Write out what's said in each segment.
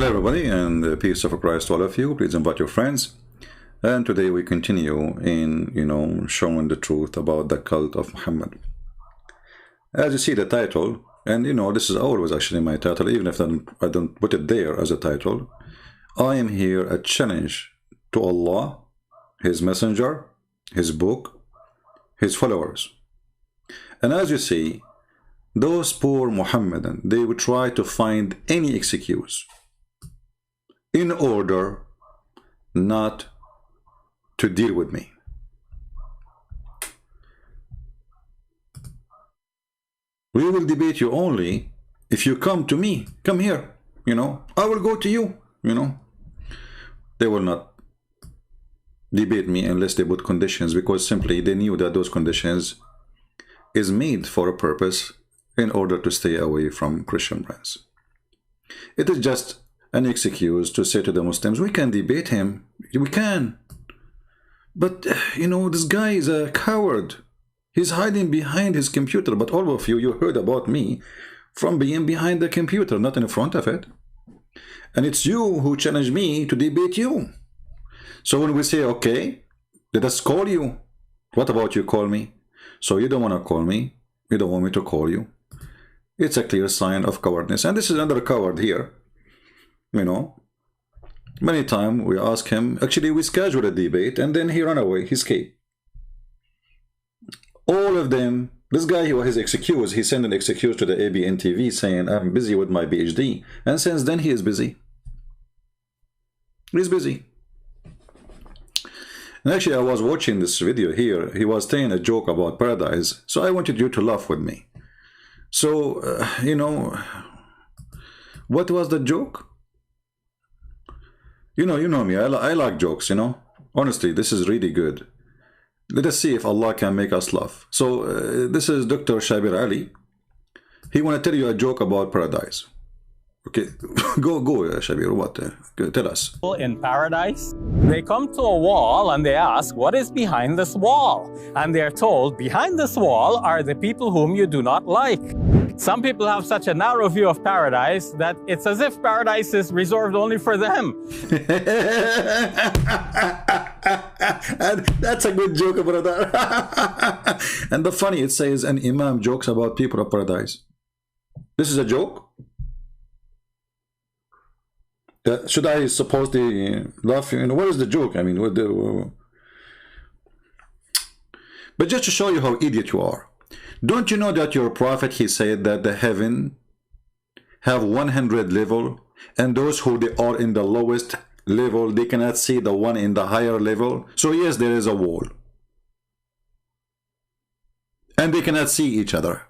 Hello everybody, and the peace of Christ to all of you. Please invite your friends. And today we continue in, showing the truth about the cult of Muhammad. As you see the title, and this is always actually my title, even if I don't put it there as a title. I am here a challenge to Allah, His Messenger, His book, His followers. And as you see, those poor Mohammedan, they would try to find any excuse in order not to deal with me. We will debate you only if you come to me. Come here, I will go to you, They will not debate me unless they put conditions, because simply they knew that those conditions is made for a purpose in order to stay away from Christian friends. It is just an excuse to say to the Muslims, we can debate him, we can. But, this guy is a coward. He's hiding behind his computer. But all of you heard about me from being behind the computer, not in front of it. And it's you who challenged me to debate you. So when we say, okay, let us call you. What about you call me? So you don't want to call me. You don't want me to call you. It's a clear sign of cowardness. And this is another coward here. Many times we ask him, actually we schedule a debate, and then he ran away, he escaped. All of them, this guy, his excuse, he sent an excuse to the ABN TV saying, I'm busy with my PhD. And since then he is busy. He's busy. And actually I was watching this video here, he was telling a joke about paradise, so I wanted you to laugh with me. So, what was the joke? You know me, I like jokes, Honestly, this is really good. Let us see if Allah can make us laugh. So, this is Dr. Shabir Ali. He want to tell you a joke about paradise. Okay, go, Shabir, what? Tell us. In paradise, they come to a wall and they ask, what is behind this wall? And they're told, behind this wall are the people whom you do not like. Some people have such a narrow view of paradise that it's as if paradise is reserved only for them. And that's a good joke, brother. And the funny, it says an imam jokes about people of paradise. This is a joke? Should I supposedly laugh? What is the joke? I mean, but just to show you how idiot you are. Don't you know that your prophet, he said that the heaven have 100 level, and those who they are in the lowest level, they cannot see the one in the higher level. So yes, there is a wall. And they cannot see each other.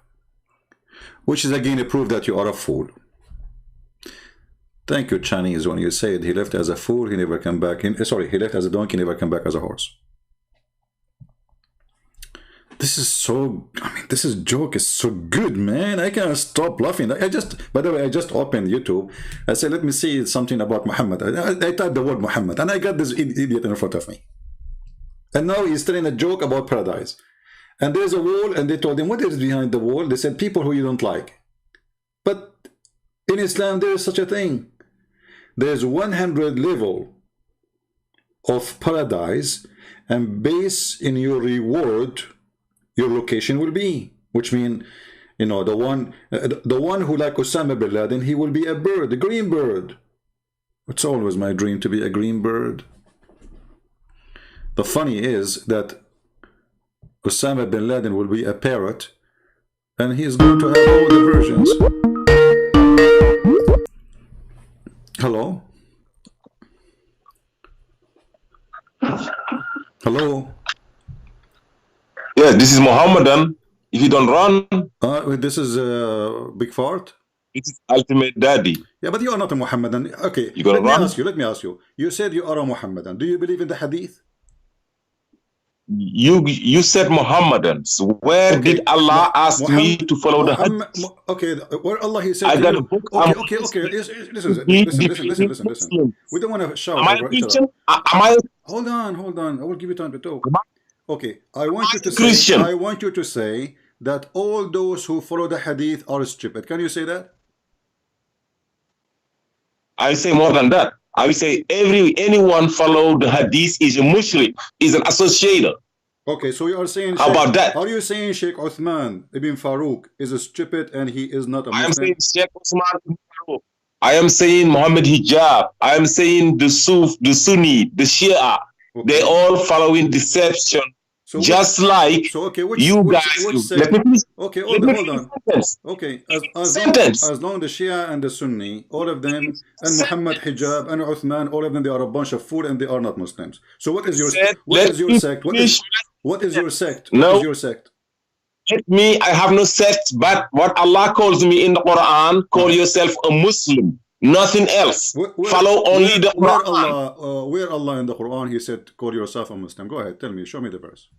Which is again a proof that you are a fool. Thank you, Chinese, when you said he left as a fool, he never come back in. Sorry, he left as a donkey, never come back as a horse. This is so, this joke is so good, man. I can't stop laughing. By the way, I just opened YouTube. I said, let me see something about Muhammad. I typed the word Muhammad, and I got this idiot in front of me. And now he's telling a joke about paradise. And there's a wall, and they told him, what is behind the wall? They said, people who you don't like. But in Islam, there is such a thing. There's 100 level of paradise, and based in your reward, your location will be, which means, the one who like Osama bin Laden, he will be a bird, a green bird. It's always my dream to be a green bird. The funny is that Osama bin Laden will be a parrot, and he is going to have all the versions. Hello? Hello? Yes, this is Mohammedan. If you don't run, this is Big Fart. it is ultimate daddy. Yeah, but you are not a Mohammedan. Okay, You gonna run? let me ask you. You said you are a Mohammedan. Do you believe in the hadith? You said Mohammedans. Where Okay, did Allah ask me to follow the Muhammad, hadith? okay, where Allah he said I to got you. a book. Okay. Listen. We don't want to shout Am I over a each other. Christian? Am I Hold on. I will give you time to talk. am I Okay, I want you to say. Christian? I want you to say that all those who follow the hadith are stupid. Can you say that? I say more than that. I will say anyone follow the hadith is a mushrik, is an associator. Okay, so you are saying How about that? Are you saying Sheikh Uthman ibn Farouk is a stupid and he is not a Muslim? I am saying Sheikh Uthman ibn Farouk. I am saying Muhammad Hijab. I am saying the Sunni, the Shia. Okay. They all following deception. So just like you guys. Let me finish. Okay, hold on. Okay, as long the Shia and the Sunni, all of them, and Muhammad Hijab and Uthman, all of them, they are a bunch of fool and they are not Muslims. So what is your sect? What is your sect? What is your sect? I have no sect, but what Allah calls me in the Quran, call yourself a Muslim. Nothing else. Follow only the Quran. Where Allah in the Quran, he said, call yourself a Muslim. Go ahead, tell me, show me the verse.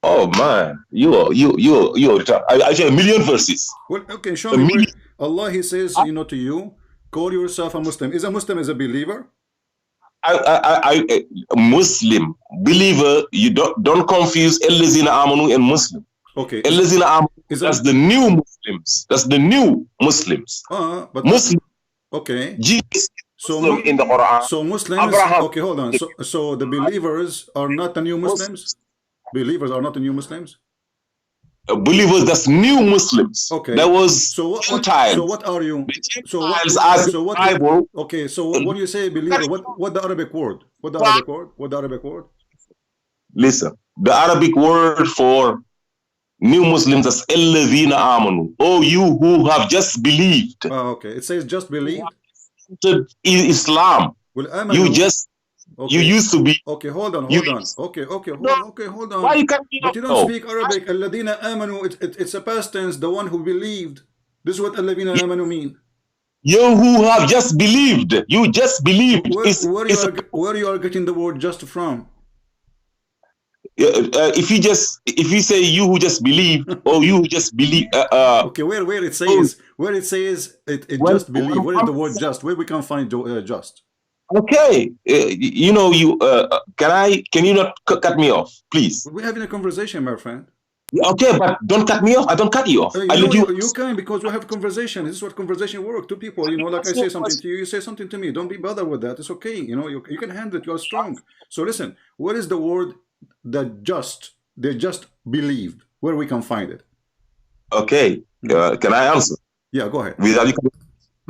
Oh man, I say a million verses. Well, okay, show me where Allah, he says, to you, call yourself a Muslim. Is a Muslim as a believer? A Muslim believer, you don't confuse Ellazina Amanu and Muslim. Okay. Ellazina Amanu, that's the new Muslims. That's the new Muslims. But Muslim. Okay. Jesus. So in the Quran. So Muslims. Abraham. Okay, hold on. So the believers are not the new Muslims. Believers are not the new Muslims. Believers, that's new Muslims. Okay. That was Gentiles. So what are you? Bible. Okay. So when you say believer, what the Arabic word? What the Arabic word? Listen, the Arabic word for new Muslims is Alladhina Amanu. Oh, you who have just believed. Okay. It says just believed. Islam. Well, you just. Okay. You used to be. Okay, hold on. Okay, hold on. Why you can't? But you don't speak Arabic. Alladina amanu. It's a past tense. The one who believed. This is what alladina amanu mean. You who have just believed. You just believed. Where you are getting the word just from? If you say you who just believe, or you who just believe. Okay, where it says it just believe. Where is the word just? Where we can find just? Okay, can you not cut me off, please? We're having a conversation, my friend. Okay, but don't cut me off. I don't cut you off. You can, because we have a conversation. This is what conversation work. Two people, like I say something to you, you say something to me. Don't be bothered with that. It's okay. You can handle it. You are strong. So listen, what is the word that they just believed? Where we can find it? Okay, can I answer? Yeah, go ahead.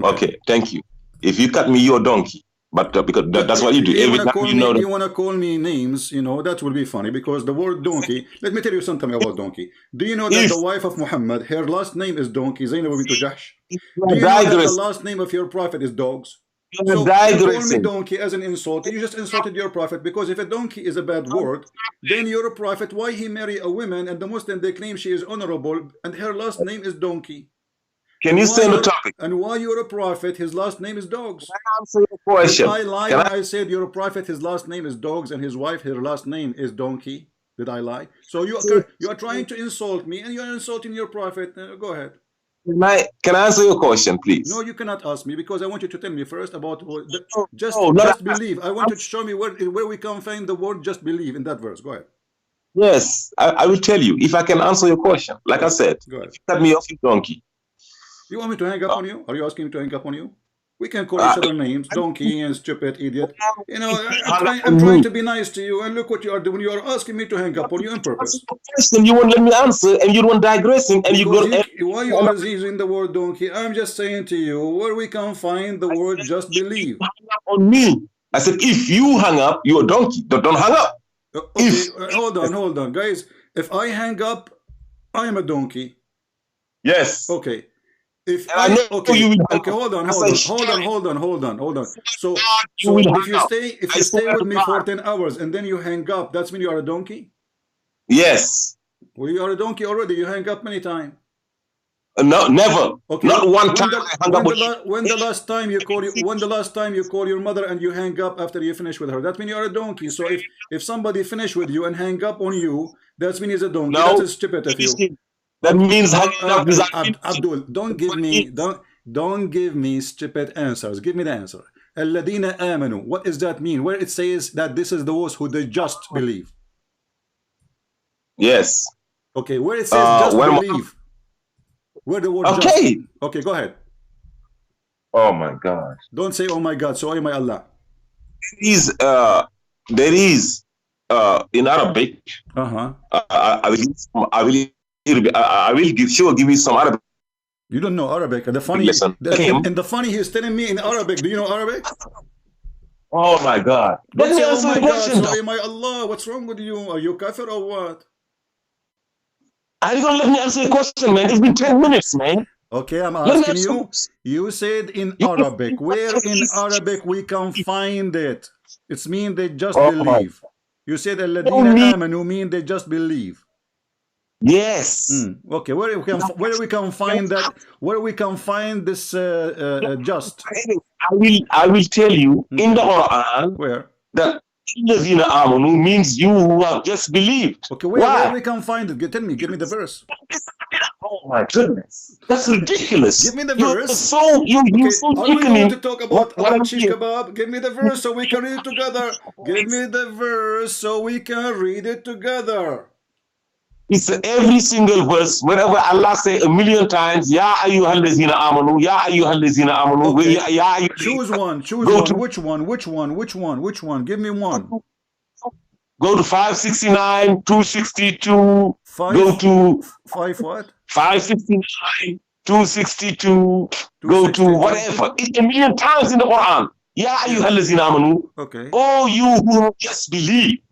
Okay, thank you. If you cut me, you're a donkey. But because that's what you do. You want to call me names, that will be funny, because the word donkey, let me tell you something about donkey. Do you know that the wife of Muhammad, her last name is donkey, Zainab bint Jahsh? Do you know that the last name of your prophet is dogs? So you call me donkey as an insult. You just insulted your prophet, because if a donkey is a bad word, then your prophet, why he marry a woman and the Muslim, they claim she is honorable and her last name is donkey? Can you stay on the topic? And why you're a prophet, his last name is dogs? Can I answer your question? Did I lie when I said you're a prophet, his last name is dogs, and his wife, her last name is donkey? Did I lie? So you are trying to insult me, and you're insulting your prophet. Go ahead. Can I answer your question, please? No, you cannot ask me, because I want you to tell me first about just believe. I want you to show me where we can find the word just believe in that verse. Go ahead. Yes, I will tell you if I can answer your question. Like I said, go ahead. Cut me off, you donkey. You want me to hang up on you? Are you asking me to hang up on you? We can call each other names, donkey and stupid idiot. I'm trying to be nice to you, and look what you are doing. You are asking me to hang up on you on purpose. You won't let me answer, and you don't digressing, and why you are using the word donkey? I'm just saying to you where we can find the word just believe. On me, I said if you hang up, you're a donkey. Don't hang up. Okay, hold on, guys. If I hang up, I am a donkey. Yes. Okay. If hold on. So if you stay with me for 10 hours and then you hang up, that's mean you are a donkey? Yes. Well, you are a donkey already. You hang up many times. No, never. Okay. Not one time. When the last time you call your mother and you hang up after you finish with her, that means you are a donkey. So if somebody finish with you and hang up on you, that means he's a donkey. No, that's stupid of you. That means Abdul, don't give me stupid answers. Give me the answer. Alladina amanu. What does that mean? Where it says that this is those who they just believe. Yes. Okay. Where it says just believe. Where the word just. Okay. Go ahead. Oh my God. Don't say, oh my God, sorry, my Allah. There is in Arabic. I will give you some Arabic. You don't know Arabic. And the funny, he's telling me in Arabic. Do you know Arabic? Oh my God. Don't say, oh my God, sorry, my Allah. What's wrong with you? Are you kafir or what? Are you going to let me answer the question, man? It's been 10 minutes, man. Okay, I'm asking you. You said in Arabic. Where in Arabic we can find it? It's mean they just believe. You said alladina amanu mean they just believe. Yes. Okay, where we can find that? Where we can find this just? I will tell you in the Quran. Where? That alladina amanu means you who have just believed. Okay, where we can find it? Tell me, give me the verse. Oh my goodness, that's ridiculous. Give me the verse. I don't want to talk about shish kebab. Give me the verse so we can read it together. Give me the verse so we can read it together. It's every single verse. Whenever Allah say a million times, Ya ayyuhallazina amanu, Ya ayyuhallazina amanu. Okay. Choose one. Which one? Give me one. Go to 569, 262. Go to 5 what? 569, 262. Go to whatever. It's a million times in the Quran. Ya ayyuhallazina amanu. Okay. Oh, you who just believed.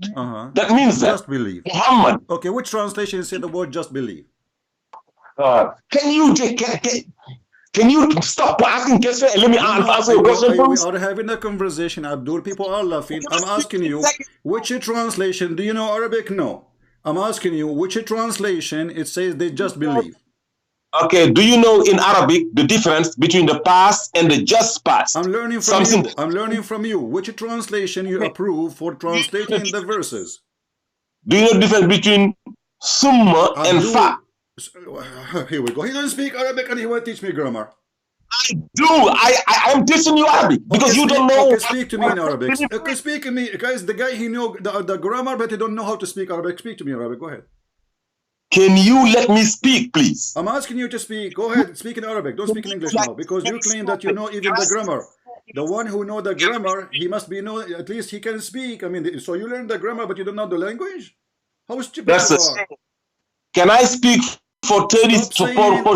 That means that. Just believe. Muhammad. Okay, which translation say the word just believe? Can you stop asking questions and let me answer your question? We are having a conversation, Abdul. People are laughing. I'm asking you, which translation? Do you know Arabic? No. I'm asking you, which translation it says they just believe? Okay, do you know in Arabic the difference between the past and the just past? I'm learning from you. I'm learning from you. Which translation you approve for translating the verses? Do you know the difference between summa and fa? Here we go. He doesn't speak Arabic and he will teach me grammar. I do. I'm teaching you Arabic because you don't know. Okay, speak to me in Arabic. Okay, speak to me. Guys, the guy, he know the grammar, but he don't know how to speak Arabic. Speak to me in Arabic. Go ahead. Can you let me speak, please? I'm asking you to speak. Go ahead. Speak in Arabic. Don't speak in English now because you claim that you know even the grammar. The one who know the grammar, he must be know, at least he can speak. I mean, so you learn the grammar, but you don't know the language? How stupid you are. Can I speak for 30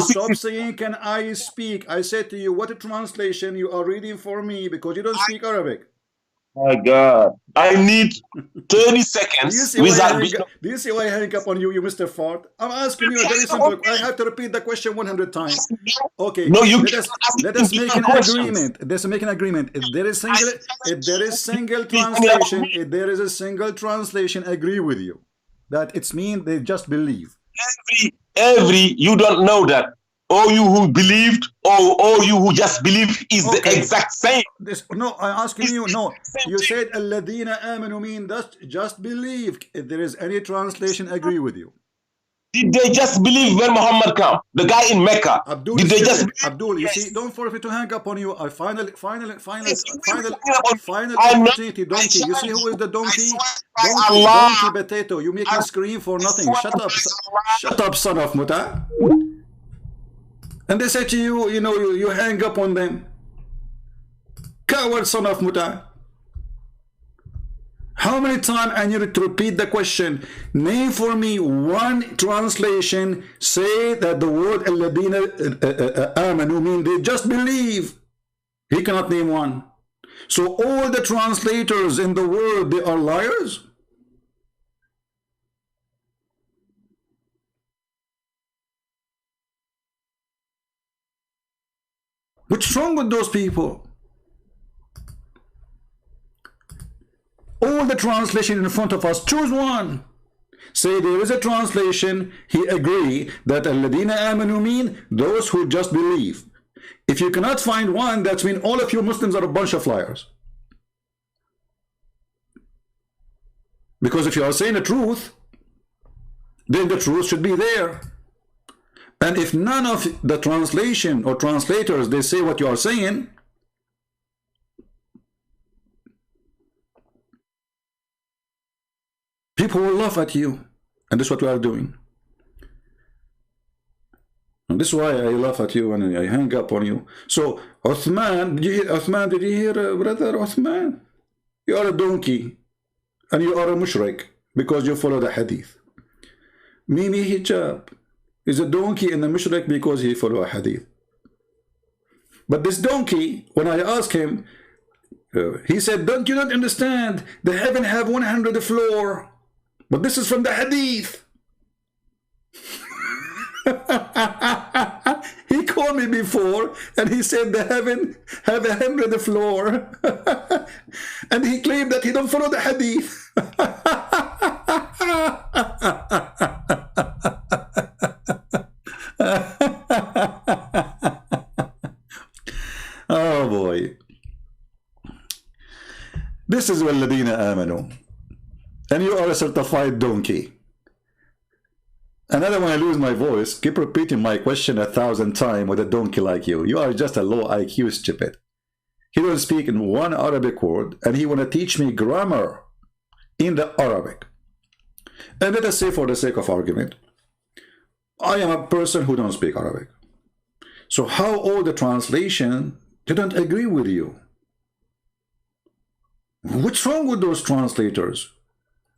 Stop saying, can I speak? I said to you, what translation you are reading for me because you don't speak Arabic. My God. I need 30 seconds. Do you see why I hang up on you, Mr. Ford? I'm asking you a very simple. I have to repeat the question 100 times. Okay. No, you let us make an agreement. Let's make an agreement. If there is single translation, if there is a single translation, agree with you that it's mean they just believe. You don't know that. All you who believed, or all you who just believe is the exact same. No, I'm asking you. No, you said alladina amanu mean that just believe. If there is any translation, agree with you. Did they just believe when Muhammad came? The guy in Mecca. Abdul, did they just Abdul, you see, don't forget to hang up on you. I final opportunity. Donkey. You see who is the donkey? Donkey potato. You make me scream for nothing. Shut up. Shut up, son of Muta. And they say to you, you hang up on them. Coward son of Muta. How many times I need to repeat the question? Name for me one translation say that the word alladina amanu mean they just believe. He cannot name one. So all the translators in the world, they are liars? What's wrong with those people? All the translation in front of us, choose one. Say there is a translation, he agree that alladina amanu mean those who just believe. If you cannot find one, that means all of you Muslims are a bunch of liars. Because if you are saying the truth, then the truth should be there. And if none of the translation or translators, they say what you are saying, people will laugh at you. And that's what we are doing. And this is why I laugh at you and I hang up on you. So, Uthman, did you hear, Uthman, did you hear, brother Uthman? You are a donkey and you are a mushrik because you follow the hadith. Mimi Hijab is a donkey and a mushrik because he follow a hadith. But this donkey, when I asked him, he said, don't you not understand? The heaven have 100 floor. But this is from the hadith. He called me before and he said the heaven have 100 floor. And he claimed that he don't follow the hadith. Oh boy. This is وَالَّذِينَ آمَنُوا. And you are a certified donkey. And then when I lose my voice, keep repeating my question 1,000 times with a donkey like you. You are just a low IQ stupid. He don't speak in one Arabic word, and he want to teach me grammar in the Arabic. And let us say, for the sake of argument, I am a person who don't speak Arabic. So how all the translation didn't agree with you? What's wrong with those translators?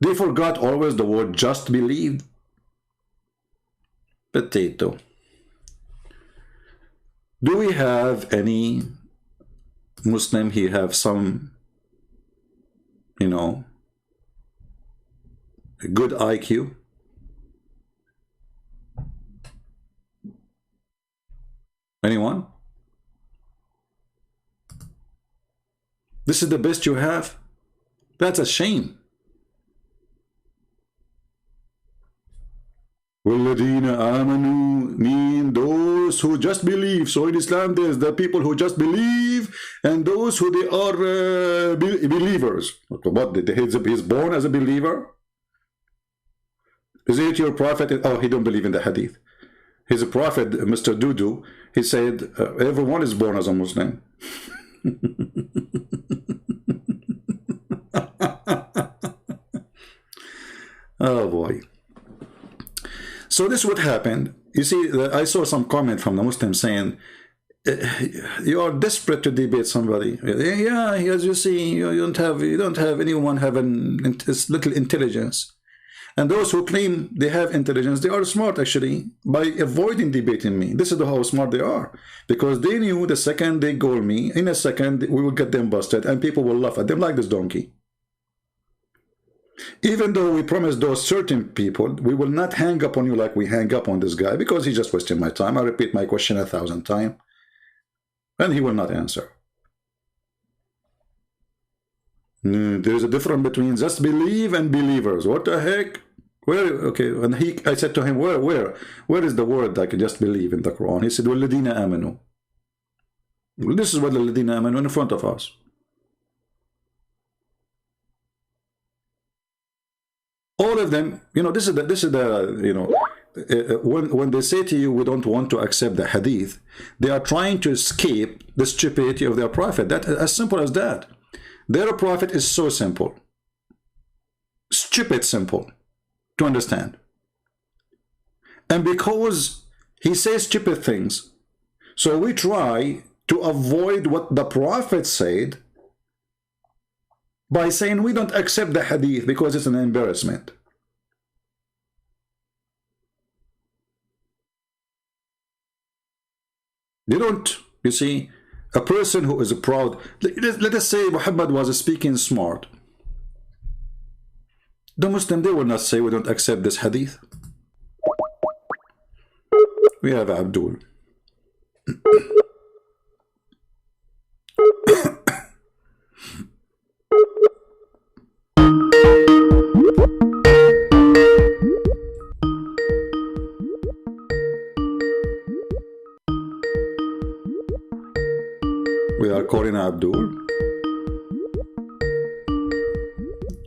They forgot always the word just believe. Potato. Do we have any Muslim he have some, you know, good IQ? Anyone? This is the best you have? That's a shame. وَالَّذِينَ آمَنُوا mean those who just believe. So in Islam there's the people who just believe and those who they are believers. What, he's born as a believer? Is it your prophet? Oh, he don't believe in the hadith. He's a prophet, Mr. Dudu. He said everyone is born as a Muslim. Oh boy. So this would happen. You see, I saw some comment from the Muslim saying, you are desperate to debate somebody. Yeah, as you see, you don't have anyone have this little intelligence. And those who claim they have intelligence, they are smart actually by avoiding debating me. This is how smart they are. Because they knew the second they goal me, in a second we will get them busted and people will laugh at them like this donkey. Even though we promised those certain people, we will not hang up on you like we hang up on this guy because he's just wasting my time. I repeat my question 1,000 times and he will not answer. There's a difference between just believe and believers. What the heck? Where? Okay, and I said to him, where is the word I can just believe in the Quran? He said, وَالَّذِينَ آمَنُوا. Well, this is what الَّذِينَ آمَنُوا in front of us. All of them, you know, this is the you know, when they say to you, we don't want to accept the hadith, they are trying to escape the stupidity of their prophet. That as simple as that. Their prophet is so simple, stupid simple to understand. And because he says stupid things, so we try to avoid what the prophet said by saying we don't accept the hadith because it's an embarrassment. They don't, you see, a person who is proud, let us say Muhammad was speaking smart. The Muslim, they will not say we don't accept this hadith. We have Abdul. We are calling Abdul.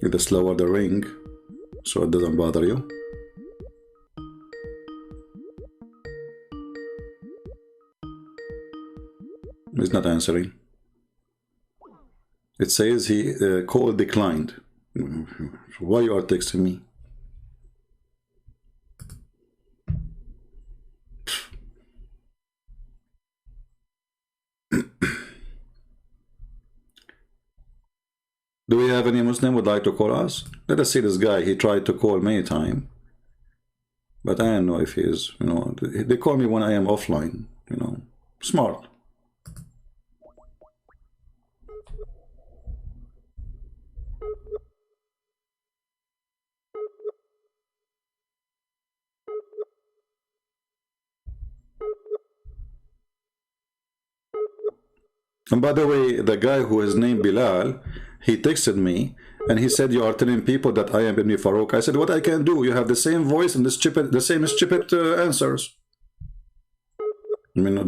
You just lower the ring so it doesn't bother you. He's not answering. It says he call declined. Why you are texting me? Do we have any Muslim would like to call us? Let us see this guy. He tried to call many times, but I don't know if he is, you know, they call me when I am offline, you know, smart. And by the way, the guy who is named Bilal, he texted me and he said, you are telling people that I am Ibn Farouk. I said, what I can do? You have the same voice and the same stupid answers. I mean,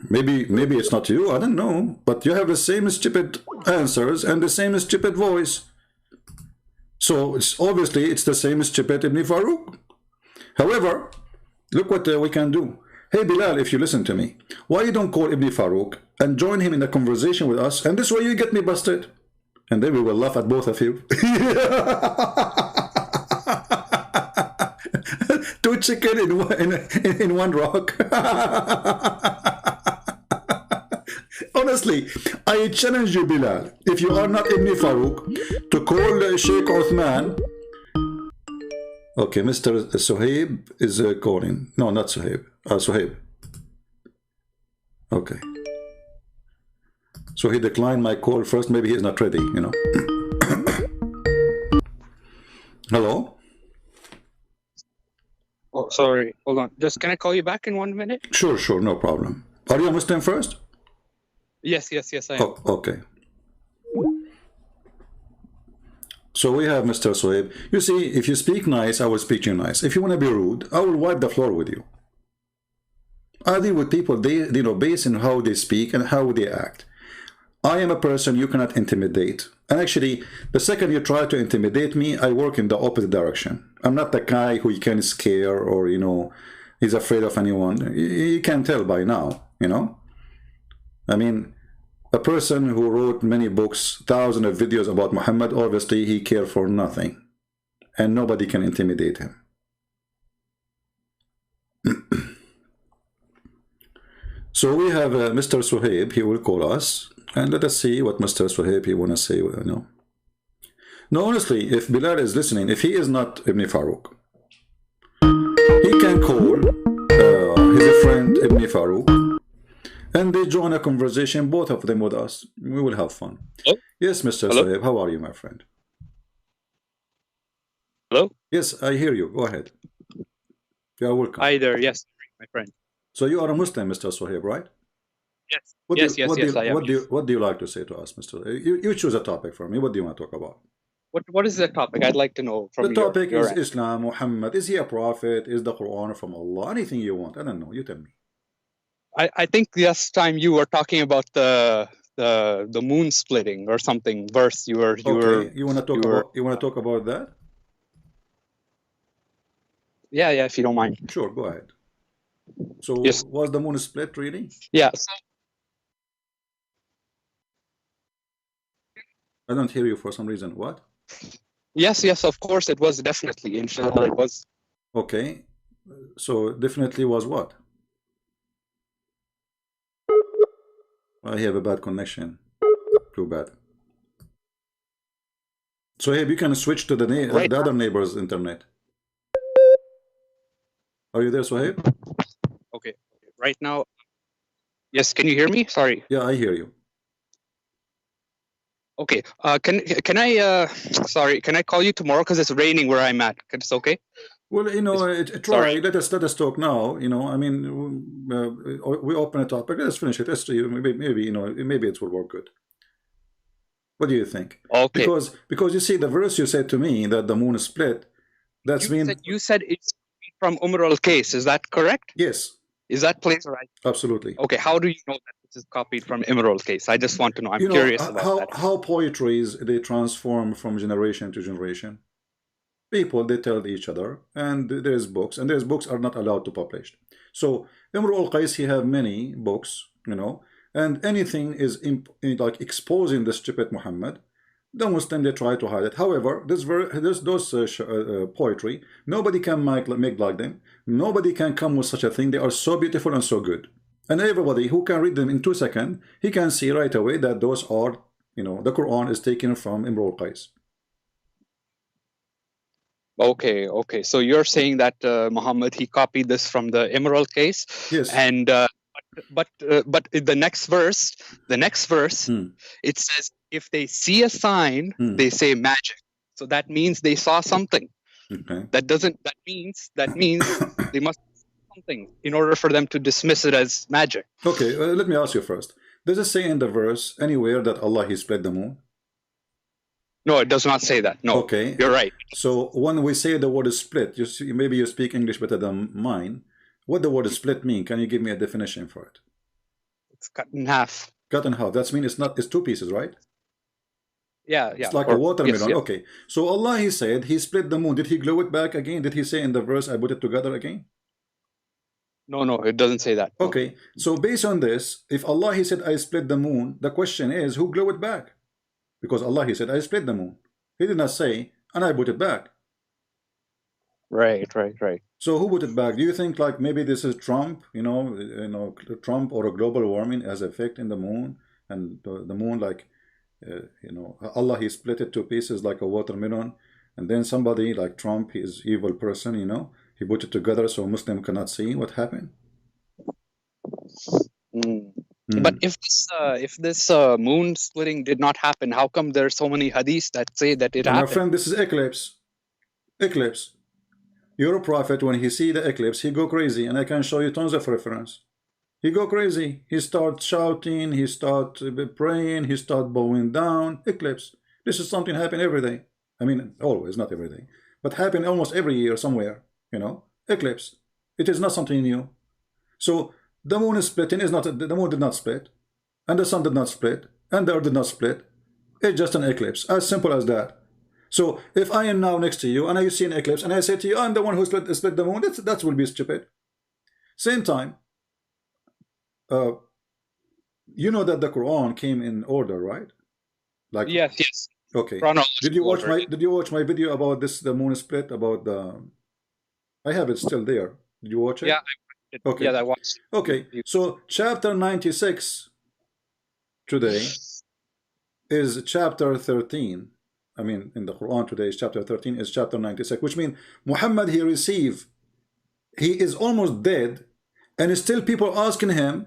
maybe it's not you, I don't know, but you have the same stupid answers and the same stupid voice. So obviously it's the same stupid Ibn Farouk. However, look what we can do. Hey Bilal, if you listen to me, why you don't call Ibn Farouk and join him in a conversation with us, and this way you get me busted, and then we will laugh at both of you. Two chicken in one rock. Honestly, I challenge you, Bilal, if you are not Ibn Farouk, to call Sheikh Uthman. Okay, Mr. Suhaib is calling. No, not Suhaib. Suhaib. Okay. So he declined my call first. Maybe he's not ready, you know. Hello? Oh, sorry. Hold on. Just can I call you back in 1 minute? Sure, sure. No problem. Are you a Muslim first? Yes, I am. Oh, okay. So we have Mr. Suhaib. You see, if you speak nice, I will speak to you nice. If you want to be rude, I will wipe the floor with you. I deal with people, you know, based on how they speak and how they act. I am a person you cannot intimidate. And actually, the second you try to intimidate me, I work in the opposite direction. I'm not the guy who you can scare or, you know, is afraid of anyone. You can tell by now, you know. I mean, a person who wrote many books, thousands of videos about Muhammad, obviously he cares for nothing. And nobody can intimidate him. So we have Mr. Suhaib, he will call us. And let us see what Mr. Suhaib he want to say, you know. No, honestly, if Bilal is listening, if he is not Ibn Farouk, he can call his friend Ibn Farouk, and they join a conversation, both of them with us. We will have fun. Hello? Yes, Mr. Hello? Suhaib, how are you, my friend? Hello? Yes, I hear you. Go ahead. You are welcome. Hi there. Yes, my friend. So you are a Muslim, Mr. Suhaib, right? Yes. What I am. What do you like to say to us, Mr. You choose a topic for me. What do you want to talk about? What is the topic? I'd like to know from the topic your is end. Islam, Muhammad. Is he a prophet? Is the Quran from Allah? Anything you want. I don't know. You tell me. I think last time you were talking about the moon splitting or something verse. You want to talk about that? Yeah, if you don't mind. Sure, go ahead. So yes. Was the moon split really? Yeah. I don't hear you for some reason. What? Yes, of course it was, definitely. Inshallah it was. Okay. So definitely was what? I have a bad connection. Too bad. So hey, you can switch to the other neighbor's internet. Are you there, Suhaib? Okay. Right now. Yes, can you hear me? Sorry. Yeah, I hear you. Okay. Can I sorry, can I call you tomorrow because it's raining where I'm at? It's okay? Well, you know, try. Let us talk now. You know, I mean, we open a topic. Let's finish it. Let's see. Maybe you know, maybe it will work good. What do you think? Okay. Because you see, the verse you said to me that the moon is split. You said it's from Umar al-Qais. Is that correct? Yes. Is that place right? Absolutely. Okay. How do you know that this is copied from Umar al-Qais? I just want to know. I'm curious about that. How poetries they transform from generation to generation. People, they tell each other, and there's books, and there's books are not allowed to publish. So Imru al-Qais, he have many books, you know, and anything is like exposing the stupid Muhammad. The Muslim, they try to hide it. However, those poetry, nobody can make like them. Nobody can come with such a thing. They are so beautiful and so good. And everybody who can read them in 2 seconds, he can see right away that those are You know, the Quran is taken from Imrul Qais. Okay, okay. So you're saying that Muhammad, he copied this from the Imrul case. Yes. And but the next verse, it says if they see a sign, they say magic. So that means they saw something. Okay. That means they must see something in order for them to dismiss it as magic. Okay, let me ask you first. Does it say in the verse anywhere that Allah he split the moon? No, it does not say that. No. Okay. You're right. So when we say the word is split, maybe you speak English better than mine. What the word split mean? Can you give me a definition for it? It's cut in half. Cut in half. That means it's two pieces, right? Yeah, It's like a watermelon. Yes. Okay. So Allah he said he split the moon. Did he glue it back again? Did he say in the verse I put it together again? No, it doesn't say that. Okay. So based on this, if Allah he said I split the moon, the question is who glue it back? Because Allah he said I split the moon. He did not say and I put it back. Right. So who put it back? Do you think like maybe this is Trump? You know, Trump or a global warming has effect in the moon, and the moon like, you know, Allah he split it to pieces like a watermelon, and then somebody like Trump, he is evil person, you know, he put it together so Muslim cannot see what happened. But if this moon splitting did not happen, how come there's so many hadiths that say that it happened? My friend, this is eclipse. Eclipse. Your prophet, when he see the eclipse, he go crazy, and I can show you tons of reference. He go crazy. He start shouting. He start praying. He start bowing down. Eclipse. This is something happen every day. I mean, always, not every day, but happen almost every year somewhere. You know, eclipse. It is not something new. So the moon is splitting. Is not the moon did not split, and the sun did not split, and the earth did not split. It's just an eclipse. As simple as that. So if I am now next to you and I see an eclipse and I say to you, I'm the one who split the moon, that will be stupid. Same time, you know that the Quran came in order, right? Like yes. Okay. Did you watch my video about this, the moon split, about the? I have it still there. Did you watch it? Yeah. Okay. Yeah, I watched. Okay. So chapter 96 today is chapter 13. I mean, in the Quran today is chapter 13, is chapter 96, which means Muhammad he is almost dead, and still people asking him,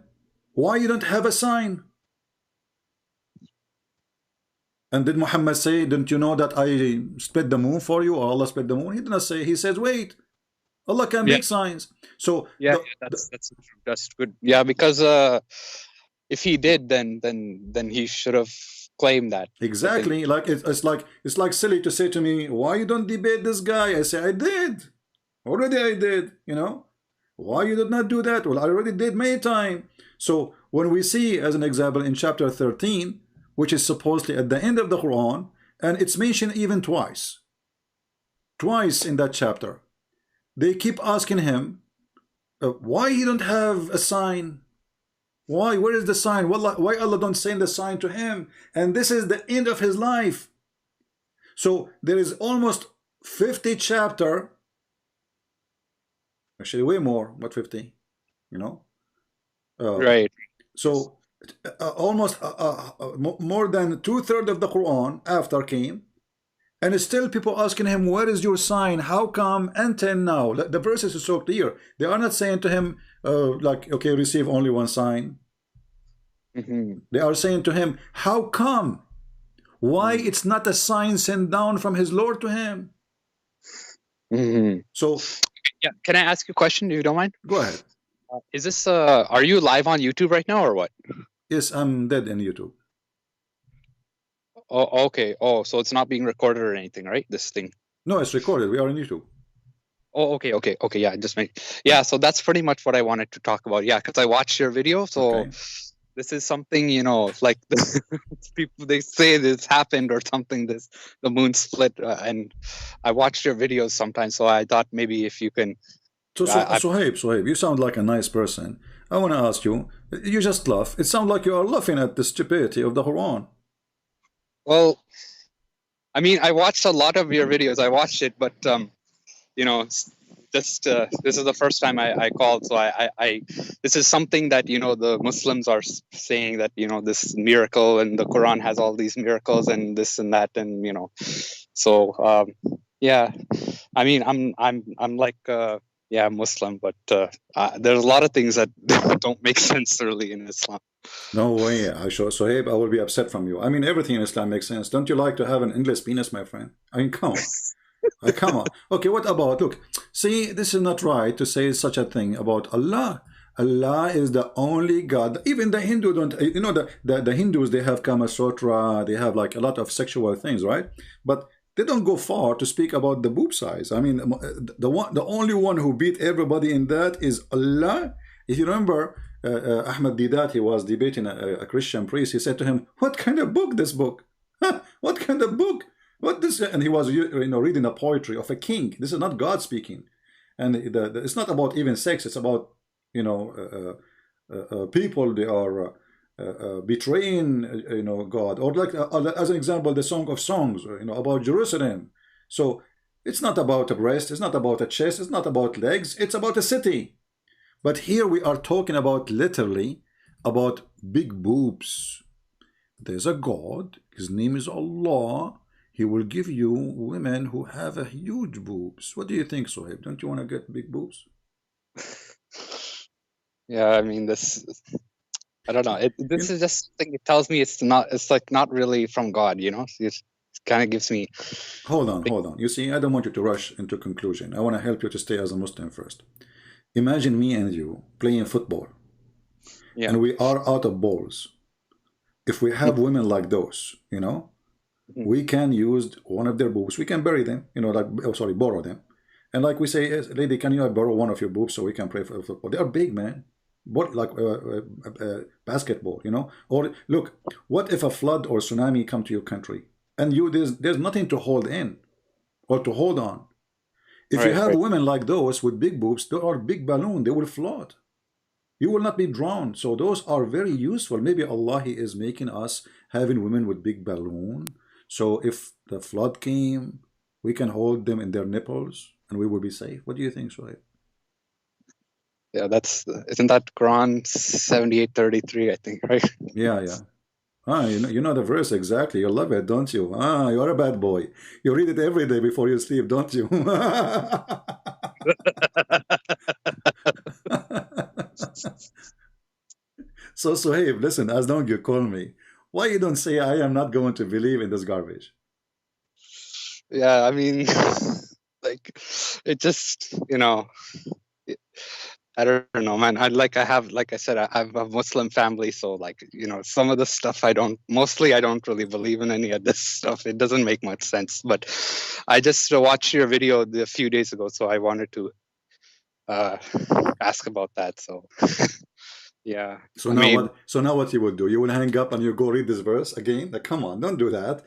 why you don't have a sign? And did Muhammad say, didn't you know that I split the moon for you, or Allah split the moon? He did not say. He says, wait, Allah can make signs. So that's good. Yeah, because if he did, then he should have claimed that. Exactly. Like it's like silly to say to me, why you don't debate this guy? I say I did. Already I did, you know. Why you did not do that? Well, I already did many times. So when we see, as an example, in chapter 13, which is supposedly at the end of the Quran, and it's mentioned even twice in that chapter, they keep asking him, why you don't have a sign? Why? Where is the sign? Why Allah don't send the sign to him? And this is the end of his life. So there is almost 50 chapter, actually way more, but 50, you know. Right. So almost more than 2/3 of the Quran after came, and still people asking him, where is your sign? How come until now? The verses is so clear. They are not saying to him, like, okay, receive only one sign. They are saying to him, how come? Why it's not a sign sent down from his Lord to him? So, yeah, can I ask you a question if you don't mind? Go ahead. Is this are you live on YouTube right now or what? Yes, I'm dead in YouTube. Oh, okay. Oh, so it's not being recorded or anything, right? This thing. No, it's recorded. We are on YouTube. Oh, okay. Yeah, so that's pretty much what I wanted to talk about. Yeah, because I watched your video. So this is something, you know, like people, they say this happened or something, the moon split, and I watched your videos sometimes. So I thought maybe if you can. So Suhaib, you sound like a nice person. I want to ask you, you just laugh. It sounds like you are laughing at the stupidity of the Quran. Well, I mean, I watched a lot of your videos. I watched it, but you know, just this is the first time I called, so I this is something that the Muslims are saying, that this miracle, and the Quran has all these miracles and this and that, and so yeah, I mean I'm like yeah, Muslim, but there's a lot of things that don't make sense really in Islam. No way, Sohaib, I will be upset from you. I mean, everything in Islam makes sense. Don't you like to have an endless penis, my friend? I mean, come on. Come on. Okay, what about, look, see, this is not right to say such a thing about Allah. Allah is the only God. Even the Hindu don't, the Hindus, they have Kama Sutra, they have like a lot of sexual things, right? But they don't go far to speak about the boob size. I mean, the only one who beat everybody in that is Allah. If you remember, Ahmad Didat, he was debating a Christian priest. He said to him, "What kind of book? This book? Huh? What kind of book? What this?" And he was, reading a poetry of a king. This is not God speaking, and it's not about even sex. It's about, people. They are betraying, God, or like as an example, the Song of Songs, about Jerusalem. So it's not about a breast. It's not about a chest. It's not about legs. It's about a city. But here we are talking about literally about big boobs. There's a God, his name is Allah. He will give you women who have a huge boobs. What do you think, Sohaib? Don't you want to get big boobs? Yeah, I mean, I don't know. This is just something. It tells me it's like not really from God, It kind of gives me. Hold on. You see, I don't want you to rush into conclusion. I want to help you to stay as a Muslim first. Imagine me and you playing football, and we are out of balls. If we have women like those, we can use one of their boobs. We can bury them, borrow them. And like we say, "Yes, lady, can you borrow one of your boobs so we can play for football?" They are big, man. What, like basketball, Or look, what if a flood or tsunami come to your country and there's nothing to hold in or to hold on? If you have women like those with big boobs, they are big balloon. They will float. You will not be drowned. So those are very useful. Maybe Allah is making us having women with big balloon. So if the flood came, we can hold them in their nipples and we will be safe. What do you think, Shoaib? Yeah, isn't that Quran 78:33? I think, right? Yeah. You know the verse exactly. You love it, don't you? You're a bad boy. You read it every day before you sleep, don't you? So Suhaib, listen, as long as you call me, why you don't say I am not going to believe in this garbage? Yeah, I mean, like, it just, I don't know, man. I have a Muslim family, so some of the stuff I don't really believe in any of this stuff. It doesn't make much sense. But I just watched your video a few days ago, so I wanted to ask about that. So yeah. So now what you will do? You will hang up and you go read this verse again? Like, come on, don't do that.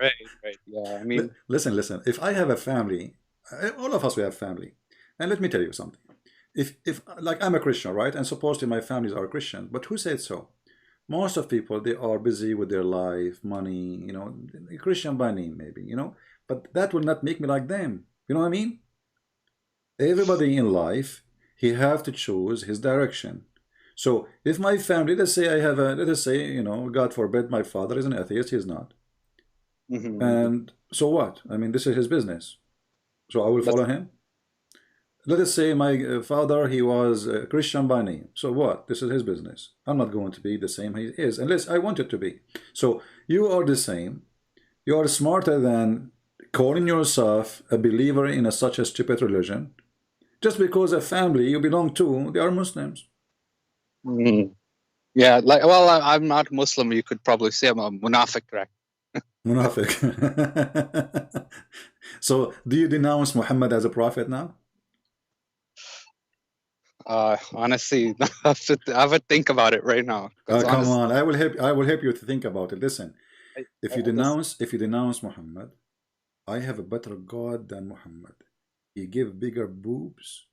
Right. Yeah. I mean, listen. If I have a family, all of us we have family. And let me tell you something. If like I'm a Christian, right? And supposedly my families are Christian, but who said so? Most of people, they are busy with their life, money, Christian by name maybe, but that will not make me like them. You know what I mean? Everybody in life, he have to choose his direction. So if my family, let's say God forbid, my father is an atheist, he's not. And so what? I mean, this is his business. So I will follow him. Let us say my father, he was a Christian by name. So what? This is his business. I'm not going to be the same he is, unless I want it to be. So you are the same. You are smarter than calling yourself a believer in such a stupid religion. Just because a family you belong to, they are Muslims. Yeah, I'm not Muslim. You could probably say I'm a munafiq, right? Munafiq. So do you denounce Muhammad as a prophet now? Honestly, I would think about it right now. Come on, I will help you to think about it. Listen, if you denounce Muhammad, I have a better God than Muhammad. He gave bigger boobs,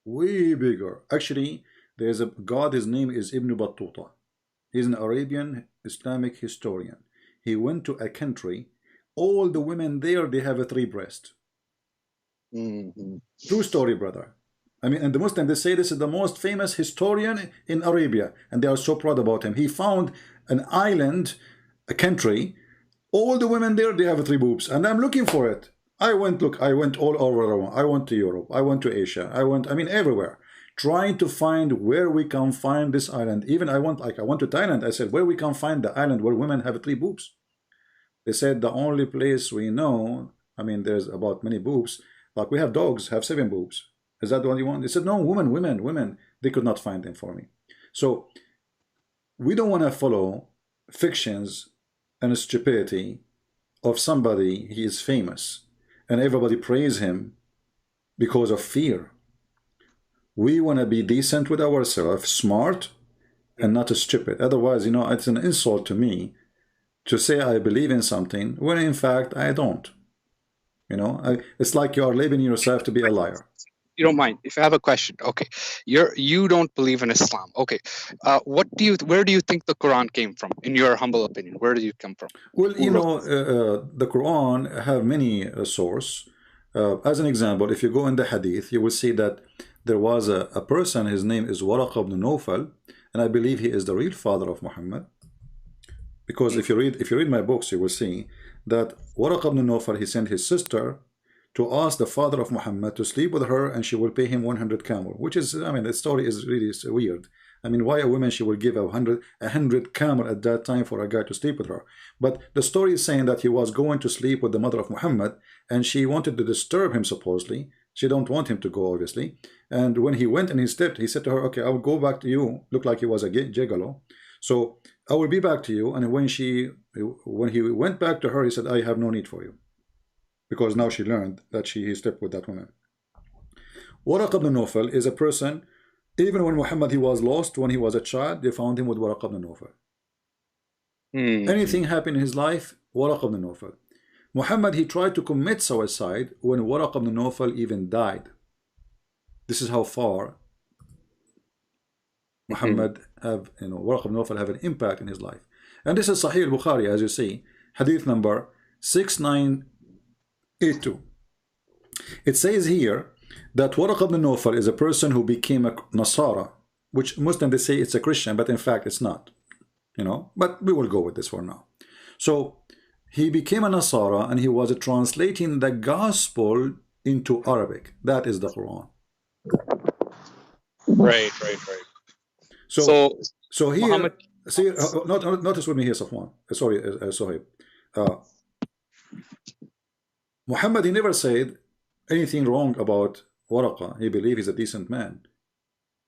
way bigger. Actually, there's a God, his name is Ibn Battuta. He's an Arabian Islamic historian. He went to a country, all the women there, they have a 3 breast. True story, brother. I mean, and the Muslims, they say this is the most famous historian in Arabia, and they are so proud about him. He found an island, a country, all the women there, they have 3 boobs, and I'm looking for it. I went all over the world. I went to Europe, I went to Asia, I mean, everywhere, trying to find where we can find this island. Even I went to Thailand. I said, where we can find the island where women have 3 boobs. They said the only place we know, I mean, there's about many boobs, like we have dogs have 7 boobs. Is that the one you want? They said, no, women. They could not find them for me. So we don't want to follow fictions and stupidity of somebody. He is famous and everybody praise him because of fear. We want to be decent with ourselves, smart and not stupid. Otherwise, you know, it's an insult to me to say I believe in something when in fact I don't. You know, it's like you are labeling yourself to be a liar. You don't mind if I have a question? Okay, you don't believe in Islam. Okay, where do you think the Quran came from? In your humble opinion, where did it come from? Well, you know, the Quran have many sources. As an example, if you go in the Hadith, you will see that there was a person. His name is Waraq ibn Nawfal, and I believe he is the real father of Muhammad. Because if you read my books, you will see that Waraq ibn Nawfal, he sent his sister to ask the father of Muhammad to sleep with her, and she will pay him 100 camel, which is, I mean, the story is really weird. I mean, why a woman, she will give 100 camel at that time for a guy to sleep with her? But the story is saying that he was going to sleep with the mother of Muhammad, and she wanted to disturb him, supposedly. She don't want him to go, obviously. And when he went and he stepped, he said to her, okay, I will go back to you. Looked like he was a gigolo. So I will be back to you. And when he went back to her, he said, I have no need for you. Because now she learned that he slept with that woman. Waraq ibn Nawfal is a person, even when Muhammad, he was lost, when he was a child, they found him with Waraq ibn Nawfal. Anything happened in his life, Waraq ibn Nawfal. Muhammad, he tried to commit suicide when Waraq ibn Nawfal even died. This is how far Muhammad have, you know, Waraq ibn Nawfal have an impact in his life. And this is Sahih al-Bukhari, as you see, hadith number 6982. It says here that Waraq ibn Nawfal is a person who became a Nasara, which Muslims, they say it's a Christian, but in fact it's not, you know, but we will go with this for now. So he became a Nasara, and he was translating the gospel into Arabic. That is the Quran. Right. So here, Muhammad, see, notice with me here, Safwan. Sorry, Sohaib. Muhammad, he never said anything wrong about Waraqa. He believed he's a decent man.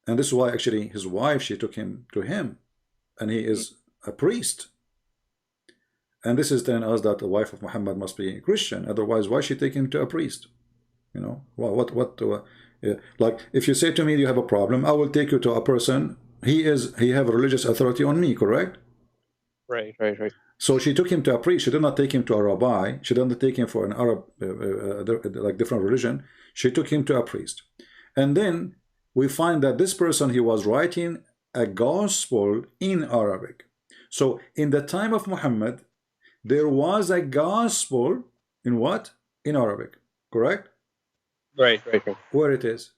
And this is why actually his wife, she took him to him. And he is a priest. And this is telling us that the wife of Muhammad must be Christian. Otherwise, why she take him to a priest? You know, well, like if you say to me, you have a problem, I will take you to a person. He have religious authority on me, correct? Right. So she took him to a priest. She did not take him to a rabbi. She did not take him for an Arab, like different religion. She took him to a priest. And then we find that this person, he was writing a gospel in Arabic. So in the time of Muhammad, there was a gospel in what? In Arabic, correct? Right. Where it is?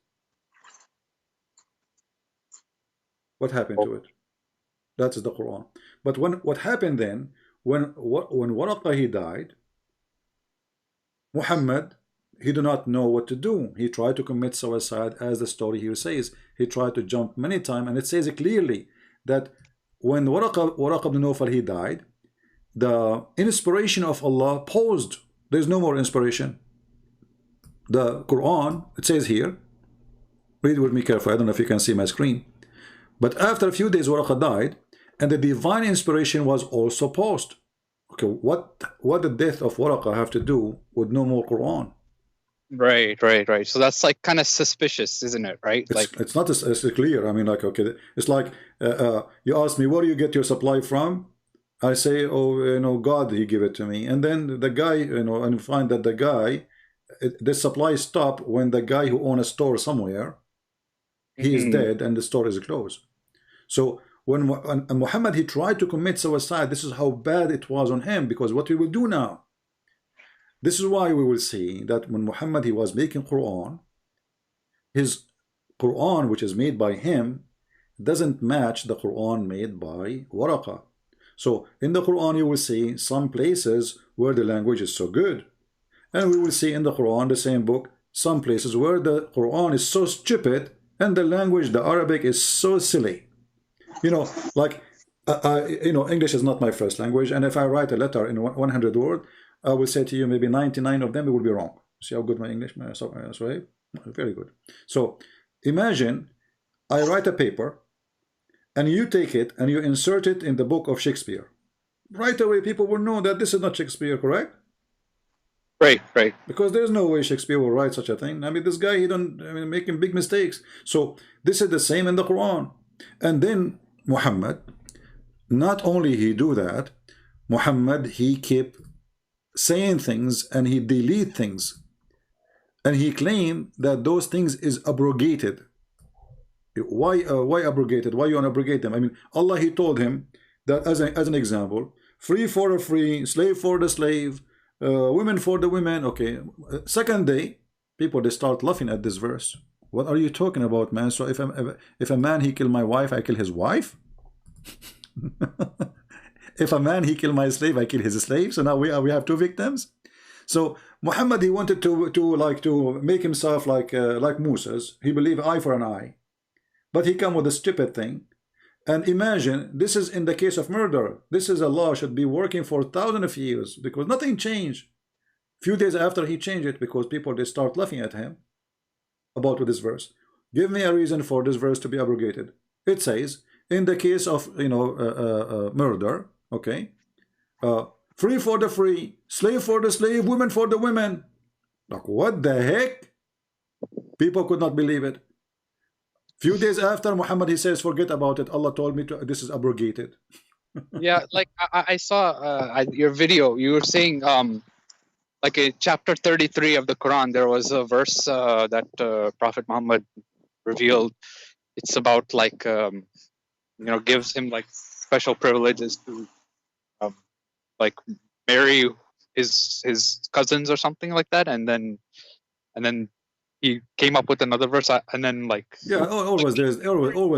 What happened to it? That is the Quran. But what happened then, when Waraqah, he died, Muhammad, he did not know what to do. He tried to commit suicide, as the story here says. He tried to jump many times, and it says clearly that when Waraqah ibn Nawfal, he died, the inspiration of Allah paused. There's no more inspiration. The Quran, it says here, read with me carefully. I don't know if you can see my screen. But after a few days, Waraqah died, and the divine inspiration was also paused. Okay, what the death of Waraqah have to do with no more Quran? Right. So that's like kind of suspicious, isn't it? Right? It's not as clear. I mean, like, okay, it's like you ask me, where do you get your supply from? I say, oh, you know, God, he give it to me. And then the guy, you know, and find that the guy, the supply stop when the guy who owns a store somewhere, he is dead and the store is closed. So when Muhammad, he tried to commit suicide, this is how bad it was on him, because what we will do now, This is why we will see that when Muhammad he was making Quran, his Quran which is made by him doesn't match the Quran made by Waraqa. So in the Quran you will see some places where the language is so good, and we will see in the Quran, the same book, some places where the Quran is so stupid and the language, the Arabic, is so silly. You know, like English is not my first language, and if I write a letter in 100 words, I will say to you maybe 99 of them it will be wrong. See how good my English is? Sorry, very good. So imagine I write a paper and you take it and you insert it in the book of Shakespeare. Right away people will know that this is not Shakespeare, correct? Right. Because there's no way Shakespeare will write such a thing. I mean, this guy, making big mistakes. So this is the same in the Quran. And then Muhammad, not only he do that, Muhammad, he kept saying things and he delete things. And he claimed that those things is abrogated. Why abrogated? Why you abrogate them? I mean, Allah, he told him that as an example, free for the free, slave for the slave, women for the women. Okay, second day, people, they start laughing at this verse. What are you talking about, man? So if a man he kill my wife, I kill his wife. If a man he kill my slave, I kill his slave. So now we have two victims. So Muhammad, he wanted to make himself like Moses. He believed eye for an eye, but he come with a stupid thing. And imagine, this is in the case of murder. This is a law should be working for thousands of years because nothing changed. Few days after he changed it because people, they start laughing at him about this verse. Give me a reason for this verse to be abrogated. It says in the case of murder, okay, free for the free, slave for the slave, women for the women. Like, what the heck? People could not believe it. Few days after, Muhammad, he says, forget about it. Allah told me this is abrogated. Yeah, like I saw your video. You were saying, like in chapter 33 of the Quran, there was a verse that Prophet Muhammad revealed. It's about like, gives him like special privileges to like marry his cousins or something like that, and then he came up with another verse, and then like, yeah, always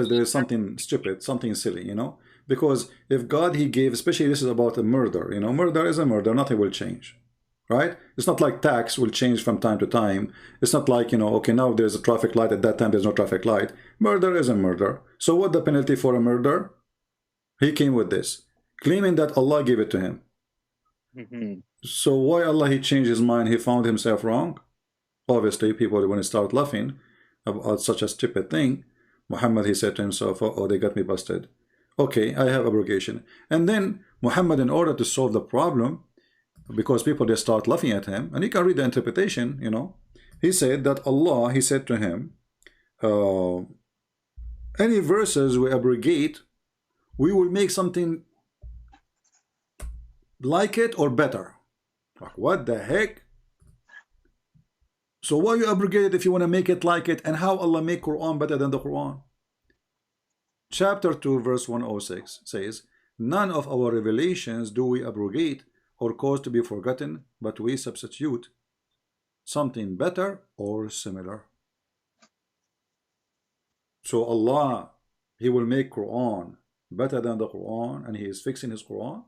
there's something stupid, something silly, because if God, he gave, especially this is about a murder, murder is a murder, nothing will change, right? It's not like tax will change from time to time. It's not like, okay, now there's a traffic light, at that time there's no traffic light. Murder is a murder. So what the penalty for a murder? He came with this, claiming that Allah gave it to him. So why Allah, he changed his mind? He found himself wrong. Obviously, people, when they start laughing about such a stupid thing, Muhammad, he said to himself, oh, they got me busted. Okay, I have abrogation. And then Muhammad, in order to solve the problem, because people, they start laughing at him, and you can read the interpretation, he said that Allah, he said to him, any verses we abrogate, we will make something like it or better. Like, what the heck? So why you abrogate it if you want to make it like it? And how Allah make Quran better than the Quran? Chapter 2 verse 106 says, none of our revelations do we abrogate or cause to be forgotten, but we substitute something better or similar. So Allah, he will make Quran better than the Quran, and he is fixing his Quran.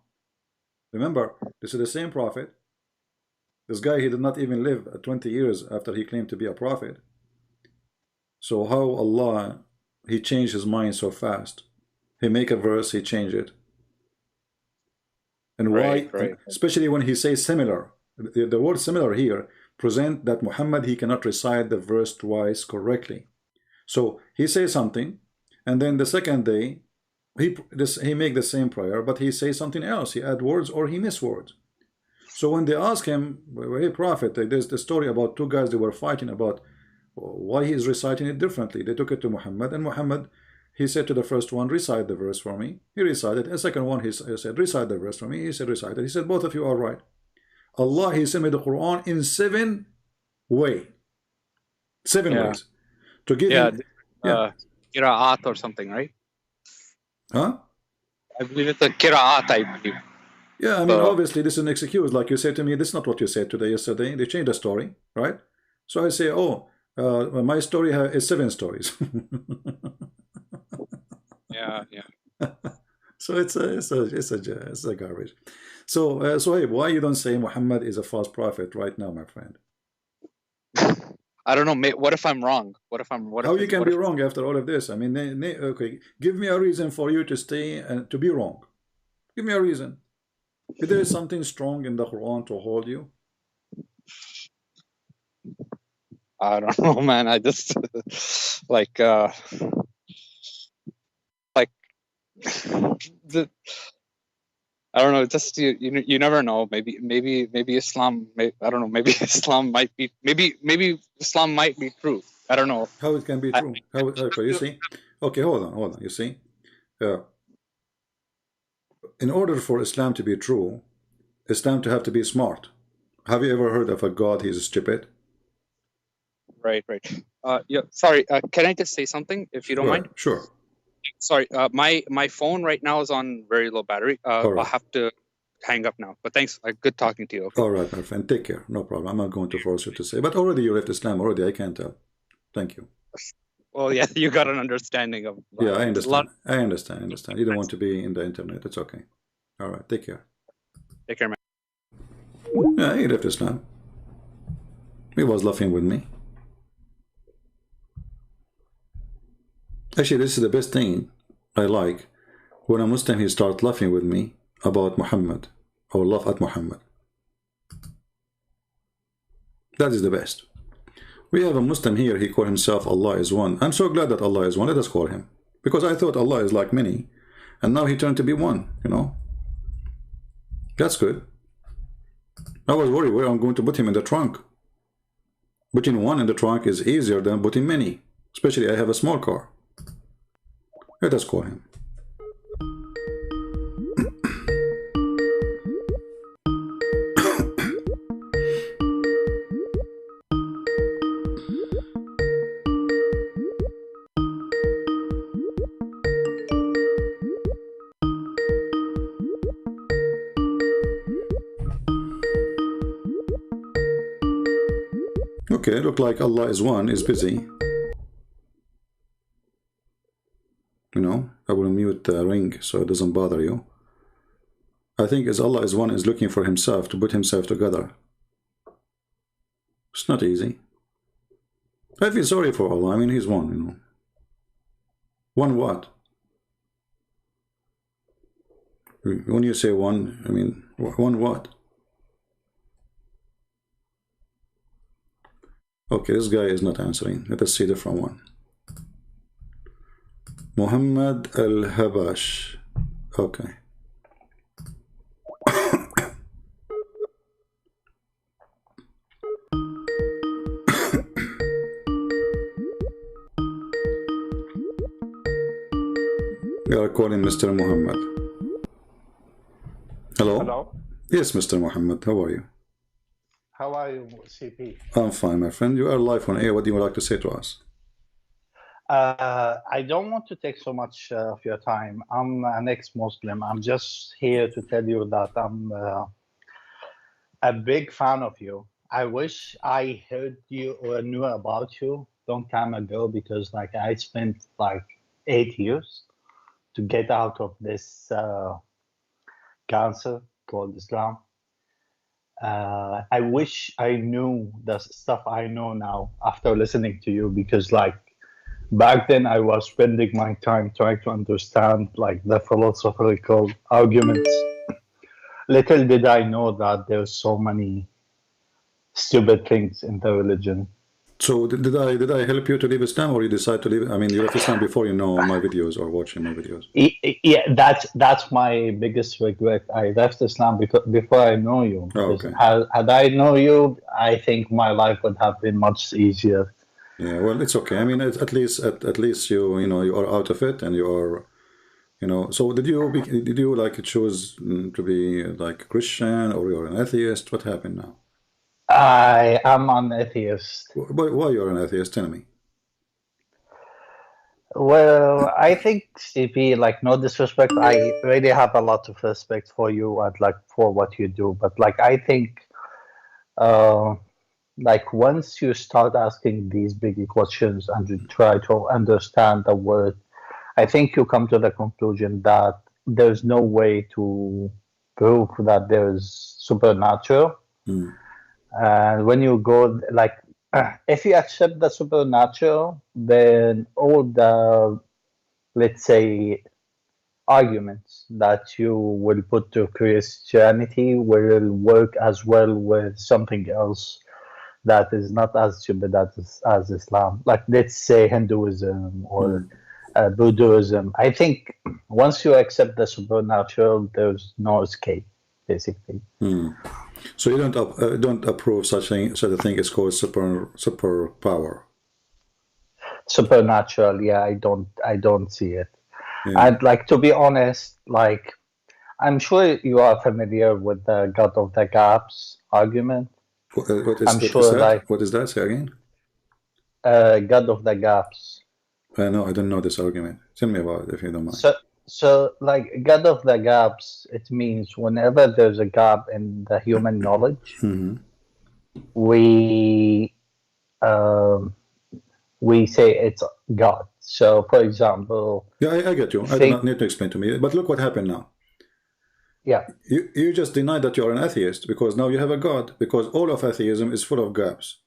Remember, this is the same prophet. This guy, he did not even live 20 years after he claimed to be a prophet. So how Allah, he changed his mind so fast? He make a verse, he changed it. And why? Right. Especially when he says similar. The word similar here present that Muhammad, he cannot recite the verse twice correctly. So he says something, and then the second day, he make the same prayer, but he says something else. He add words or he miss words. So when they ask him, hey prophet, there's the story about two guys, they were fighting about why he is reciting it differently. They took it to Muhammad, and Muhammad, he said to the first one, recite the verse for me. He recited. The second one, he said, recite the verse for me. He said, recite it. He said, both of you are right. Allah, he sent me the Quran in 7 ways. 7 ways. To give him, Qira'at or something, right? Huh? I believe it's a Qira'at, I believe. Yeah, I mean, obviously, this is an excuse. Like you said to me, this is not what you said yesterday. They changed the story, right? So I say, oh, my story is 7 stories. Yeah. So it's a garbage. So hey, why you don't say Muhammad is a false prophet right now, my friend? I don't know. What if I'm wrong? How you can be wrong after all of this? I mean, okay, give me a reason for you to stay and to be wrong. Give me a reason. If there is something strong in the Quran to hold you. I don't know, man. I just like I don't know. Just you never know. Maybe Islam. I don't know. Maybe Islam might be. Maybe Islam might be true. I don't know. How it can be true? Okay, you see? Okay, hold on. You see? In order for Islam to be true, Islam to have to be smart. Have you ever heard of a God he's stupid? Right. Yeah. Sorry. Can I just say something, if you don't mind? Sure. Sorry. My phone right now is on very low battery. Right. I'll have to hang up now. But thanks. Good talking to you. Okay? All right, my friend. Take care. No problem. I'm not going to force you to say. But already you left Islam. Already, I can't tell. Thank you. Well, yeah, you got an understanding of. Yeah, I understand. I understand. You don't want to be in the internet. It's okay. All right. Take care. Take care, man. Yeah, he left Islam. He was laughing with me. Actually, this is the best thing I like. When a Muslim, he starts laughing with me about Muhammad or laugh at Muhammad. That is the best. We have a Muslim here, he called himself Allah is one. I'm so glad that Allah is one. Let us call him. Because I thought Allah is like many. And now he turned to be one, you know. That's good. I was worried where I'm going to put him in the trunk. Putting one in the trunk is easier than putting many. Especially I have a small car. Let us call him. Okay, look like Allah is one, is busy. You know, I will mute the ring so it doesn't bother you. I think as Allah is one is looking for himself to put himself together. It's not easy. I feel sorry for Allah. I mean, he's one, you know. One what? When you say one, I mean, one what? Okay, this guy is not answering. Let us see the different one. Muhammad al-Habash. Okay. You are calling Mr. Muhammad. Hello? Hello? Yes, Mr. Muhammad. How are you? How are you, CP? I'm fine, my friend. You are live on air. What do you like to say to us? I don't want to take so much of your time. I'm an ex-Muslim. I'm just here to tell you that I'm a big fan of you. I wish I heard you or knew about you long time ago, because like I spent like 8 years to get out of this cancer called Islam. I wish I knew the stuff I know now after listening to you, because like back then I was spending my time trying to understand like the philosophical arguments. Little did I know that there's so many stupid things in the religion. So did I help you to leave Islam, or you decide to leave? I mean, you left Islam before you know my videos or watching my videos. Yeah, that's my biggest regret. I left Islam before I know you. Oh, okay. Had I know you, I think my life would have been much easier. Yeah, well, it's okay. I mean, at least you know you are out of it, and you are, you know. So did you like choose to be like Christian, or you're an atheist? What happened now? I am an atheist. Why you're an atheist? Tell me. Well, I think CP, like, no disrespect, I really have a lot of respect for you and like for what you do. But like, I think, uh, like once you start asking these big questions and you try to understand the word, I think you come to the conclusion that there's no way to prove that there's supernatural. Mm. And when you go like, if you accept the supernatural, then all the, let's say, arguments that you will put to Christianity will work as well with something else that is not as stupid as Islam. Like, let's say Hinduism or Buddhism. I think once you accept the supernatural, there's no escape, basically. So you don't approve such a thing is called superpower. Supernatural, yeah, I don't see it. Yeah. And like, to be honest, like, I'm sure you are familiar with the God of the Gaps argument. What is that? Say again. God of the Gaps. No, I don't know this argument. Tell me about it if you don't mind. So like, God of the Gaps, it means whenever there's a gap in the human knowledge, we say it's God. So, for example, yeah, I get you. I do not need to explain to me. But look what happened now. Yeah, you just denied that you are an atheist because now you have a God. Because all of atheism is full of gaps.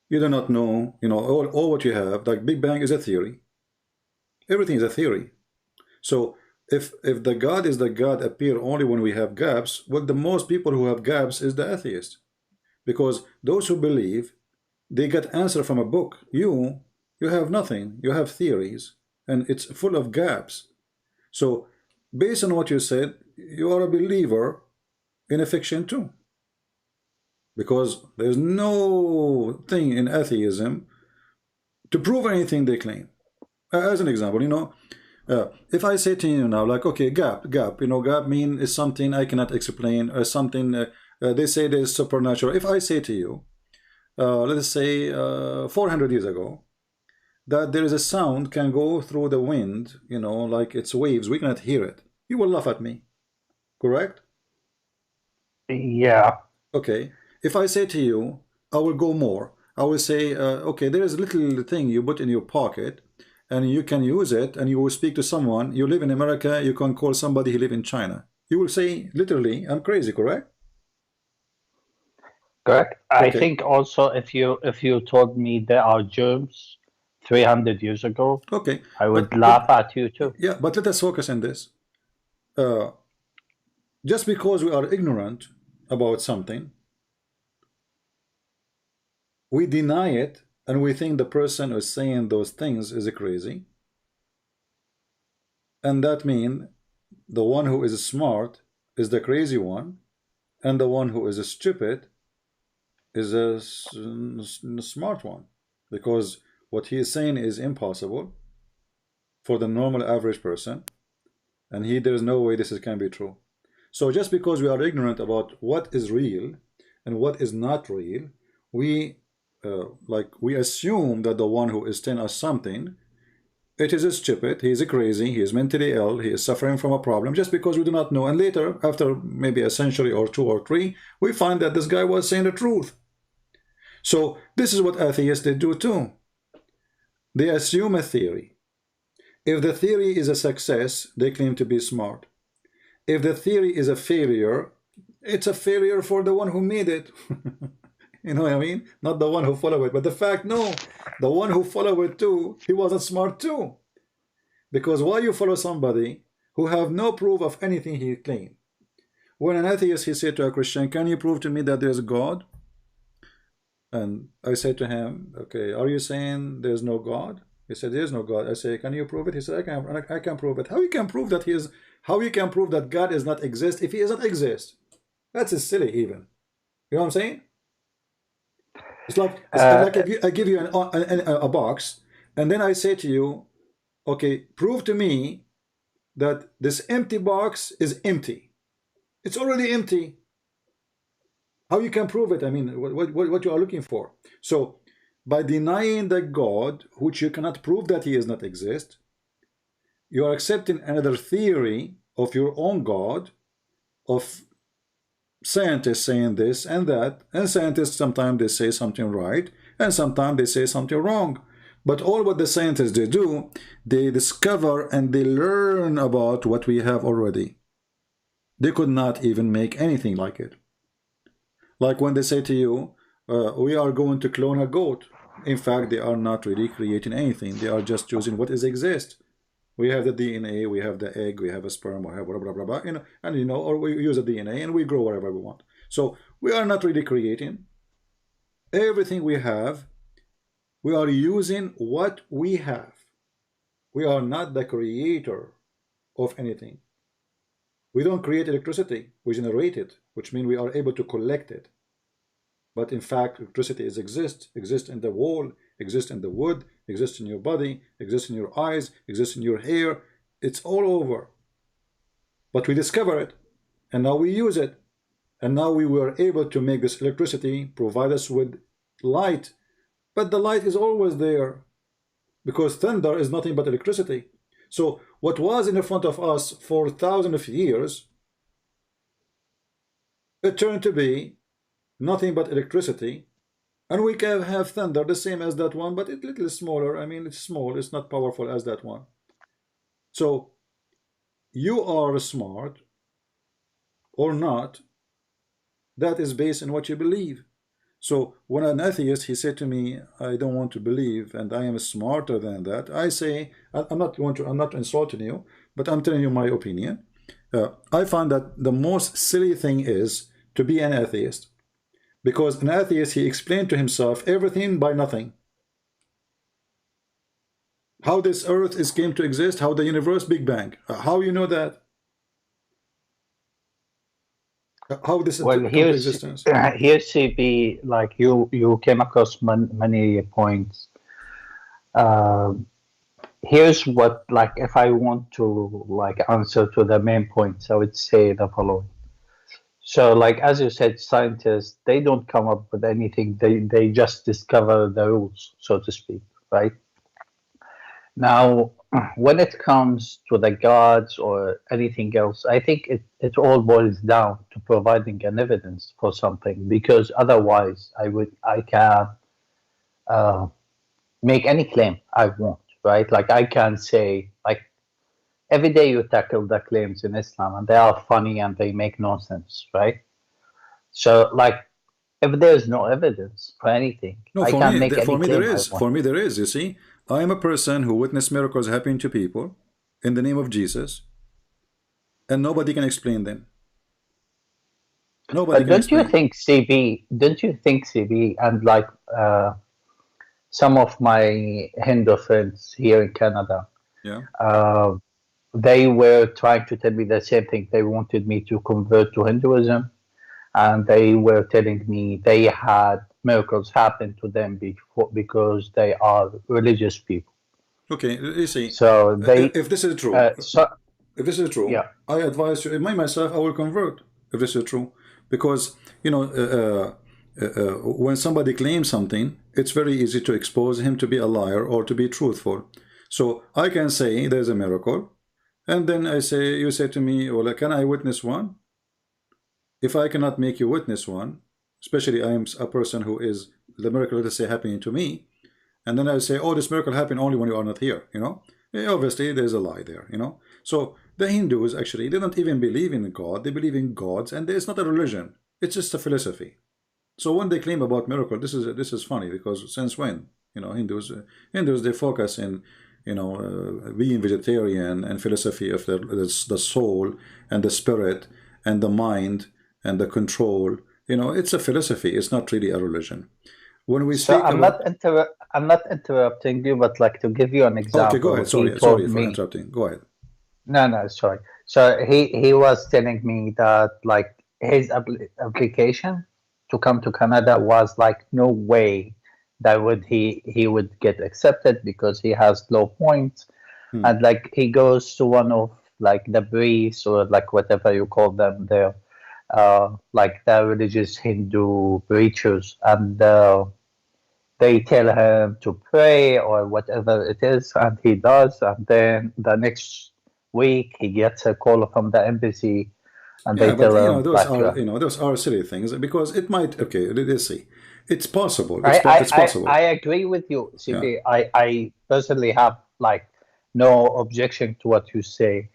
You do not know. You know, all what you have. Like Big Bang is a theory. Everything is a theory. So if the God is the God appear only when we have gaps, well, the most people who have gaps is the atheist. Because those who believe, they get answer from a book. You have nothing. You have theories, and it's full of gaps. So based on what you said, you are a believer in a fiction too. Because there's no thing in atheism to prove anything they claim. As an example, you know, if I say to you now, like, okay, gap, you know, gap mean is something I cannot explain, or something they say there's supernatural. If I say to you, let us say 400 years ago, that there is a sound can go through the wind, you know, like it's waves, we cannot hear it, you will laugh at me, correct? Yeah. Okay. If I say to you, I will go more. I will say, okay, there is a little thing you put in your pocket, and you can use it, and you will speak to someone. You live in America, you can call somebody who live in China. You will say, literally, I'm crazy, correct? Correct. Okay. I think also if you told me there are germs 300 years ago, okay, I would laugh at you too. Yeah, but let us focus on this. Just because we are ignorant about something, we deny it, and we think the person who is saying those things is crazy. And that means the one who is smart is the crazy one, and the one who is stupid is a smart one, because what he is saying is impossible for the normal average person, and there's no way this can be true. So just because we are ignorant about what is real and what is not real, we assume that the one who is telling us something, it is stupid, he is crazy, he is mentally ill, he is suffering from a problem, just because we do not know. And later, after maybe a century or 2 or 3, we find that this guy was saying the truth. So this is what atheists do too. They assume a theory. If the theory is a success, they claim to be smart. If the theory is a failure, it's a failure for the one who made it. You know what I mean? Not the one who followed it. But the fact, no, the one who followed it too, he wasn't smart too. Because why you follow somebody who have no proof of anything he claimed? When an atheist, he said to a Christian, can you prove to me that there's God? And I said to him, okay, are you saying there's no God? He said, there's no God. I say, can you prove it? He said, I can prove it. How you can prove that how you can prove that God does not exist if he doesn't exist? That's silly even. You know what I'm saying? It's like I give you a box, and then I say to you, okay, prove to me that this empty box is empty. It's already empty. How you can prove it? I mean, what you are looking for? So By denying the God, which you cannot prove that he is not exist, you are accepting another theory of your own God, of scientists saying this and that, and scientists sometimes they say something right, and sometimes they say something wrong. But all what the scientists they do, they discover and they learn about what we have already. They could not even make anything like it. Like when they say to you, we are going to clone a goat. In fact, they are not really creating anything. They are just choosing what is exist. We have the DNA, we have the egg, we have a sperm, we have blah, blah, blah, blah, you know, and you know, or we use the DNA and we grow whatever we want. So we are not really creating. Everything we have, we are using what we have. We are not the creator of anything. We don't create electricity, we generate it, which means we are able to collect it. But in fact, electricity exists in the wall, exists in the wood, exists in your body, exists in your eyes, exists in your hair. It's all over. But we discover it, and now we use it. And now we were able to make this electricity provide us with light. But the light is always there, because thunder is nothing but electricity. So what was in front of us for thousands of years, it turned to be nothing but electricity, and we can have thunder the same as that one, but it's a little smaller. I mean, it's small, it's not powerful as that one. So you are smart or not, that is based on what you believe. So when an atheist, he said to me, I don't want to believe and I am smarter than that, I say, I'm not insulting you, but I'm telling you my opinion. I find that the most silly thing is to be an atheist. Because an atheist, he explained to himself everything by nothing. How this earth is came to exist, how the universe, Big Bang. How you know that? How this well, here's existence? Here's CP, like you came across many points. Here's what, like, if I want to like answer to the main points, I would say the following. So, like, as you said, scientists, they don't come up with anything. They just discover the rules, so to speak, right? Now, when it comes to the gods or anything else, I think it all boils down to providing an evidence for something, because otherwise I can make any claim I want, right? Like, I can say, like, every day you tackle the claims in Islam, and they are funny and they make no sense, right? So, like, if there's no evidence for anything, no, I can't make any claim. For me, there is. You see, I am a person who witnessed miracles happening to people in the name of Jesus, and nobody can explain them. Nobody. Don't you think, CB, and like some of my Hindu friends here in Canada, yeah, they were trying to tell me the same thing. They wanted me to convert to Hinduism, and they were telling me they had miracles happen to them because they are religious people. Okay, you see. So if this is true, if this is true, yeah, I advise you. Myself, I will convert if this is true, because you know, when somebody claims something, it's very easy to expose him to be a liar or to be truthful. So I can say there's a miracle, and then you say to me, well, can I witness one? If I cannot make you witness one, especially I am a person who is the miracle, let's say, happening to me, and then I say, oh, this miracle happened only when you are not here, you know, obviously there's a lie there, you know. So the Hindus, actually, they don't even believe in God, they believe in gods, and it's not a religion, it's just a philosophy. So when they claim about miracle, this is funny, because since when, you know, Hindus they focus in, you know, being vegetarian and philosophy of the soul and the spirit and the mind and the control. You know, it's a philosophy, it's not really a religion. When we speak I'm not interrupting you, but like to give you an example. Okay, go ahead. Sorry for interrupting. Go ahead. No, sorry. So he was telling me that like his application to come to Canada was like no way that he would get accepted because he has low points, and like he goes to one of like the priests or like whatever you call them there, like the religious Hindu preachers, and they tell him to pray or whatever it is, and he does, and then the next week he gets a call from the embassy, and Yeah, they but tell you know, him those are those are silly things because it might. Okay, let's see. It's possible. It's possible. I agree with you, CP. Yeah. I personally have like no objection to what you say,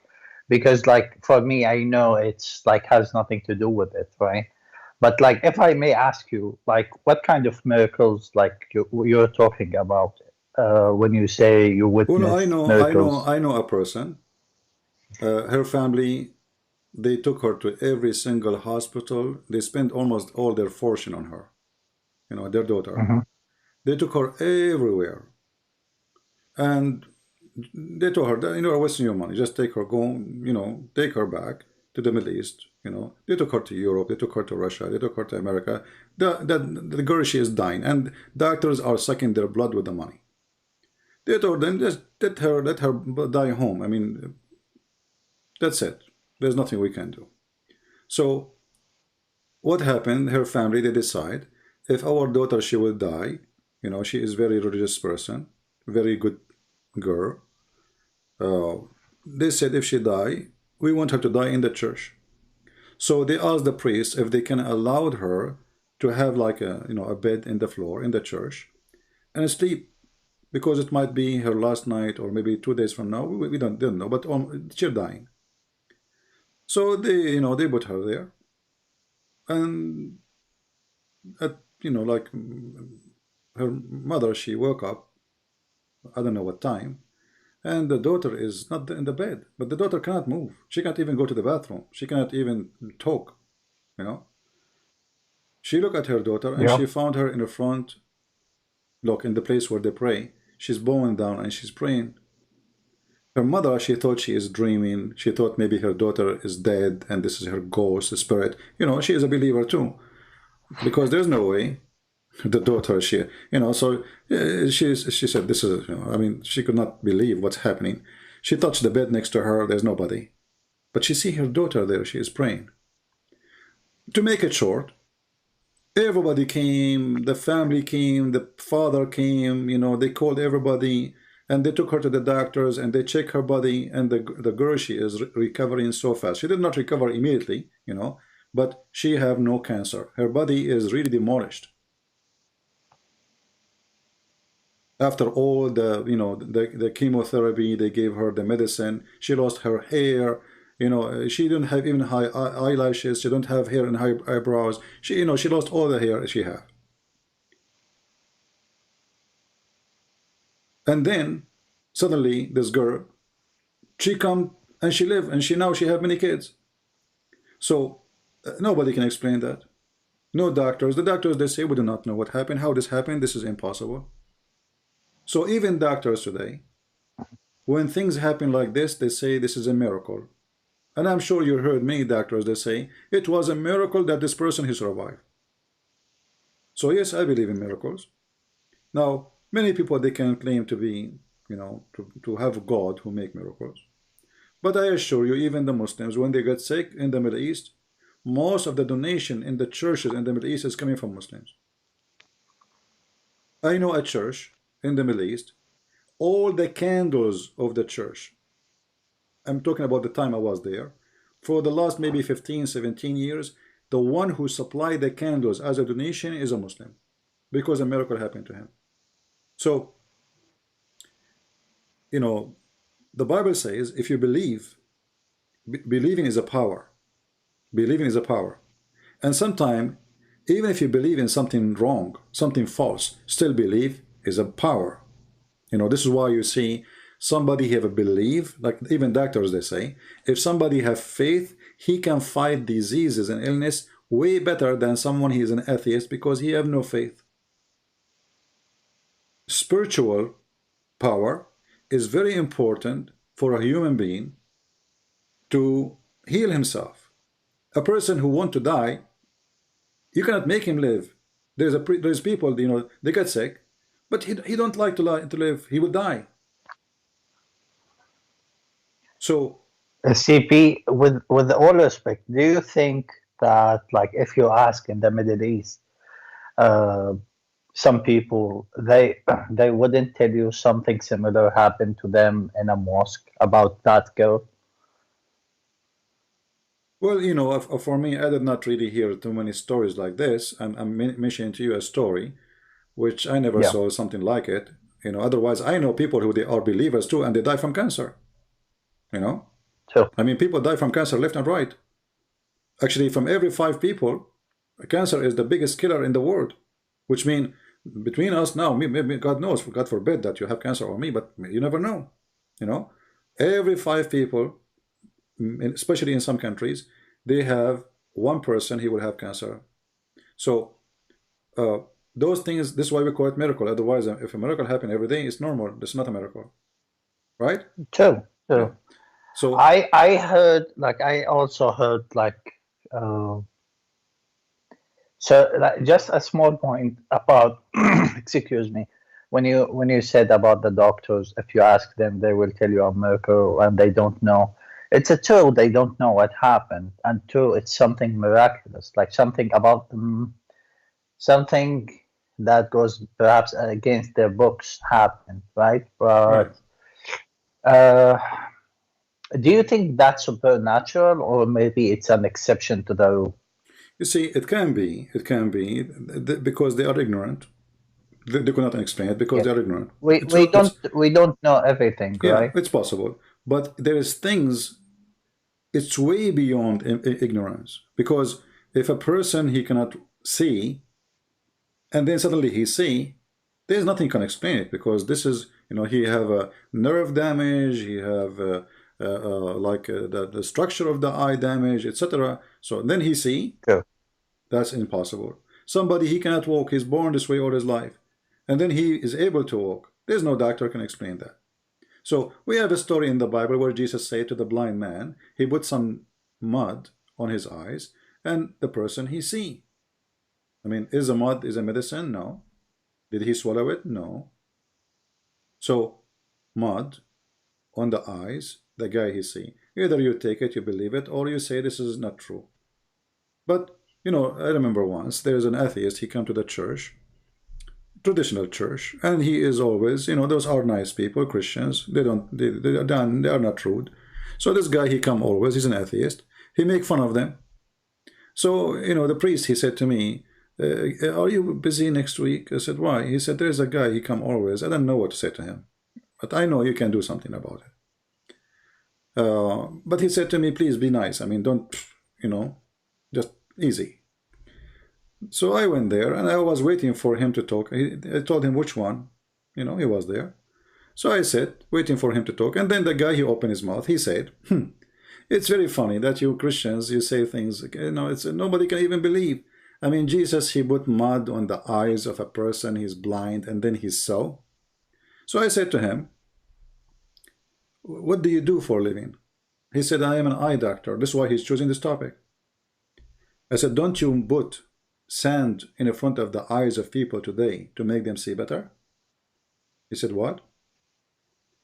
because like for me, I know it's like has nothing to do with it, right? But like, if I may ask you, like, what kind of miracles like you're talking about when you say you Well, no, witness miracles? I know a person. Her family, they took her to every single hospital. They spent almost all their fortune on her. You know, their daughter. Mm-hmm. They took her everywhere, and they told her, that, you know, we're wasting your money. Just take her, go, you know, take her back to the Middle East. You know, they took her to Europe, they took her to Russia, they took her to America. The girl, she is dying, and doctors are sucking their blood with the money. They told them, just let her die home. I mean, that's it. There's nothing we can do. So what happened? Her family, they decide, if our daughter, she will die, you know, she is very religious person, very good girl. They said if she die, we want her to die in the church. So they asked the priest if they can allow her to have like a, you know, a bed in the floor in the church and sleep, because it might be her last night or maybe 2 days from now. We don't know, but she's dying. So they, you know, they put her there, and at, you know, like her mother, she woke up, I don't know what time, and the daughter is not in the bed, but the daughter cannot move. She can't even go to the bathroom. She cannot even talk, you know. She looked at her daughter, and she found her in the front, look, in the place where they pray. She's bowing down and she's praying. Her mother, she thought she is dreaming. She thought maybe her daughter is dead and this is her ghost, the spirit. You know, she is a believer too, because there's no way the daughter, she, you know, so she said, this is, you know, I mean, she could not believe what's happening. She touched the bed next to her. There's nobody, but she see her daughter there. She is praying. To make it short, everybody came, the family came, the father came, you know, they called everybody, and they took her to the doctors, and they checked her body, and the girl, she is recovering so fast. She did not recover immediately, you know, but she have no cancer. Her body is really demolished. After all the, you know, the chemotherapy, they gave her the medicine, she lost her hair, you know, she didn't have even high eyelashes, she don't have hair and high eyebrows. She, you know, she lost all the hair she had. And then suddenly this girl, she come and she live, and she have many kids. So nobody can explain that. No doctors. The doctors, they say, we do not know what happened, how this happened, this is impossible. So even doctors today, when things happen like this, they say this is a miracle. And I'm sure you heard many doctors, they say, it was a miracle that this person, he survived. So yes, I believe in miracles. Now, many people, they can claim to be, you know, to have God who make miracles. But I assure you, even the Muslims, when they get sick in the Middle East, most of the donation in the churches in the Middle East is coming from Muslims. I know a church in the Middle East, all the candles of the church, I'm talking about the time I was there, for the last maybe 15, 17 years, the one who supplied the candles as a donation is a Muslim, because a miracle happened to him. So, you know, the Bible says, if you believe, believing is a power. Believing is a power. And sometimes, even if you believe in something wrong, something false, still believe is a power. You know, this is why you see somebody have a belief, like even doctors, they say, if somebody have faith, he can fight diseases and illness way better than someone he is an atheist, because he have no faith. Spiritual power is very important for a human being to heal himself. A person who want to die, you cannot make him live. There's people, you know, they get sick, but he don't like to live. He will die. So, CP, with all respect, do you think that, like, if you ask in the Middle East, some people they wouldn't tell you something similar happened to them in a mosque about that girl? Well, you know, for me, I did not really hear too many stories like this. I'm mentioning to you a story which I never Yeah. saw something like it. You know, otherwise I know people who they are believers too, and they die from cancer. You know, So I mean, people die from cancer left and right. Actually, from every 5 people, cancer is the biggest killer in the world. Which means between us now, maybe God knows, God forbid that you have cancer or me, but you never know. You know, every 5 people, especially in some countries, they have one person he will have cancer. So those things, this is why we call it miracle. Otherwise, if a miracle happen every day, it's normal. It's not a miracle, right? true. Yeah. So I heard, like, I also heard, like, so, like, just a small point about excuse me, when you said about the doctors, if you ask them, they will tell you a miracle and they don't know. It's a true, they don't know what happened, and two, it's something miraculous, like something about something that goes perhaps against their books happened, right? right. But do you think that's supernatural, or maybe it's an exception to the rule? You see, it can be, because they are ignorant. They could not explain it because Yeah. they are ignorant. We don't know everything, Yeah, right? it's possible, but there is things. It's way beyond ignorance, because if a person he cannot see, and then suddenly he see, there's nothing can explain it, because this is, you know, he have a nerve damage, he have the structure of the eye damage, etc. So then he see. True. That's impossible. Somebody, he cannot walk, he's born this way all his life, and then he is able to walk. There's no doctor can explain that. So we have a story in the Bible where Jesus said to the blind man, he put some mud on his eyes, and the person he see. I mean, is the mud is a medicine? No. Did he swallow it? No. So mud on the eyes, the guy he see. Either you take it, you believe it, or you say this is not true. But you know, I remember once there's an atheist, he came to the church, traditional church, and he is always, you know, those are nice people, Christians, they are not rude. So this guy, he come always, he's an atheist, he make fun of them. So, you know, the priest, he said to me, are you busy next week? I said, why? He said, there's a guy, he come always. I don't know what to say to him, but I know you can do something about it. But he said to me, please be nice. I mean, don't, you know, just easy. So I went there, and I was waiting for him to talk. I told him which one, you know, he was there. So I said, waiting for him to talk, and then the guy, he opened his mouth. He said, it's very funny that you Christians, you say things, you know, it's nobody can even believe. I mean, Jesus, he put mud on the eyes of a person, he's blind, and then he saw. So I said to him, what do you do for a living? He said, I am an eye doctor. This is why he's choosing this topic. I said, don't you put sand in front of the eyes of people today to make them see better? He said, what?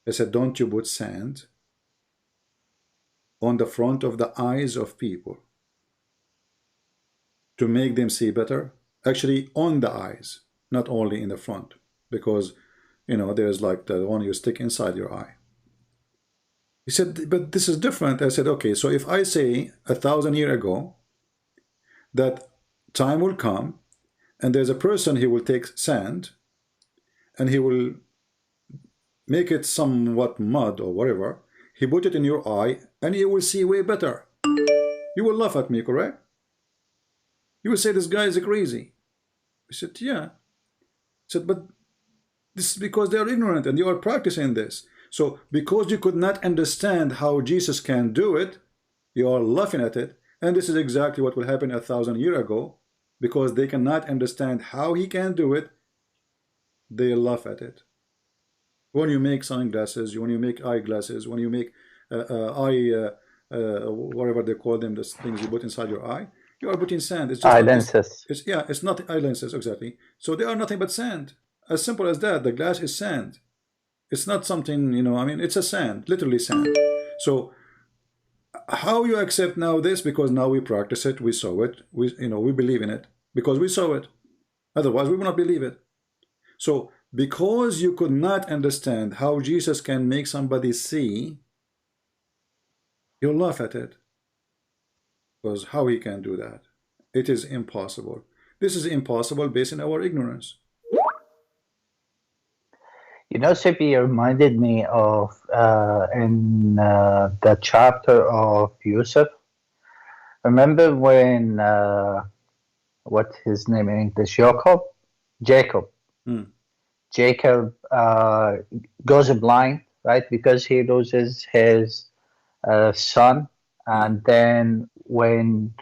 I said, don't you put sand on the front of the eyes of people to make them see better? Actually, on the eyes, not only in the front, because, you know, there's like the one you stick inside your eye. He said, but this is different. I said, okay, so if I say 1,000 years ago that time will come and there's a person, he will take sand and he will make it somewhat mud or whatever, he put it in your eye and you will see way better. You will laugh at me, correct? You will say this guy is crazy. I said, yeah. I said, but this is because they are ignorant and you are practicing this. So because you could not understand how Jesus can do it, you are laughing at it. And this is exactly what will happen 1,000 years ago. Because they cannot understand how he can do it, they laugh at it. When you make sunglasses, when you make eyeglasses, when you make whatever they call them, the things you put inside your eye, you are putting sand. It's just eye lenses. It's not eye lenses, exactly. So they are nothing but sand. As simple as that. The glass is sand. It's not something, you know, I mean, it's a sand, literally sand. So how you accept now this? Because now we practice it, we saw it, we believe in it because we saw it. Otherwise we will not believe it. So because you could not understand how Jesus can make somebody see, you laugh at it. Because how he can do that? It is impossible. This is impossible based on our ignorance. You know, Sippy, reminded me of in the chapter of Yusuf. Remember when what's his name in English? Jacob. Jacob goes blind, right? Because he loses his son, and then when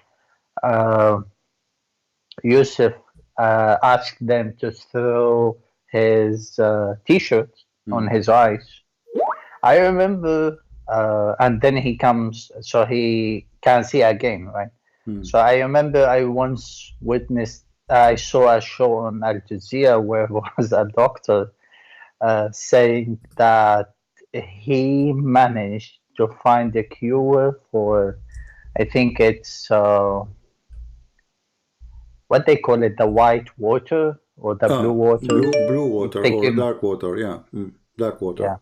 Yusuf asked them to throw his t-shirt on his eyes, I remember, and then he comes, so he can see again, right? So I remember I once I saw a show on Al Jazeera where was a doctor saying that he managed to find a cure for, I think it's what they call it, the white water or the blue water. Blue water or dark water, yeah. Dark water. Yeah.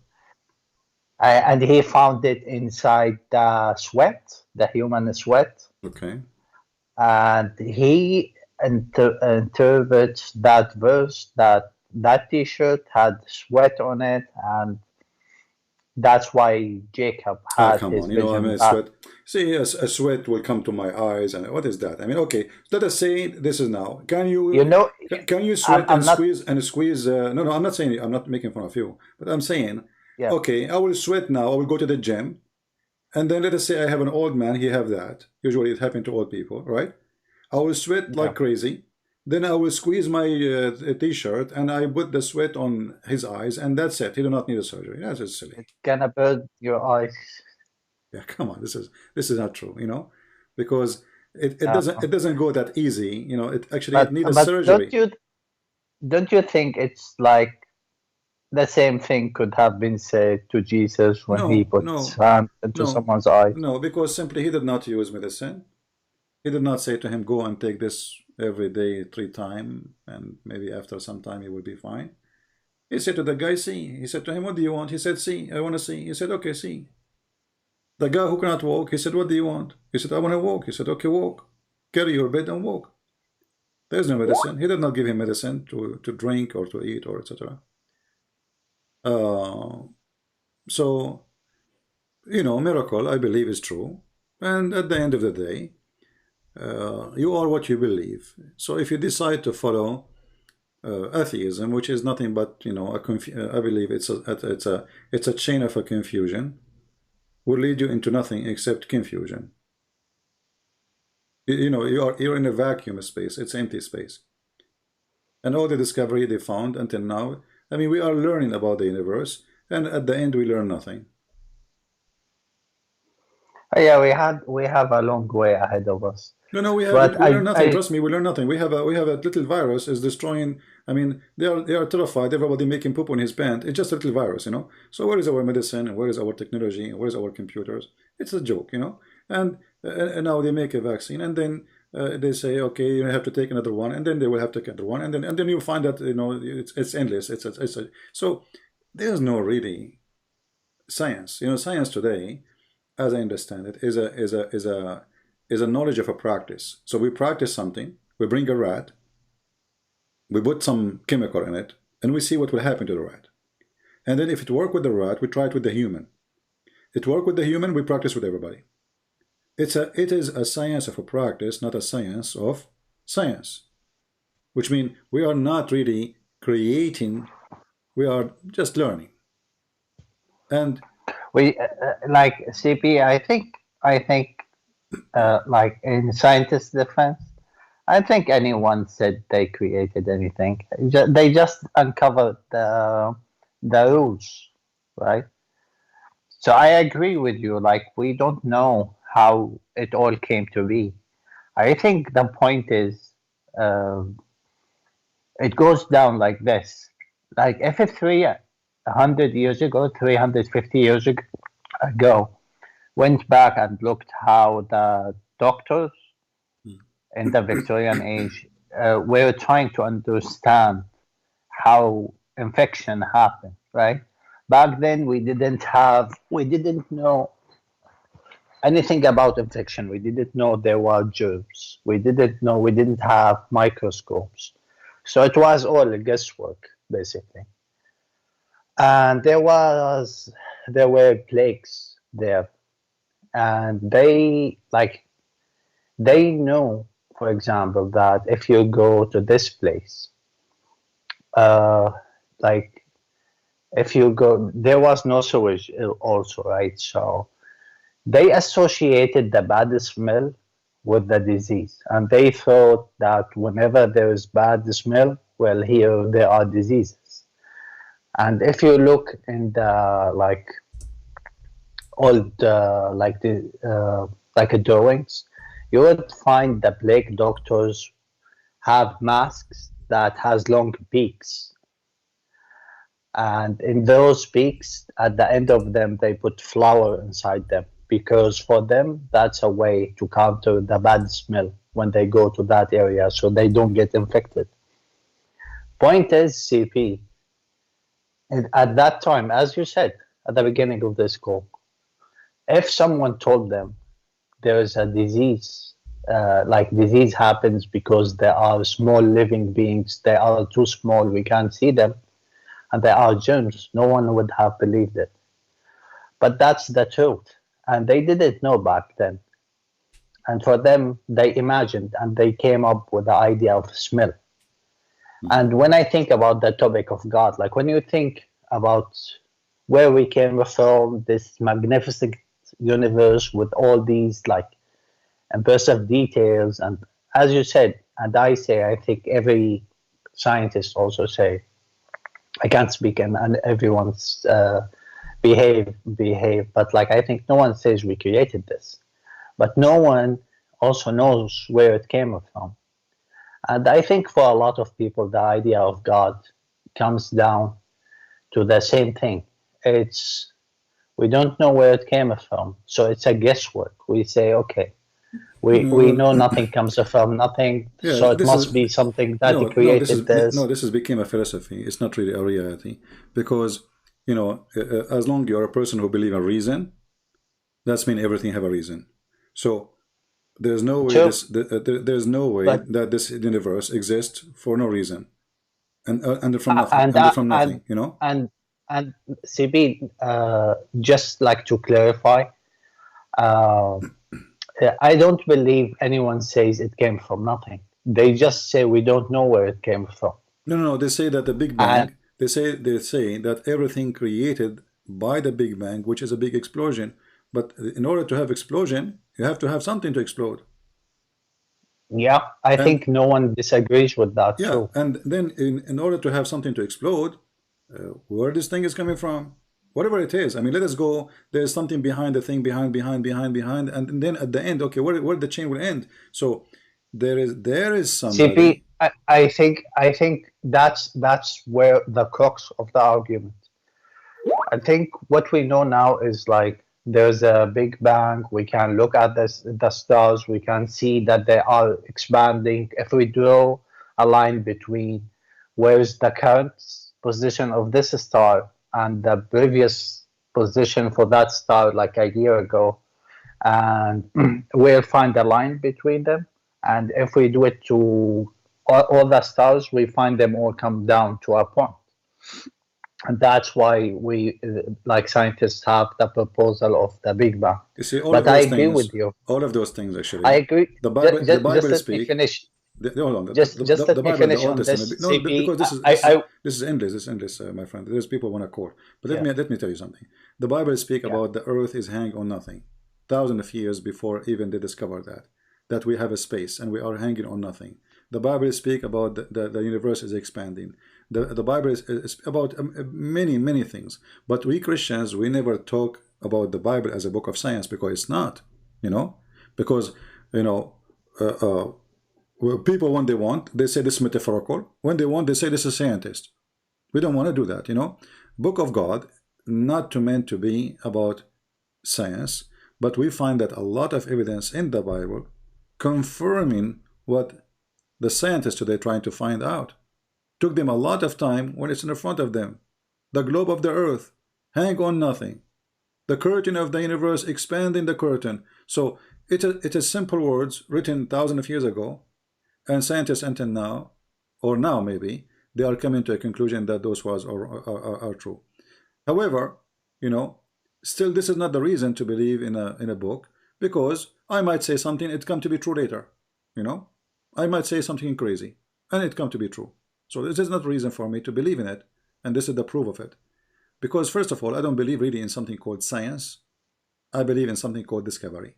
And he found it inside the sweat, the human sweat. Okay. And he interprets that verse that t-shirt had sweat on it, and that's why Jacob had his vision. You know, I mean, sweat. See, a sweat will come to my eyes, and what is that? I mean, okay, let us say this is now. Can you? You know, can you sweat and squeeze? No, I'm not saying. I'm not making fun of you, but I'm saying, yeah. Okay, I will sweat now. I will go to the gym, and then let us say I have an old man. He have that. Usually, it happens to old people, right? I will sweat like crazy. Then I will squeeze my t-shirt and I put the sweat on his eyes, and that's it. He do not need a surgery. That's just silly. It's gonna burn your eyes. Yeah, come on. This is not true. You know, because it doesn't go that easy. You know, it actually needs a surgery. Don't you think it's like the same thing could have been said to Jesus when he put his hand into someone's eye? No, because simply he did not use medicine. He did not say to him, go and take this every day 3 times, and maybe after some time he will be fine. He said to the guy, see. He said to him, what do you want? He said, see, I want to see. He said, okay, see. The guy who cannot walk, he said, what do you want? He said, I want to walk. He said, okay, walk. Carry your bed and walk. There's no medicine. He did not give him medicine to drink or to eat or etc. So, you know, miracle, I believe, is true. And at the end of the day, you are what you believe. So if you decide to follow atheism, which is nothing but, you know, I believe it's a chain of a confusion, will lead you into nothing except confusion. You know, you're in a vacuum space. It's empty space. And all the discovery they found until now, I mean, we are learning about the universe, and at the end we learn nothing. Yeah, we have a long way ahead of us. No, we learn nothing. Trust me, we learn nothing. We have a little virus is destroying. I mean, they are terrified. Everybody making poop on his pants. It's just a little virus, you know. So where is our medicine? And where is our technology? And where is our computers? It's a joke, you know. And now they make a vaccine, and then they say, okay, you have to take another one, and then they will have to take another one, and then you find that, you know, it's endless. So there's no really science. You know, science today, as I understand it, is a knowledge of a practice. So we practice something, we bring a rat, we put some chemical in it, and we see what will happen to the rat. And then if it works with the rat, we try it with the human. It works with the human, we practice with everybody. It is a science of a practice, not a science of science. Which means we are not really creating, we are just learning. And we like CP, I think like in scientists' defense, I think anyone said they created anything. They just uncovered the rules, right? So I agree with you. Like, we don't know how it all came to be. I think the point is, it goes down like this. Like, if it's 300 years ago, 350 years ago, went back and looked how the doctors in the Victorian age were trying to understand how infection happened, right? Back then we didn't know anything about infection. We didn't know there were germs. We didn't have microscopes. So it was all guesswork, basically. And there were plagues there. And they know, for example, that if you go to this place, like if you go, there was no sewage also, right? So they associated the bad smell with the disease, and they thought that whenever there is bad smell, well, here there are diseases. And if you look in the old drawings, you would find the plague doctors have masks that has long beaks, and in those beaks, at the end of them, they put flour inside them, because for them that's a way to counter the bad smell when they go to that area, so they don't get infected. Point is, CP, and at that time, as you said at the beginning of this call, if someone told them there is a disease, disease happens because there are small living beings, they are too small, we can't see them, and there are germs, no one would have believed it. But that's the truth, and they didn't know back then. And for them, they imagined and they came up with the idea of smell. And when I think about the topic of God, like when you think about where we came from, this magnificent universe with all these impressive details, and as you said, and I say, I think every scientist also say, I can't speak and everyone's behave, but I think no one says we created this, but no one also knows where it came from. And I think for a lot of people, the idea of God comes down to the same thing. We don't know where it came from, so it's a guesswork. We say, okay, we know nothing comes from nothing, so it must be something that created this. No, this has become a philosophy. It's not really a reality, because as long as you're a person who believes in reason, that's mean everything have a reason. So there's no way there's no way that this universe exists for no reason, and from nothing, and from nothing, And CB, just to clarify, I don't believe anyone says it came from nothing. They just say we don't know where it came from. No. They say that the Big Bang. They say that everything created by the Big Bang, which is a big explosion. But in order to have explosion, you have to have something to explode. Yeah, I think no one disagrees with that. Yeah, too. And then in order to have something to explode, where this thing is coming from, whatever it is, I mean, let us go. There's something behind the thing, behind, and then at the end, okay, where the chain will end. So there is somebody. CP, I think that's where the crux of the argument. I think what we know now is there's a Big Bang. We can look at the stars. We can see that they are expanding. If we draw a line between where's the current position of this star and the previous position for that star a year ago, and we'll find a line between them. And if we do it to all the stars, we find them all come down to a point. And that's why we, scientists, have the proposal of the Big Bang. You see, I agree with you. All of those things, actually. I agree. The Bible just speaks. Finish. Hold on. Just let me finish on this. No, because this is endless. This is endless, my friend. There's people want to quote. But let me tell you something. The Bible speaks about the earth is hanging on nothing. Thousands of years before even they discovered that we have a space and we are hanging on nothing. The Bible speaks about the universe is expanding. The Bible is about many things. But we Christians, we never talk about the Bible as a book of science, because it's not. Because people, when they want, they say this is metaphorical. When they want, they say this is scientist. We don't want to do that. Book of God, not meant to be about science, but we find that a lot of evidence in the Bible confirming what the scientists today trying to find out. Took them a lot of time when it's in front of them. The globe of the earth, hang on nothing. The curtain of the universe, expanding the curtain. So it is simple words written thousands of years ago, and scientists until now, or now maybe, they are coming to a conclusion that those words are true. However, you know, still this is not the reason to believe in a book, because I might say something, it come to be true later. You know, I might say something crazy, and it come to be true. So this is not reason for me to believe in it, and this is the proof of it. Because first of all, I don't believe really in something called science. I believe in something called discovery.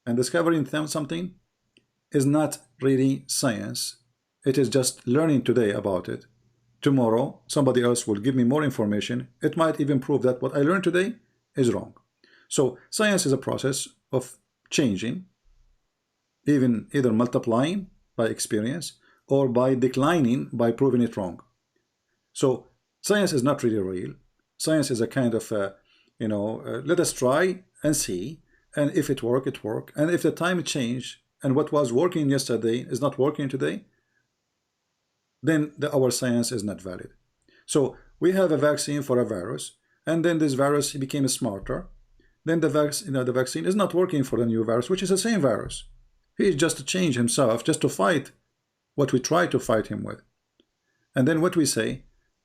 And discovering something is not really science. It is just learning today about it. Tomorrow, somebody else will give me more information. It might even prove that what I learned today is wrong. So science is a process of changing, even either multiplying by experience or by declining by proving it wrong. So science is not really real. Science is a kind of, let us try and see, and if it work, it work. And if the time change and what was working yesterday is not working today, then our science is not valid. So we have a vaccine for a virus, and then this virus became smarter. Then the vaccine is not working for the new virus, which is the same virus. He just changed himself just to fight what we try to fight him with. And then what we say,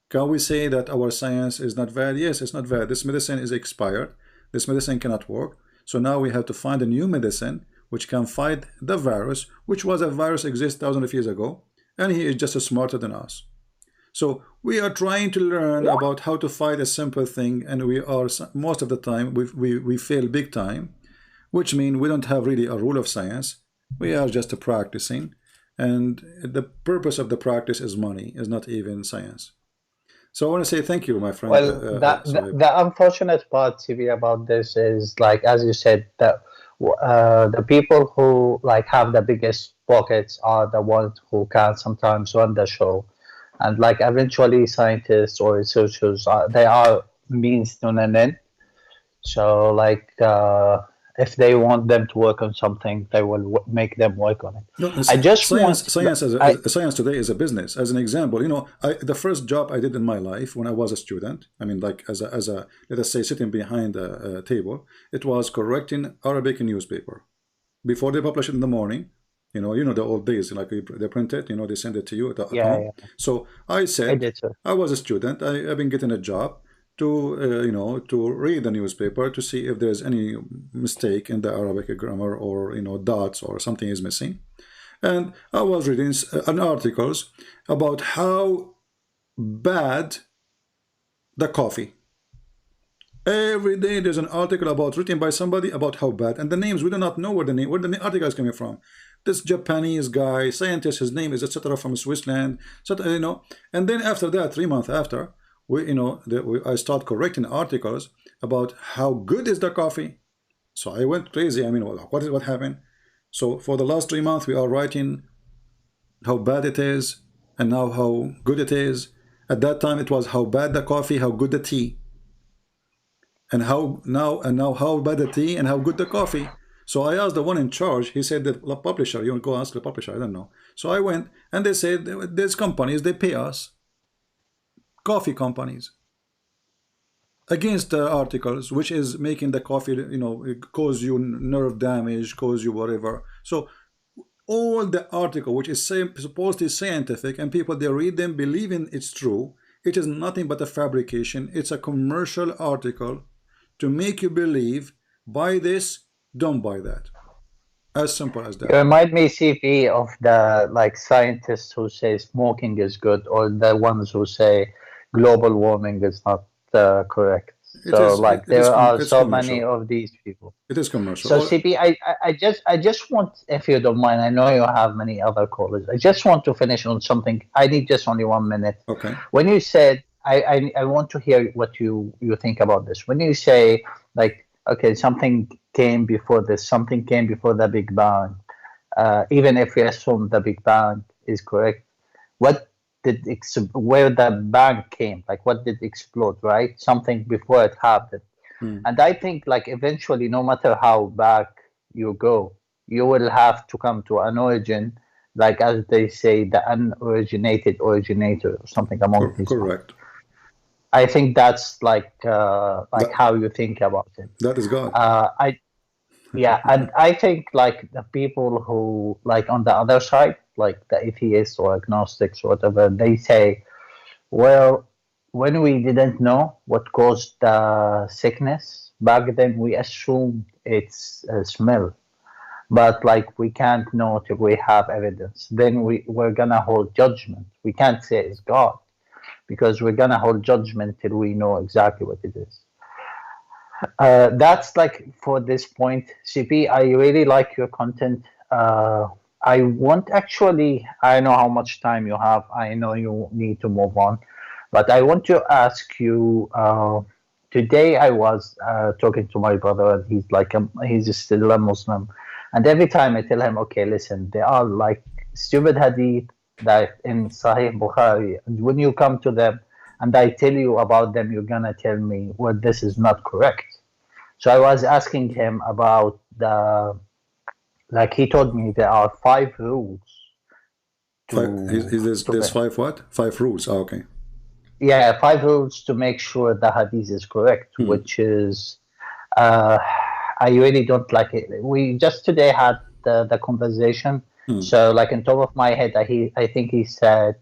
can we say that our science is not valid? Yes, it's not valid. This medicine is expired. This medicine cannot work. So now we have to find a new medicine which can fight the virus, which was a virus exists thousands of years ago, and he is just smarter than us. So we are trying to learn about how to fight a simple thing, and we are most of the time we fail big time, which means we don't have really a rule of science. We are just practicing, and the purpose of the practice is money, is not even science. So I want to say thank you, my friend. Well, the unfortunate part, CB, about this is, like, as you said, that the people who like have the biggest pockets are the ones who can sometimes run the show, and like eventually scientists or researchers they are means to an end. So like if they want them to work on something, they will make them work on it. No, science today is a business. As an example, the first job I did in my life when I was a student, I mean, like as a let us say sitting behind a table, it was correcting Arabic newspaper. Before they publish it in the morning, the old days, like they print it, they send it to you at home. Yeah. So I said, I was a student. I've been getting a job to to read the newspaper to see if there's any mistake in the Arabic grammar, or dots or something is missing. And I was reading articles about how bad the coffee. Every day there's an article written by somebody about how bad, and the names we do not know where the article is coming from. This Japanese guy, scientist, his name is etc. from Switzerland, and then after that, 3 months after, I start correcting articles about how good is the coffee. So I went crazy. I mean, what happened? So for the last 3 months, we are writing how bad it is, and now how good it is. At that time, it was how bad the coffee, how good the tea, and now how bad the tea and how good the coffee. So I asked the one in charge. He said, the publisher. You want to go ask the publisher? I don't know. So I went, and they said, there's companies, they pay us. Coffee companies against the articles which is making the coffee cause you nerve damage, cause you whatever. So all the article which is supposedly scientific, and people, they read them believing it's true, it is nothing but a fabrication. It's a commercial article to make you believe, buy this, don't buy that. As simple as that. You remind me, CP, of the scientists who say smoking is good, or the ones who say global warming is not correct. There are so many of these people. It is commercial. So CP, I just want, if you don't mind, I know you have many other callers. I just want to finish on something. I need just only 1 minute. Okay. When you said, I want to hear what you think about this. When you say okay, something came before this, something came before the Big Bang. Even if we assume the Big Bang is correct, where the bang came, what did explode, right? Something before it happened. And I think eventually, no matter how back you go, you will have to come to an origin like as they say, the unoriginated originator or something among these. Correct. I think that's like how you think about it. That is God. Yeah, and I think like the people who like on the other side, like the atheists or agnostics or whatever, they say, well, when we didn't know what caused the sickness back then, we assumed it's a smell, but like we can't know till we have evidence. Then we're gonna hold judgment. We can't say it's God because we're gonna hold judgment till we know exactly what it is. That's like for this point, CP. I really like your content. I want actually, I know how much time you have. I know you need to move on, but I want to ask you. Today I was talking to my brother, and he's like, he's still a Muslim, and every time I tell him, okay, listen, there are like stupid hadith that in Sahih Bukhari, and when you come to them, and I tell you about them, you're gonna tell me, well, this is not correct. So I was asking him about like he told me there are 5 rules. There's 5 what? 5 rules. Oh, okay. Yeah, 5 rules to make sure the hadith is correct, which is, I really don't like it. We just today had the conversation. So like on top of my head, I think he said,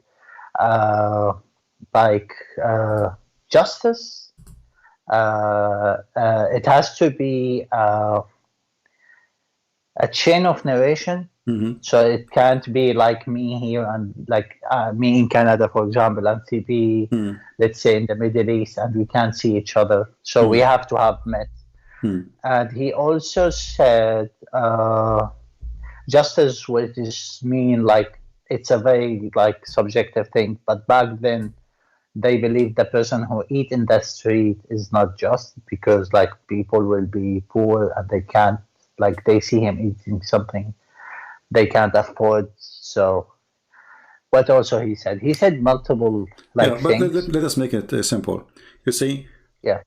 justice. It has to be a chain of narration, so it can't be like me here and like me in Canada, for example, and CP, let's say in the Middle East, and we can't see each other, so we have to have met. And he also said justice, which is mean like it's a very like subjective thing, but back then they believe the person who eat in the street is not just because like people will be poor and they can't, like they see him eating something they can't afford. So what also he said multiple like things. But let us make it simple. You see,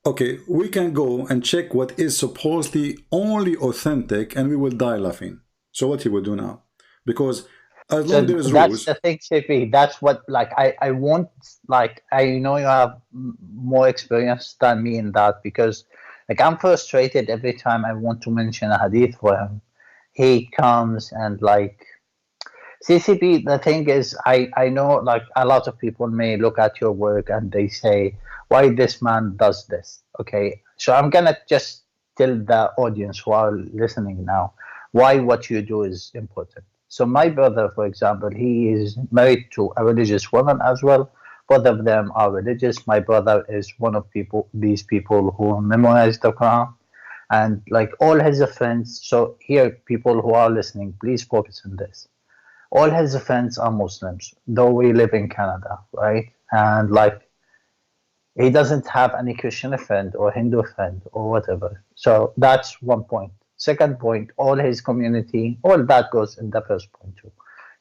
okay, we can go and check what is supposedly only authentic and we will die laughing. So what he will do now, because as long there is that's rules. the thing, CP. That's what like I want, like I know you have more experience than me in that, because like I'm frustrated every time I want to mention a hadith for him. He comes and like CCP. The thing is, I know like a lot of people may look at your work and they say, why this man does this. Okay, so I'm gonna just tell the audience who are listening now why what you do is important. So my brother, for example, he is married to a religious woman as well. Both of them are religious. My brother is one of these people who memorize the Quran, and like all his friends. So here, people who are listening, please focus on this. All his friends are Muslims, though we live in Canada, right? And like he doesn't have any Christian friend or Hindu friend or whatever. So that's one point. Second point, all his community, all that goes in the first point too.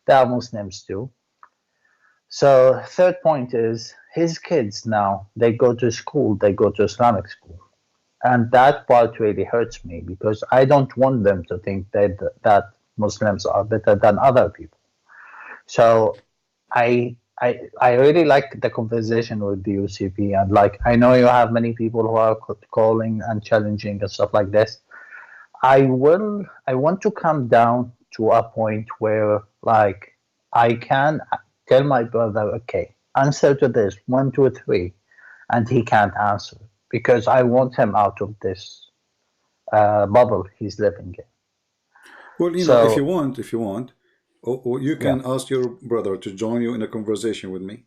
They are Muslims too. So third point is his kids now, they go to school, they go to Islamic school. And that part really hurts me because I don't want them to think that Muslims are better than other people. So I really like the conversation with the UCP, and like I know you have many people who are calling and challenging and stuff like this. I want to come down to a point where like I can tell my brother, okay, answer to this 1, 2, 3, and he can't answer because I want him out of this bubble he's living in. Well, you know, if you want, you can ask your brother to join you in a conversation with me,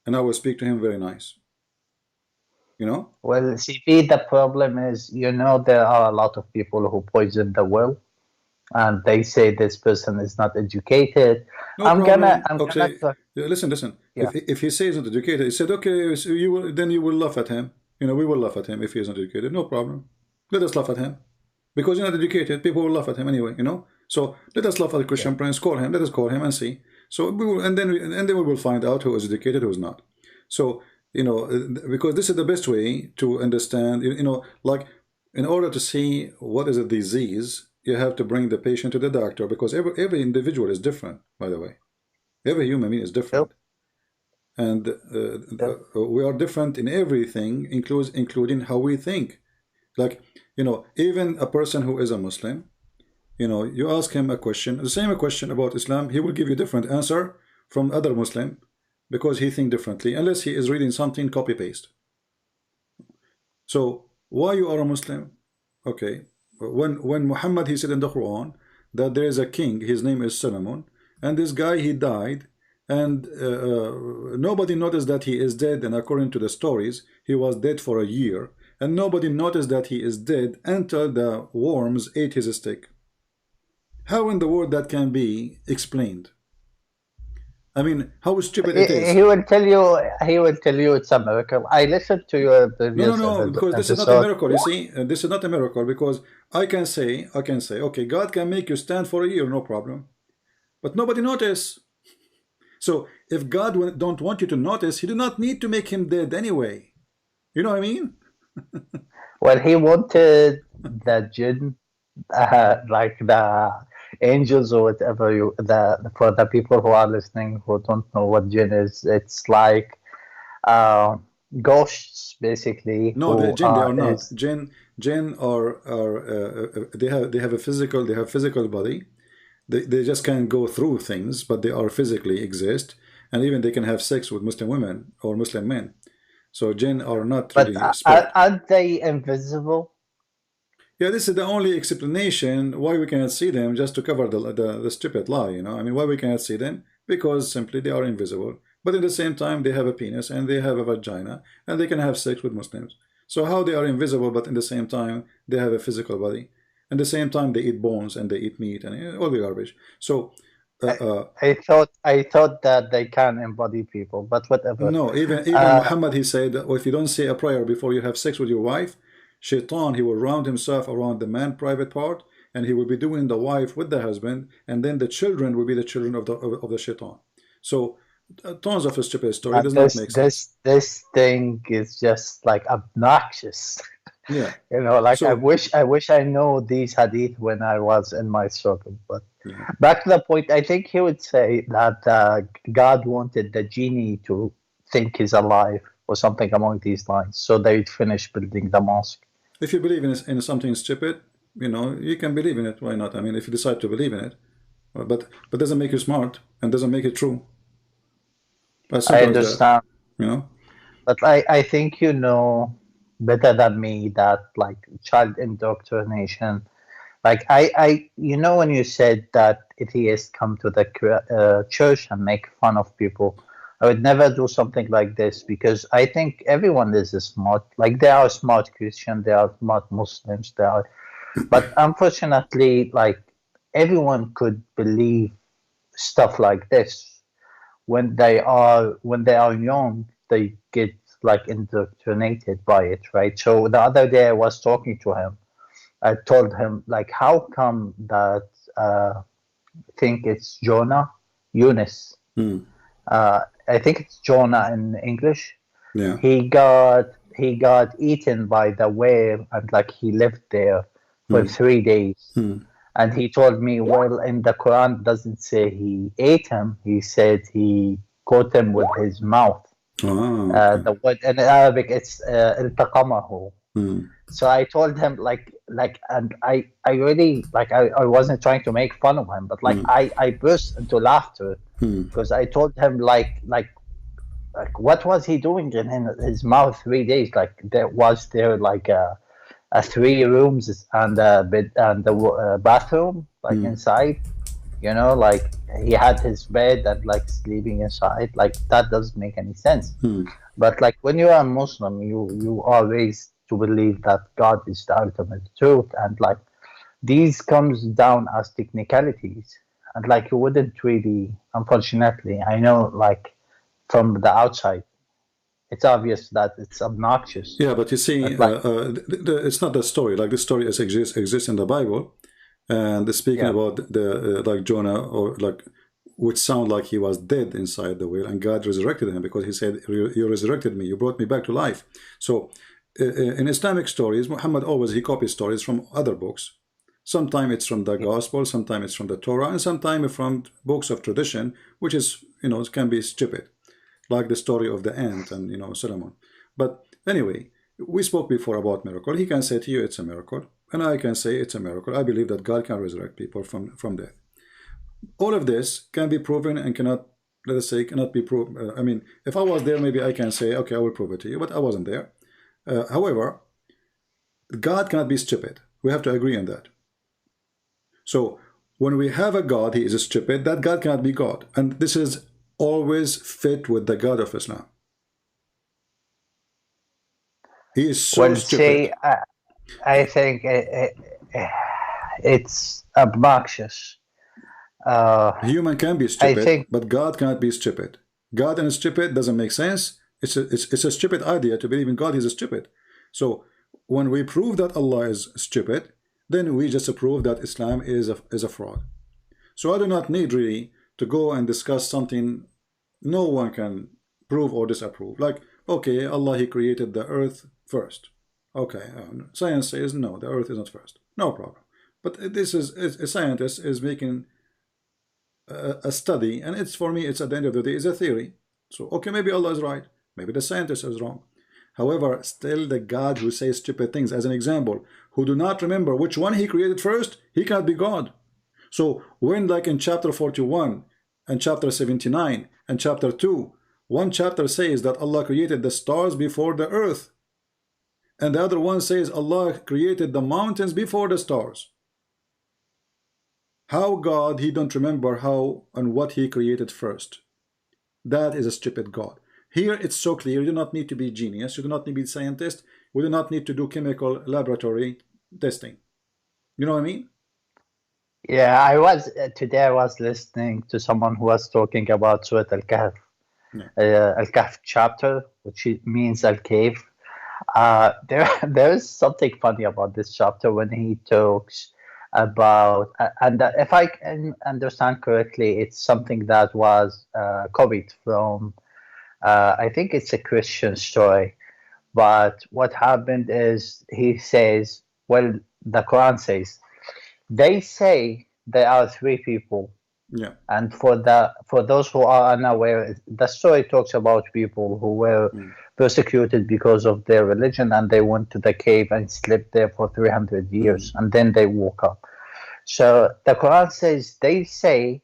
and I will speak to him very nice. You know? Well, CP, the problem is, you know, there are a lot of people who poison the well, and they say this person is not educated. Listen. Yeah. If he says not educated, he said, okay, so then you will laugh at him. You know, we will laugh at him if he is not educated. No problem. Let us laugh at him. Because you're not educated, people will laugh at him anyway, you know? So let us laugh at the Christian Prince, let us call him and see. So we will, and then we will find out who is educated, who is not. So, you know, because this is the best way to understand, you know, like in order to see what is a disease, you have to bring the patient to the doctor, because every individual is different, by the way. Every human being is different. And we are different in everything, including how we think. Like, you know, even a person who is a Muslim, you know, you ask him a question, the same question about Islam, he will give you a different answer from other Muslim, because he thinks differently, unless he is reading something copy-paste. So why you are a Muslim? Okay, when Muhammad, he said in the Quran that there is a king, his name is Solomon, and this guy, he died, and nobody noticed that he is dead, and according to the stories, he was dead for a year, and nobody noticed that he is dead until the worms ate his stick. How in the world that can be explained? I mean, how stupid it is. He will tell you it's a miracle. I listened to your previous No, because this is not a miracle. You see, this is not a miracle, because I can say, okay, God can make you stand for a year, no problem, but nobody notice. So if God don't want you to notice, he do not need to make him dead anyway. You know what I mean? Well, he wanted the jinn, like the angels or whatever, for the people who are listening who don't know what jinn is, it's like ghosts, basically. No, the jinn, they are not. Jinn are they have a physical body. They just can't go through things, but they are physically exist, and even they can have sex with Muslim women or Muslim men. So jinn are not really aren't they invisible? Yeah, this is the only explanation why we cannot see them, just to cover the stupid lie, you know. I mean, why we cannot see them? Because simply they are invisible. But at the same time, they have a penis and they have a vagina and they can have sex with Muslims. So how they are invisible, but in the same time, they have a physical body? At the same time, they eat bones and they eat meat and all the garbage. So I thought that they can embody people, but whatever. No, even Muhammad, he said, well, if you don't say a prayer before you have sex with your wife, Shaitan, he will round himself around the man's private part, and he will be doing the wife with the husband, and then the children will be the children of the Shaitan. So tons of a stupid story. It does not make sense. This thing is just like obnoxious. Yeah. You know, like, so, I wish I know these hadith when I was in my circle. But back to the point, I think he would say that God wanted the genie to think he's alive or something along these lines, so they'd finish building the mosque. If you believe in something stupid, you know, you can believe in it. Why not? I mean, if you decide to believe in it, but doesn't make you smart and doesn't make it true. I understand. You know, but I think you know better than me that, like, child indoctrination, like I you know, when you said that atheists come to the church and make fun of people, I would never do something like this, because I think everyone is smart. Like, there are smart Christians, there are smart Muslims, but unfortunately, like, everyone could believe stuff like this. When they are young, they get like indoctrinated by it, right? So the other day I was talking to him. I told him, like, how come that I think it's Yunus. I think it's Jonah in English. Yeah. He got eaten by the whale, and like he lived there for 3 days. And he told me, well, in the Quran it doesn't say he ate him. He said he caught him with his mouth. The word in Arabic, it's iltaqamahu. So I told him, like, and I really, like, I wasn't trying to make fun of him, but like I burst into laughter because I told him, like what was he doing in his mouth 3 days? Like, there like a 3 rooms and a bed and the bathroom, like inside, you know, like he had his bed and like sleeping inside. Like, that doesn't make any sense. But like, when you are a Muslim, you are raised to believe that God is the ultimate truth, and like, these comes down as technicalities, and like, you wouldn't really, unfortunately, I know, like, from the outside, it's obvious that it's obnoxious. Yeah, but you see, like, it's not the story. Like, the story exists in the Bible, and speaking about the like Jonah, or like, which sound like he was dead inside the whale, and God resurrected him, because he said, you resurrected me, you brought me back to life. So in Islamic stories, Muhammad always, he copies stories from other books. Sometimes it's from the gospel, sometimes it's from the Torah, and sometimes from books of tradition, which is, can be stupid, like the story of the ant and, Solomon. But anyway, we spoke before about miracle. He can say to you it's a miracle, and I can say it's a miracle. I believe that God can resurrect people from death. All of this can be proven and cannot, let us say, cannot be proved. I mean, if I was there, maybe I can say, okay, I will prove it to you, but I wasn't there. However, God cannot be stupid. We have to agree on that. So when we have a God, he is stupid, that God cannot be God. And this is always fit with the God of Islam. He is so stupid. See, I think it's obnoxious. Human can be stupid, but God cannot be stupid. God and stupid doesn't make sense. It's a stupid idea to believe in God. He's stupid. So when we prove that Allah is stupid, then we just prove that Islam is a fraud. So I do not need really to go and discuss something no one can prove or disapprove. Like, okay, Allah, he created the earth first. Okay, science says no, the earth is not first. No problem. But this is a scientist is making a study, and it's, for me, it's at the end of the day, is a theory. So okay, maybe Allah is right, maybe the scientist is wrong. However, still the God who says stupid things, as an example, who do not remember which one he created first, he cannot be God. So when, like in chapter 41 and chapter 79 and chapter 2, one chapter says that Allah created the stars before the earth, and the other one says Allah created the mountains before the stars. How God, he don't remember how and what he created first? That is a stupid God. Here it's so clear. You do not need to be genius. You do not need to be scientist. We do not need to do chemical laboratory testing. You know what I mean? Yeah, today I was listening to someone who was talking about Surah Al-Kahf. Al-Kahf chapter, which means Al-Cave. There is something funny about this chapter when he talks about, and if I can understand correctly, it's something that was copied from, I think it's a Christian story. But what happened is, he says, well, the Quran says, they say there are three people. Yeah. And for those who are unaware, the story talks about people who were persecuted because of their religion, and they went to the cave and slept there for 300 years, and then they woke up. So the Quran says, they say,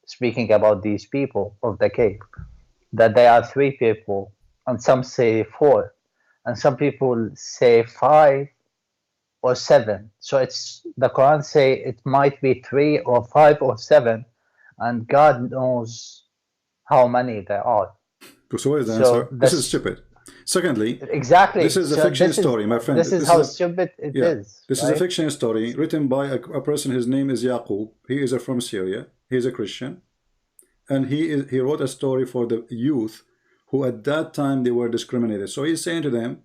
speaking about these people of the cave, that there are three people, and some say four, and some people say 5 or 7. So it's, the Quran say it might be 3 or 5 or 7, and God knows how many there are. So what is the answer? This is stupid. Secondly, exactly, this is a fiction story, my friend. This is how stupid it is. This is a fiction story written by a person. His name is Yaqub. He is from Syria. He is a Christian, and he wrote a story for the youth who at that time they were discriminated. So he's saying to them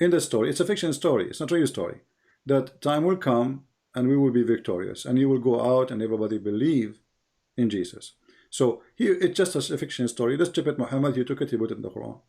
in the story, it's a fiction story, it's not a real story, that time will come and we will be victorious, and you will go out and everybody believe in Jesus. So here it's just a fiction story. The stupid Muhammad, he took it, he put it in the Quran.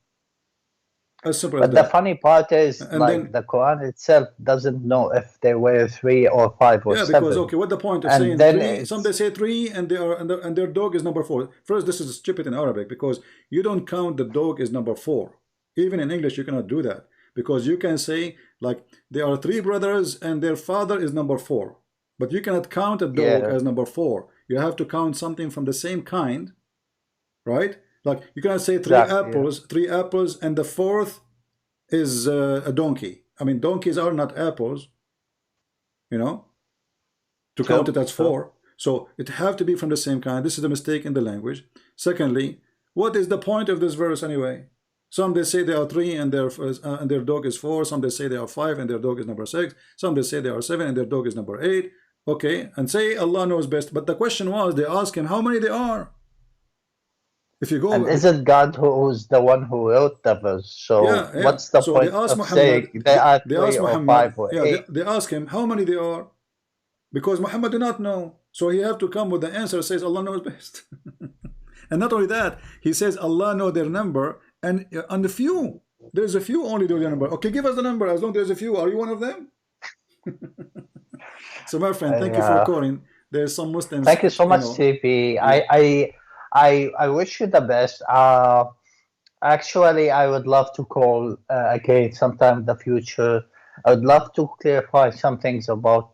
As simple as that. But the funny part is, like, the Quran itself doesn't know if there were 3 or 5 or 7. Yeah, because okay, what the point of saying 3? Some they say 3, and they are and their dog is number 4. First, this is stupid in Arabic, because you don't count the dog as number 4. Even in English, you cannot do that, because you can say, like, there are 3 brothers and their father is number 4, but you cannot count a dog as number 4. You have to count something from the same kind, right? Like, you cannot say 3 apples, and the 4th is a donkey. I mean, donkeys are not apples, you know, to count it as 4. So it have to be from the same kind. This is a mistake in the language. Secondly, what is the point of this verse anyway? Some they say they are 3 and their dog is 4. Some they say they are 5 and their dog is number 6. Some they say they are 7 and their dog is number 8. Okay, and say Allah knows best. But the question was, they ask him how many they are. If you go, and isn't God who's the one who wrote the verse? So what's the point of saying they are 3 or 5 or 8? They ask him how many they are, because Muhammad did not know. So he have to come with the answer, says Allah knows best. And not only that, he says Allah know their number, and on the few, there's a few only do their number. Okay, give us the number. As long as there's a few, are you one of them? So my friend, thank you for calling. There's some Muslims. Thank you so much, CP. Yeah. I wish you the best. Actually, I would love to call again sometime in the future. I would love to clarify some things about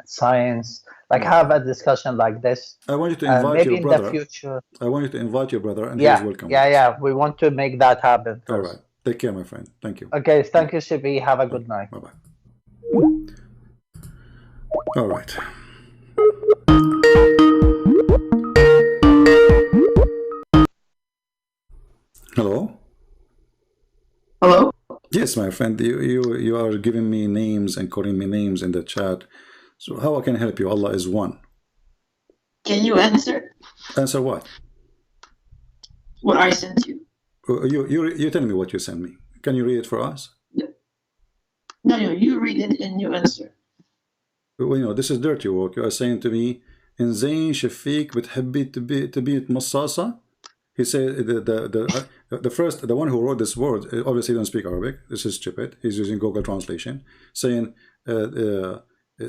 science, like have a discussion like this. I want you to invite your brother. Maybe in the future. I want you to invite your brother, and yeah, he's welcome. Yeah. We want to make that happen first. All right. Take care, my friend. Thank you. Okay. Thank you, CP. Have a good night. Bye-bye. All right. Hello. Hello. Yes, my friend. You are giving me names and calling me names in the chat. So how I can help you? Allah is one. Can you answer? Answer what? What I sent you. You tell me what you sent me. Can you read it for us? No, you read it and you answer. Well, you know, this is dirty work. You are saying to me, in Zayn Shafiq بتحبي تبي مصاصة. He said the one who wrote this word obviously don't speak Arabic. This is stupid. He's using Google translation, saying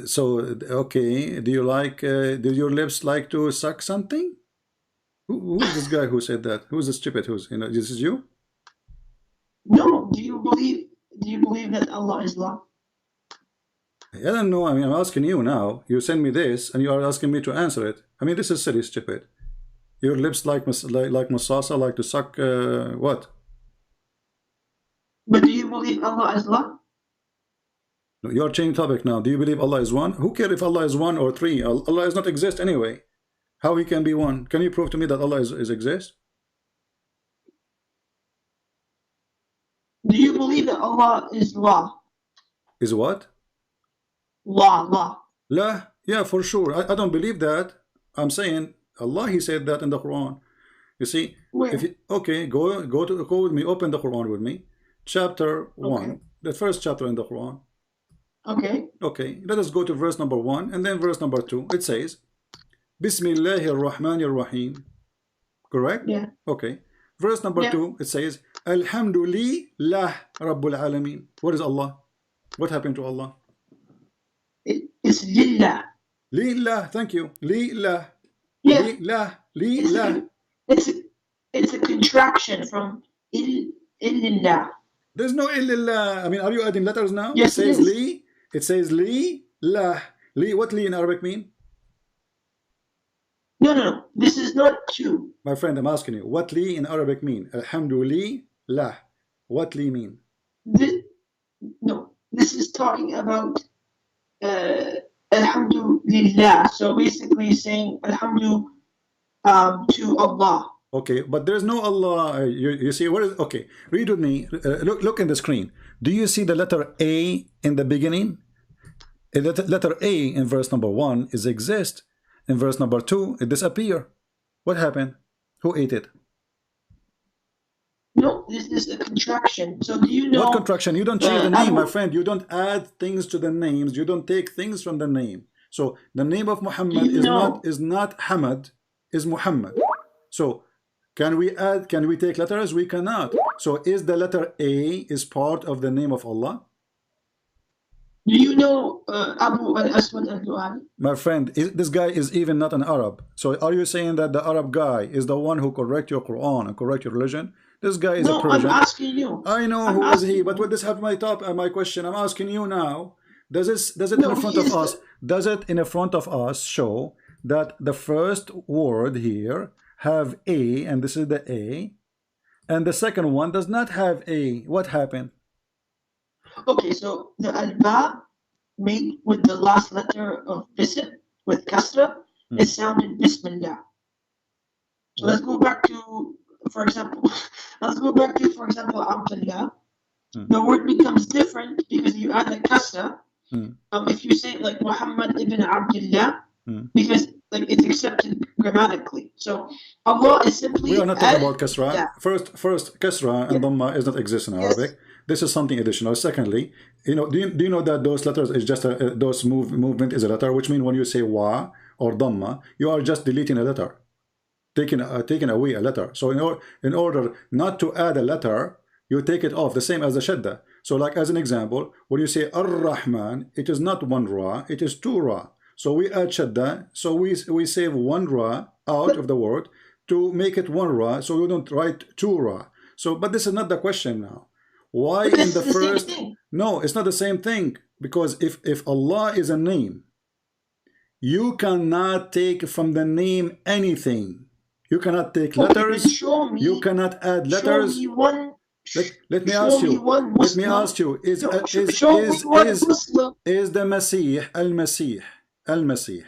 so okay, do your lips like to suck something? Who is this guy who said that? Who is the stupid? This is you? No. Do you believe that Allah is law? I don't know. I mean, I'm asking you now. You send me this and you are asking me to answer it. I mean, this is silly, stupid. Your lips like Musasa, like to suck what? But do you believe Allah is law? No, you're changing topic now. Do you believe Allah is one? Who cares if Allah is one or three? Allah does not exist anyway. How he can be one? Can you prove to me that Allah is exist? Do you believe that Allah is law? Is what? Law. La? Yeah, for sure. I don't believe that. I'm saying Allah, he said that in the Quran. You see, where? Okay, go with me. Open the Quran with me. Chapter 1, the first chapter in the Quran. Okay, let us go to verse number 1 and then verse number 2. It says, Bismillahir Rahmanir Rahim. Correct? Yeah. Okay. Verse number 2, it says, Alhamdulillah Rabbul Alameen. What is Allah? What happened to Allah? It's Lillah. Lillah, thank you. Lillah. Yeah. Lillah. It's a contraction from Illillah. There's no Illillah. I mean, are you adding letters now? Yes, it says Li. It says Li, Lah. Li, what Li in Arabic mean? No. This is not true. My friend, I'm asking you, what Li in Arabic mean? Alhamdulillah. What Li mean? This is talking about Alhamdulillah. So basically saying Alhamdulillah to Allah. Okay, but there's no Allah. You see, what is, okay, read with me. Look in the screen. Do you see the letter A in the beginning? Letter A in verse number 1 is exist. In verse number 2, it disappear. What happened? Who ate it? No, this is a contraction. So do you know what contraction? You don't change the name, my friend. You don't add things to the names. You don't take things from the name. So the name of Muhammad is not Hamad, is Muhammad. So can we take letters? We cannot. So is the letter A is part of the name of Allah? Do you know Abu al-Aswad al-Du'ali? My friend, this guy is even not an Arab. So are you saying that the Arab guy is the one who correct your Quran and correct your religion? This guy is a Persian. I'm asking you. I know who is he, but what does have my question? I'm asking you now. Does it in front of us? Does it in front of us show that the first word here have A, and this is the A, and the second one does not have A? What happened? Okay, so the alba made with the last letter of Bism with kasra, it sounded Bismillah. So let's go back to, for example, Abdullah. The word becomes different because you add the kasra. If you say like Muhammad ibn Abdullah, because like it's accepted grammatically. So Allah is simply. We are not talking about kasra. Yeah. First, kasra and dhamma is not exist in Arabic. This is something additional. Secondly, do you know that those letters is just those movement is a letter, which means when you say wa or dhamma, you are just deleting a letter, taking away a letter. So in order not to add a letter, you take it off, the same as the shadda. So like as an example, when you say ar-Rahman, it is not one ra, it is two ra. So we add shadda. So we save one ra out of the word to make it one ra. So we don't write two ra. So, but this is not the question now. Why in the first? No, it's not the same thing. Because if Allah is a name, you cannot take from the name anything. You cannot take letters. You cannot add letters. Let me ask you. Let me ask you. Is the Masih al-Masih?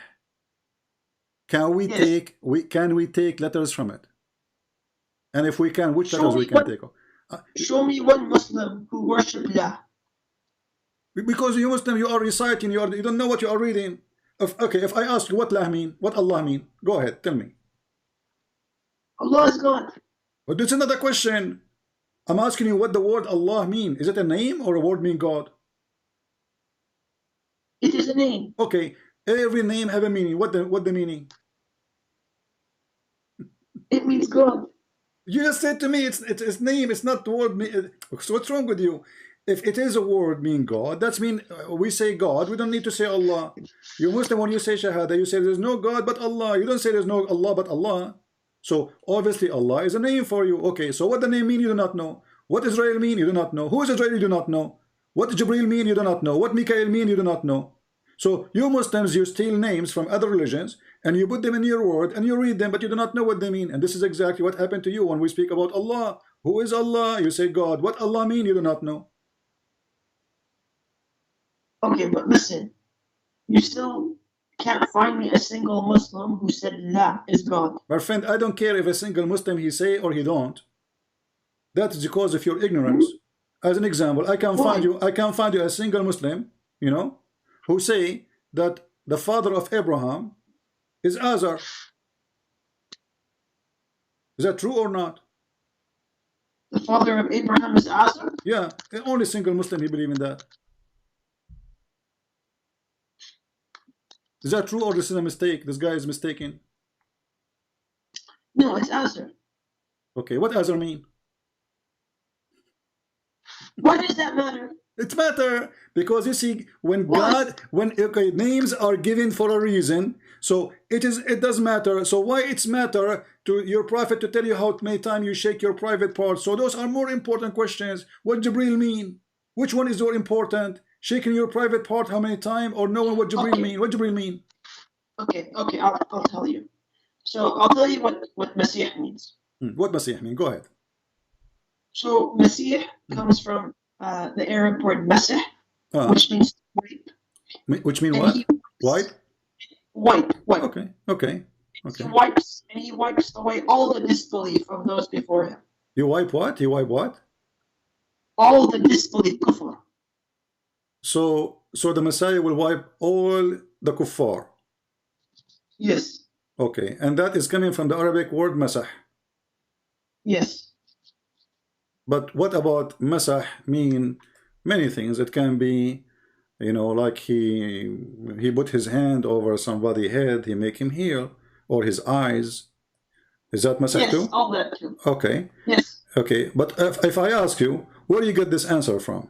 Can we take letters from it? And if we can, which letters we can take? Show me one Muslim who worships Allah. Because you Muslim, you are reciting. You don't know what you are reading. Okay, if I ask you what Allah mean, go ahead, tell me. Allah is God. But it's another question. I'm asking you what the word Allah mean. Is it a name or a word mean God? It is a name. Okay, every name have a meaning. What the meaning? It means God. You just said to me it's name. It's not the word. So what's wrong with you? If it is a word mean God, that's mean we say God. We don't need to say Allah. You Muslim, when you say Shahada, you say there's no God but Allah. You don't say there's no Allah but Allah. So obviously Allah is a name for you. Okay, so what the name mean you do not know. What Israel mean you do not know. Who is Israel you do not know. What Jibril mean you do not know. What Mikael mean you do not know. So you Muslims, you steal names from other religions and you put them in your word and you read them, but you do not know what they mean. And this is exactly what happened to you when we speak about Allah. Who is Allah? You say God. What Allah mean you do not know. Okay, but listen, you still can't find me a single Muslim who said Allah is God. My friend, I don't care if a single Muslim he say or he don't. That is because of your ignorance. As an example, I can find you a single Muslim, you know, who say that the father of Abraham is Azar. Is that true or not? The father of Abraham is Azar? Yeah, the only single Muslim he believe in that. Is that true or this is a mistake? This guy is mistaken. No, it's Azar. Okay, what Azar mean? Why does that matter? It matter because you see when okay, names are given for a reason, so it does matter. So why it's matter to your prophet to tell you how many times you shake your private parts? So those are more important questions. What Jibril mean? Which one is more important? Shaking your private part how many times, or knowing what Jibril mean? What Jibril mean? Okay, I'll tell you. So I'll tell you what Masih means. What Masih mean? Go ahead. So Masih comes from the Arab word Masih, which means wipe. Which mean what? Wipe? Wipe. Okay. He wipes away all the disbelief of those before him. You wipe what? You wipe what? All the disbelief, kufr. So the Messiah will wipe all the kuffar. Yes. Okay, and that is coming from the Arabic word masah. Yes. But what about masah mean many things. It can be, you know, like he put his hand over somebody's head, he make him heal, or his eyes. Is that masah too? Yes, all that too. Okay. Yes. Okay, but if I ask you, where do you get this answer from?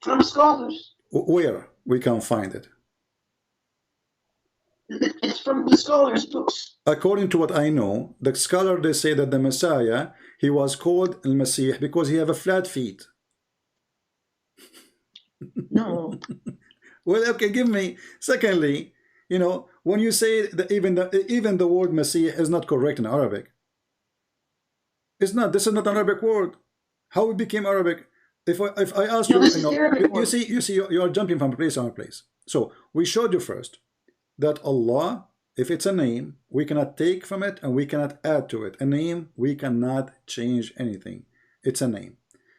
From scholars. Where we can find it? It's from the scholars' books. According to what I know, the scholar, they say that the Messiah, he was called Al-Masih because he have a flat feet. No. Well, okay, give me. Secondly, you know, when you say that even the word Masih is not correct in Arabic. It's not. This is not an Arabic word. How it became Arabic? If I ask you, you see, you are jumping from place to place. So we showed you first that Allah, if it's a name, we cannot take from it and we cannot add to it. A name, we cannot change anything. It's a name.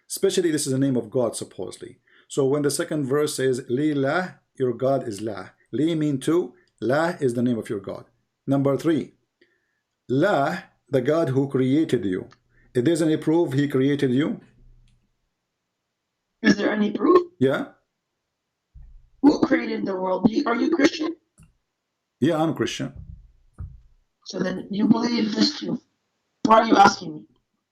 Especially this is the name of God, supposedly. So when the second verse says, Li lah, your God is lah. Li mean two, lah is the name of your God. Number 3, lah, the God who created you. If there's any proof he created you? Is there any proof? Yeah. Who created the world? Are you Christian? Yeah, I'm Christian. So then you believe this too. Why are you asking me?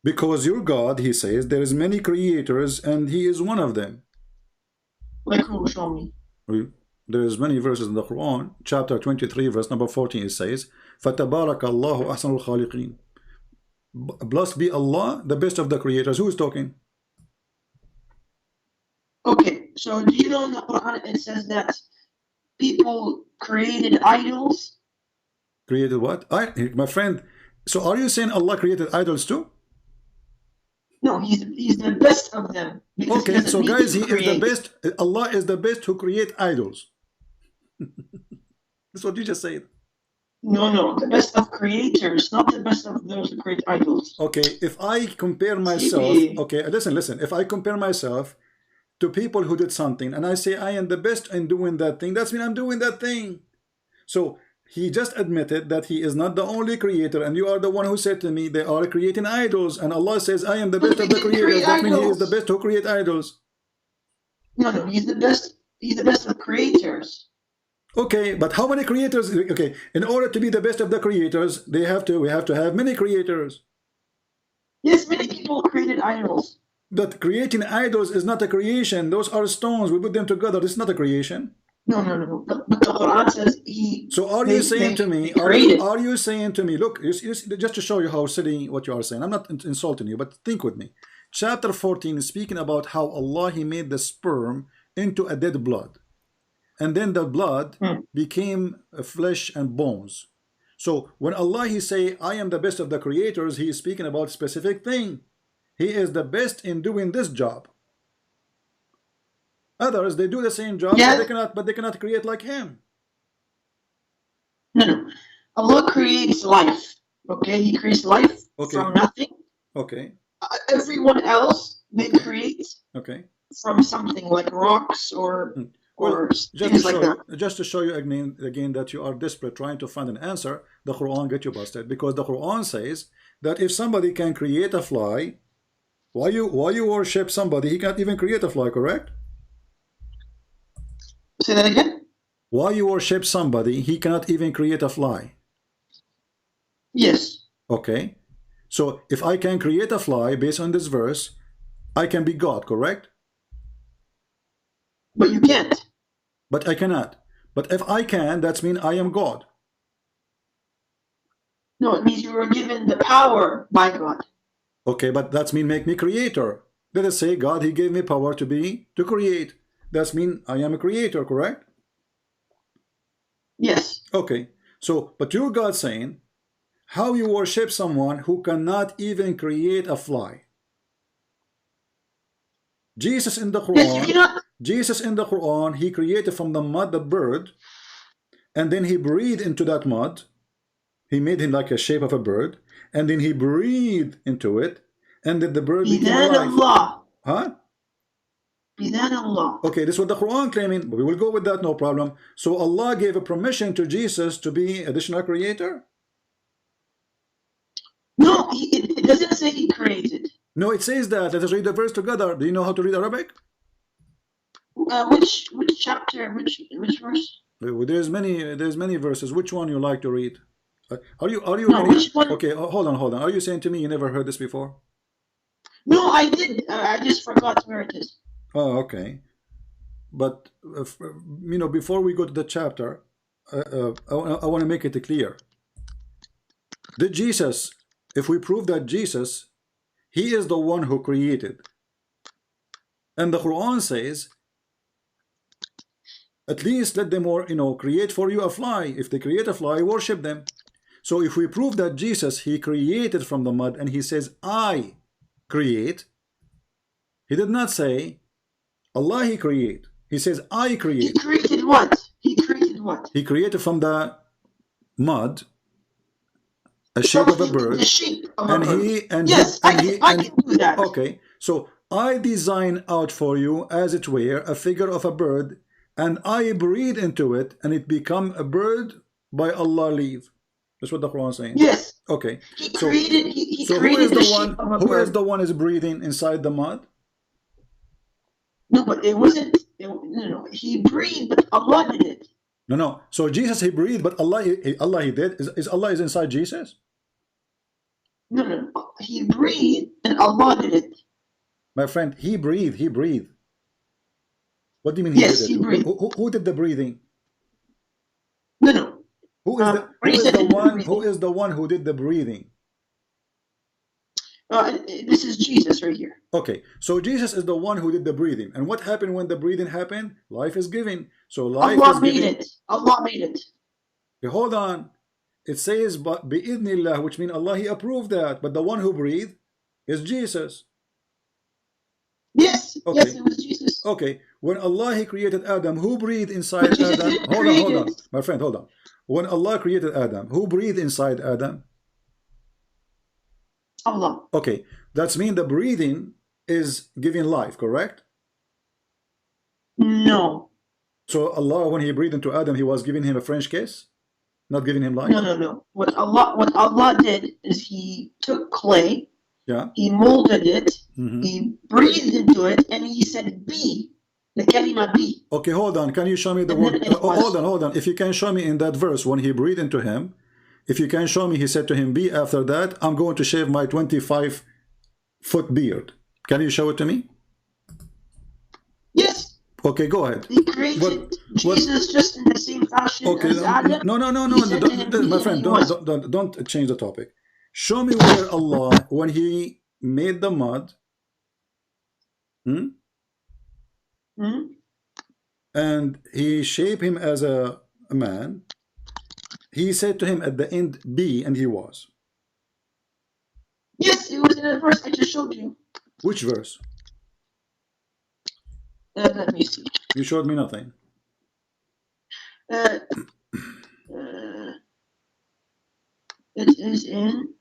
Because your God, he says, there is many creators and he is one of them. Like who? Show me. there is many verses in the Quran, chapter 23, verse number 14, it says, فَتَبَارَكَ اللَّهُ أَحْسَنُ الْخَالِقِينَ. Blessed be Allah, the best of the creators. Who is talking? Okay, so do you know in the Quran it says that people created idols? Created what? My friend, so are you saying Allah created idols too? No, he's the best of them. Okay, so guys, he is the best. Allah is the best who create idols. That's what you just said. No, the best of creators, not the best of those who create idols. Okay, if I compare myself, okay, listen, if I compare myself to people who did something and I say I am the best in doing that thing, that's mean I'm doing that thing. So he just admitted that he is not the only creator, and you are the one who said to me they are creating idols, and Allah says I am the best of the creators. That means he is the best who create idols. No, he's the best. He's the best of creators. Okay, but how many creators? Okay, in order to be the best of the creators, we have to have many creators. Yes, many people created idols. But creating idols is not a creation. Those are stones. We put them together. It's not a creation. No. But the Quran says he. So are you saying to me? Are you saying to me? Look, just to show you how silly what you are saying. I'm not insulting you, but think with me. Chapter 14 is speaking about how Allah He made the sperm into a dead blood, and then the blood became flesh and bones. So when Allah He say I am the best of the creators, He is speaking about a specific thing. He is the best in doing this job. Others, they do the same job, but they cannot create like him. No. Allah creates life. Okay, He creates life from nothing. Okay. Everyone else they create from something like rocks or things like that. Just to show you again that you are desperate trying to find an answer, the Quran get you busted, because the Quran says that if somebody can create a fly, why you worship somebody? He can't even create a fly, correct? Say that again? Why you worship somebody, he cannot even create a fly? Yes. Okay. So if I can create a fly based on this verse, I can be God, correct? But you can't. But I cannot. But if I can, that means I am God. No, it means you were given the power by God. Okay, but that means make me creator. Let us say God, He gave me power to create. That means I am a creator, correct? Yes. Okay. So, but your God saying, how you worship someone who cannot even create a fly? Jesus in the Quran, He created from the mud the bird, and then He breathed into that mud. He made him like a shape of a bird, and then He breathed into it, and then the bird became alive. Huh? Okay, this is what the Quran claiming, but we will go with that, no problem. So Allah gave a permission to Jesus to be additional creator? No, it doesn't say He created. No, it says that. Let us read the verse together. Do you know how to read Arabic? Which chapter? Which verse? There's many verses. Which one you like to read? Are you which one? Okay, hold on. Are you saying to me you never heard this before? No, I did. I just forgot where it is. Oh, okay. But before we go to the chapter, I want to make it clear. Did Jesus, if we prove that Jesus, He is the one who created, and the Quran says, at least let them create for you a fly. If they create a fly, worship them. So if we prove that Jesus, He created from the mud, and He says, I create, He did not say, Allah He create. He says, I create. He created what? He created what? He created from the mud a shape of a bird. The shape of and a bird. He and yes, he, and I can do that. Okay, so I design out for you, as it were, a figure of a bird, and I breathe into it, and it become a bird by Allah leave. That's what the Quran is saying. Yes. Okay. He created. He so created who is the the one? shape of a Who bird. is the one is breathing inside the mud? No, but it wasn't. No, He breathed, but Allah did it. No. So Jesus He breathed, but Allah He did. Is Allah is inside Jesus? No. He breathed, and Allah did it. My friend, He breathed. What do you mean he Yes, did he it? breathed. Who did the breathing? No. Who is the one who did the breathing? This is Jesus right here. Okay, so Jesus is the one who did the breathing. And what happened when the breathing happened? Life is given. So life Allah is made given. it. Allah made it. Okay, hold on. It says, but bi'idhnillah, which means Allah, He approved that. But the one who breathed is Jesus. Yes, okay. yes, it was Jesus. Okay, when Allah He created Adam, who breathed inside But Jesus Adam? didn't Hold create on, it. my friend, hold on. When Allah created Adam, who breathed inside Adam? Allah. Okay, that's mean the breathing is giving life, correct? No. So Allah, when He breathed into Adam, He was giving him a French kiss, not giving him life. No. What Allah did is He took clay, Yeah. He molded it, Mm-hmm. He breathed into it, and He said, "Be." The kalima be. Okay, hold on. Can you show me the word? Hold on. If you can show me in that verse when He breathed into him, if you can show me, He said to him, "Be." After that, I'm going to shave my 25-foot beard. Can you show it to me? Yes. Okay, go ahead. He created Jesus just in the same fashion as Adam. No. My friend, don't change the topic. Show me where Allah, when He made the mud, and He shaped him as a man, He said to him at the end, "Be," and he was. Yes, it was in the verse I just showed you. Which verse? Let me see. You showed me nothing. It is in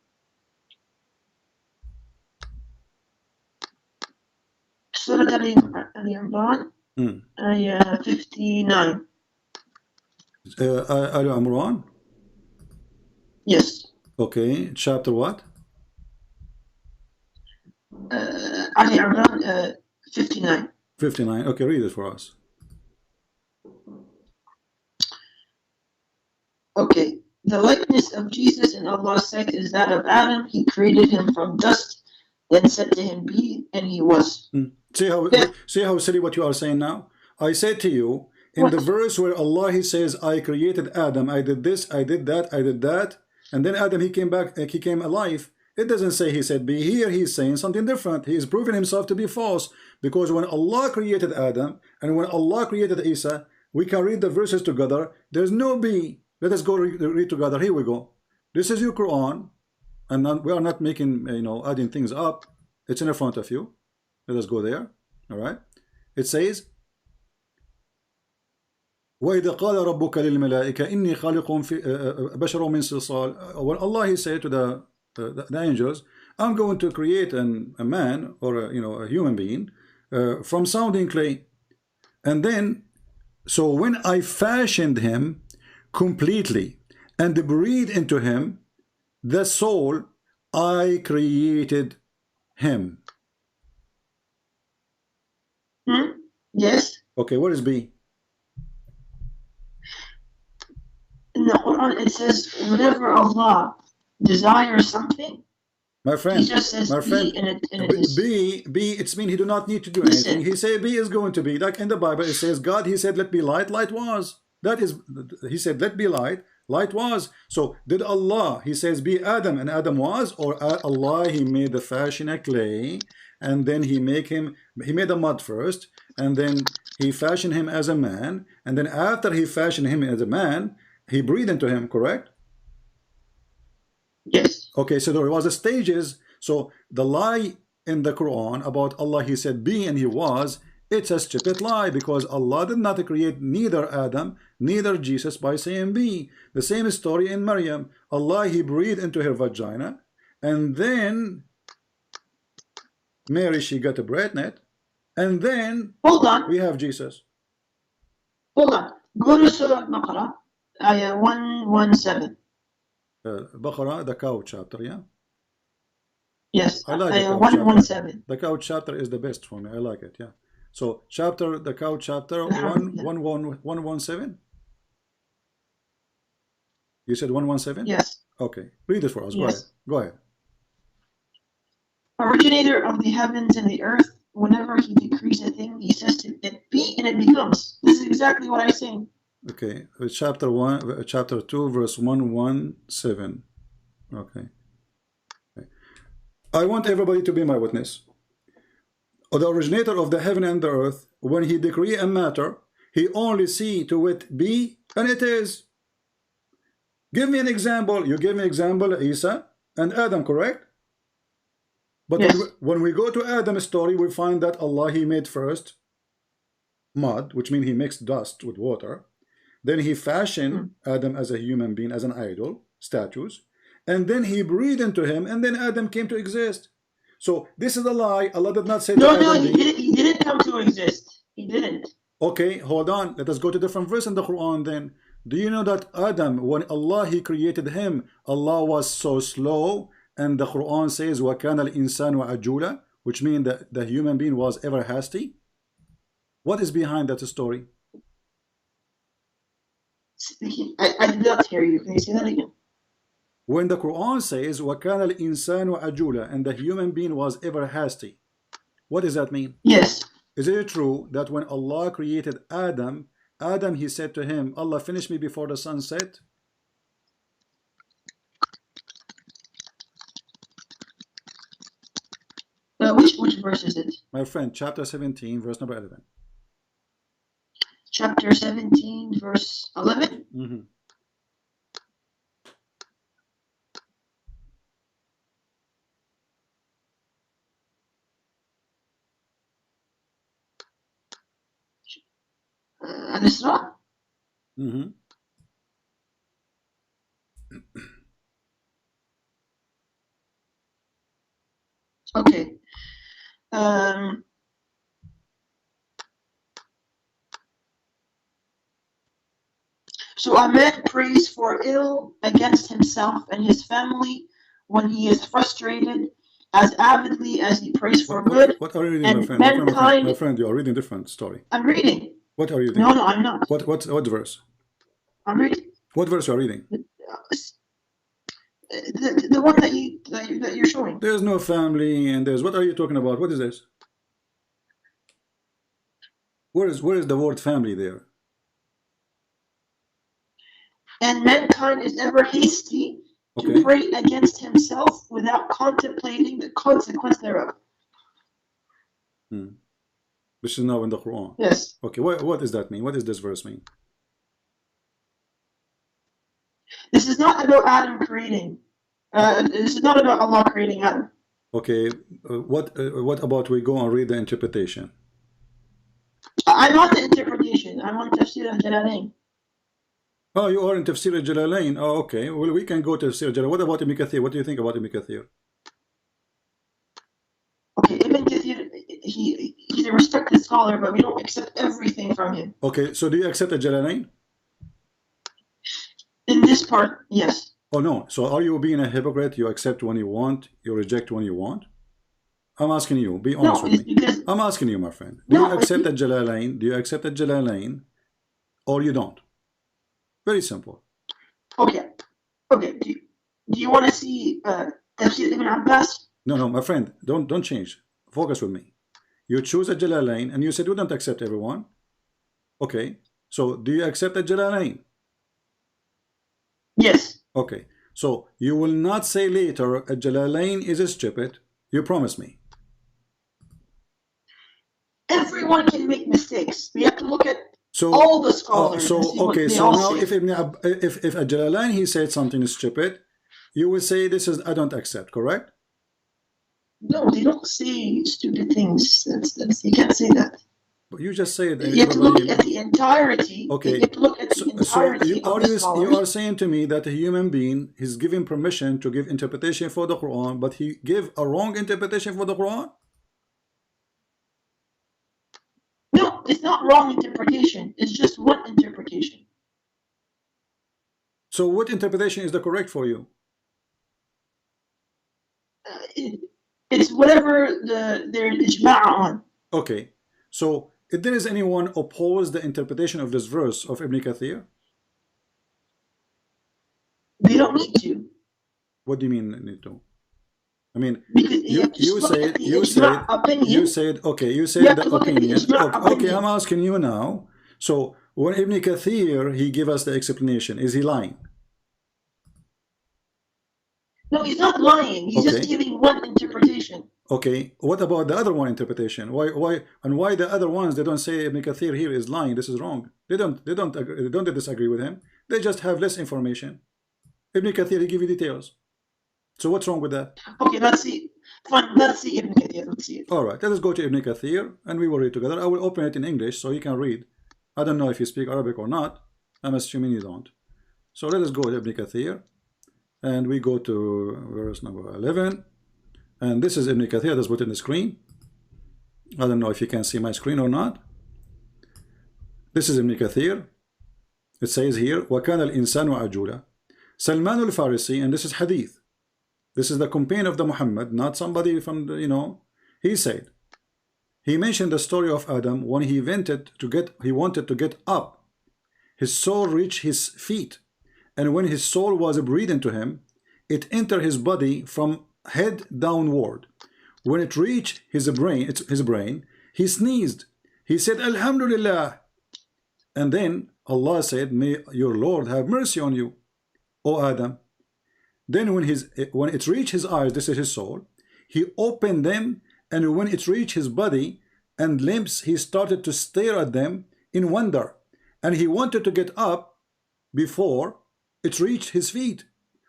Surah Al-Imran, 59. Al Imran? Yes. Okay, chapter what? Al-Imran, 59. 59. Okay, read it for us. Okay. The likeness of Jesus in Allah's sight is that of Adam. He created him from dust, then said to him, "Be," and he was. See how silly what you are saying now? I said to you, in the verse where Allah He says, "I created Adam, I did this, I did that," and then Adam, he came alive. It doesn't say He said be. Here He's saying something different. He is proving Himself to be false, because when Allah created Adam and when Allah created Isa, we can read the verses together. There's no be. Let us go read together. Here we go. This is your Quran, and we are not making, adding things up. It's in front of you. Let us go there. All right. It says, وَإِذَا قَالَ رَبُّكَ لِلْمَلَائِكَةِ إِنِّي خَالِقٌ بَشَرٌ مِّن صِلْصَالٍ. When Allah He said to the angels, "I'm going to create a man, or a human being from sounding clay," and then, so when I fashioned him completely and breathed into him the soul, I created him. Yes. Okay, what is B? In the Quran, it says, whenever Allah desires something, my friend, He just says be, and it is. B, it means He do not need to do anything. He said B is going to be. Like in the Bible, it says God, He said, "Let be light," light was. That is, He said, "Let be light," light was. So did Allah, He says be Adam, and Adam was, or Allah, He made the fashion a clay, and then He made a mud first, and then He fashioned him as a man, and then after He fashioned him as a man, He breathed into him, correct? Yes. Okay, so there was a stages. So the lie in the Quran about Allah, He said be and He was, it's a stupid lie, because Allah did not create neither Adam, neither Jesus by saying be. The same story in Maryam. Allah, He breathed into her vagina, and then Mary, she got a pregnant, and then hold on, we have Jesus. Hold on. Go to Surah Al-Baqarah, ayah 117. Baqarah, the cow chapter, yeah? Yes, I like ayah the cow 117. chapter. The cow chapter is the best for me. I like it, yeah. So the cow chapter 117. You said 117? Yes. Okay, read it for us. Yes. Go ahead. Originator of the heavens and the earth, whenever he decrees a thing, he says to it be and it becomes. This is exactly what I'm saying. Okay, chapter 2, verse 117. Okay. I want everybody to be my witness. The originator of the heaven and the earth, when he decree a matter, he only see to it be, and it is. Give me an example. You give me example, Isa and Adam, correct? But yes. when we go to Adam's story, we find that Allah, he made first mud, which means he mixed dust with water. Then he fashioned Adam as a human being, as an idol, statues. And then he breathed into him, and then Adam came to exist. So this is a lie. Allah did not say no, to Adam, he didn't come to exist. He didn't. Okay, hold on. Let us go to different verse in the Quran then. Do you know that Adam, when Allah, he created him, Allah was so slow, and the Quran says, وَكَانَ الْإِنسَانُ عَجُولًا, which means that the human being was ever hasty? What is behind that story? I did not hear you. Can you say that again? When the Quran says, وَكَانَ الْإِنسَانُ عَجُولًا, and the human being was ever hasty, what does that mean? Yes. Is it true that when Allah created Adam, he said to him, Allah, finish me before the sun set? Which verse is it? My friend, chapter 17, verse number 11. Chapter 17, verse 11? Mm-hmm. Al-Isra? Mm-hmm. Okay. So a man prays for ill against himself and his family when he is frustrated as avidly as he prays for good. What are you reading, my friend? My friend, you are reading different story. I'm reading. What are you reading? No, I'm not. What verse? I'm reading. What verse are you reading? The one that you're showing. There's no family, and there's. What are you talking about? What is this? Where is the word family there? And mankind is ever hasty to pray against himself without contemplating the consequence thereof. Which is now in the Quran. Yes. Okay, what does that mean? What does this verse mean? This is not about Adam creating. This is not about Allah creating Adam. Okay, what about we go and read the interpretation? I'm on the interpretation. I'm on Tafsir al-Jalalain. Oh, you are in Tafsir al-Jalalain. Oh, okay. Well, we can go to Tafsir al-Jalalain. What about Ibn Kathir? What do you think about Ibn Kathir? Okay, Ibn Kathir, he's a respected scholar, but we don't accept everything from him. Okay, so do you accept al-Jalalain? In this part, yes. Oh, no. So are you being a hypocrite? You accept when you want, you reject when you want? I'm asking you. Be honest with me. I'm asking you, my friend. Do you accept al-Jalalain? Do you accept al-Jalalain? Or you don't? Very simple. Okay. Okay. Do you want to see Tafsir Ibn Abbas? No, my friend. Don't change. Focus with me. You choose a Jalalain and you said you don't accept everyone. Okay. So do you accept a Jalalain? Yes. Okay. So you will not say later a Jalalain is stupid. You promise me. Everyone can make mistakes. We have to look at all the scholars. So now if a Jalalain he said something stupid, you will say this is I don't accept, correct? No, they don't say stupid things. You can't say that. But you just say it. You have to look at the entirety. Okay. You have to look at the entirety of the scholars. You are saying to me that a human being is given permission to give interpretation for the Quran, but he gave a wrong interpretation for the Quran? No, it's not wrong interpretation. It's just one interpretation. So what interpretation is the correct for you? It's whatever their ijma' on. Okay. So if there is anyone oppose the interpretation of this verse of Ibn Kathir? They don't need to. What do you mean need to? I mean, because you said okay. You said the opinion. Okay, I'm asking you now. So when Ibn Kathir he give us the explanation, is he lying? No, he's not lying. He's just giving one interpretation. Okay, what about the other one interpretation? Why the other ones they don't say Ibn Kathir here is lying? This is wrong. They don't disagree with him. They just have less information. Ibn Kathir he give you details. So what's wrong with that? Okay, let's see. Fine, let's see Ibn Kathir. Let's see it. All right, let us go to Ibn Kathir and we will read together. I will open it in English so you can read. I don't know if you speak Arabic or not. I'm assuming you don't. So let us go to Ibn Kathir and we go to verse number 11. And this is Ibn Kathir. That's put in the screen. I don't know if you can see my screen or not. This is Ibn Kathir. It says here, وَكَانَ الْإِنسَانُ عَجُولًا. Salman al-Farisi, and this is hadith. This is the companion of the Muhammad, not somebody from the, he said, he mentioned the story of Adam when he wanted to get up. His soul reached his feet, and when his soul was breathed into him, it entered his body from head downward. When it reached his brain, he sneezed. He said, Alhamdulillah. And then Allah said, may your Lord have mercy on you, O Adam. Then when it reached his eyes, this is his soul, he opened them, and when it reached his body and limbs, he started to stare at them in wonder. And he wanted to get up before it reached his feet,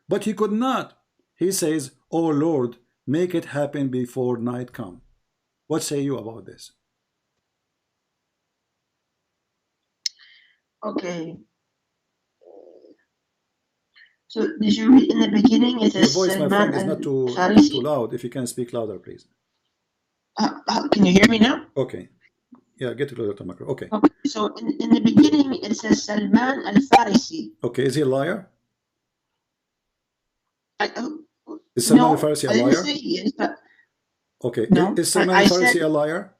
but he could not. He says, O Lord, make it happen before night come. What say you about this? Okay. So did you read in the beginning? It says your voice, my friend, is not too loud. If you can speak louder, please. Can you hear me now? Okay. Yeah, get closer to the microphone. Okay. So in the beginning, it says Salman al-Farisi. Okay, is he a liar? Is Salman al-Farisi a liar? I didn't say he is, but okay. No, is Salman al-Farisi a liar?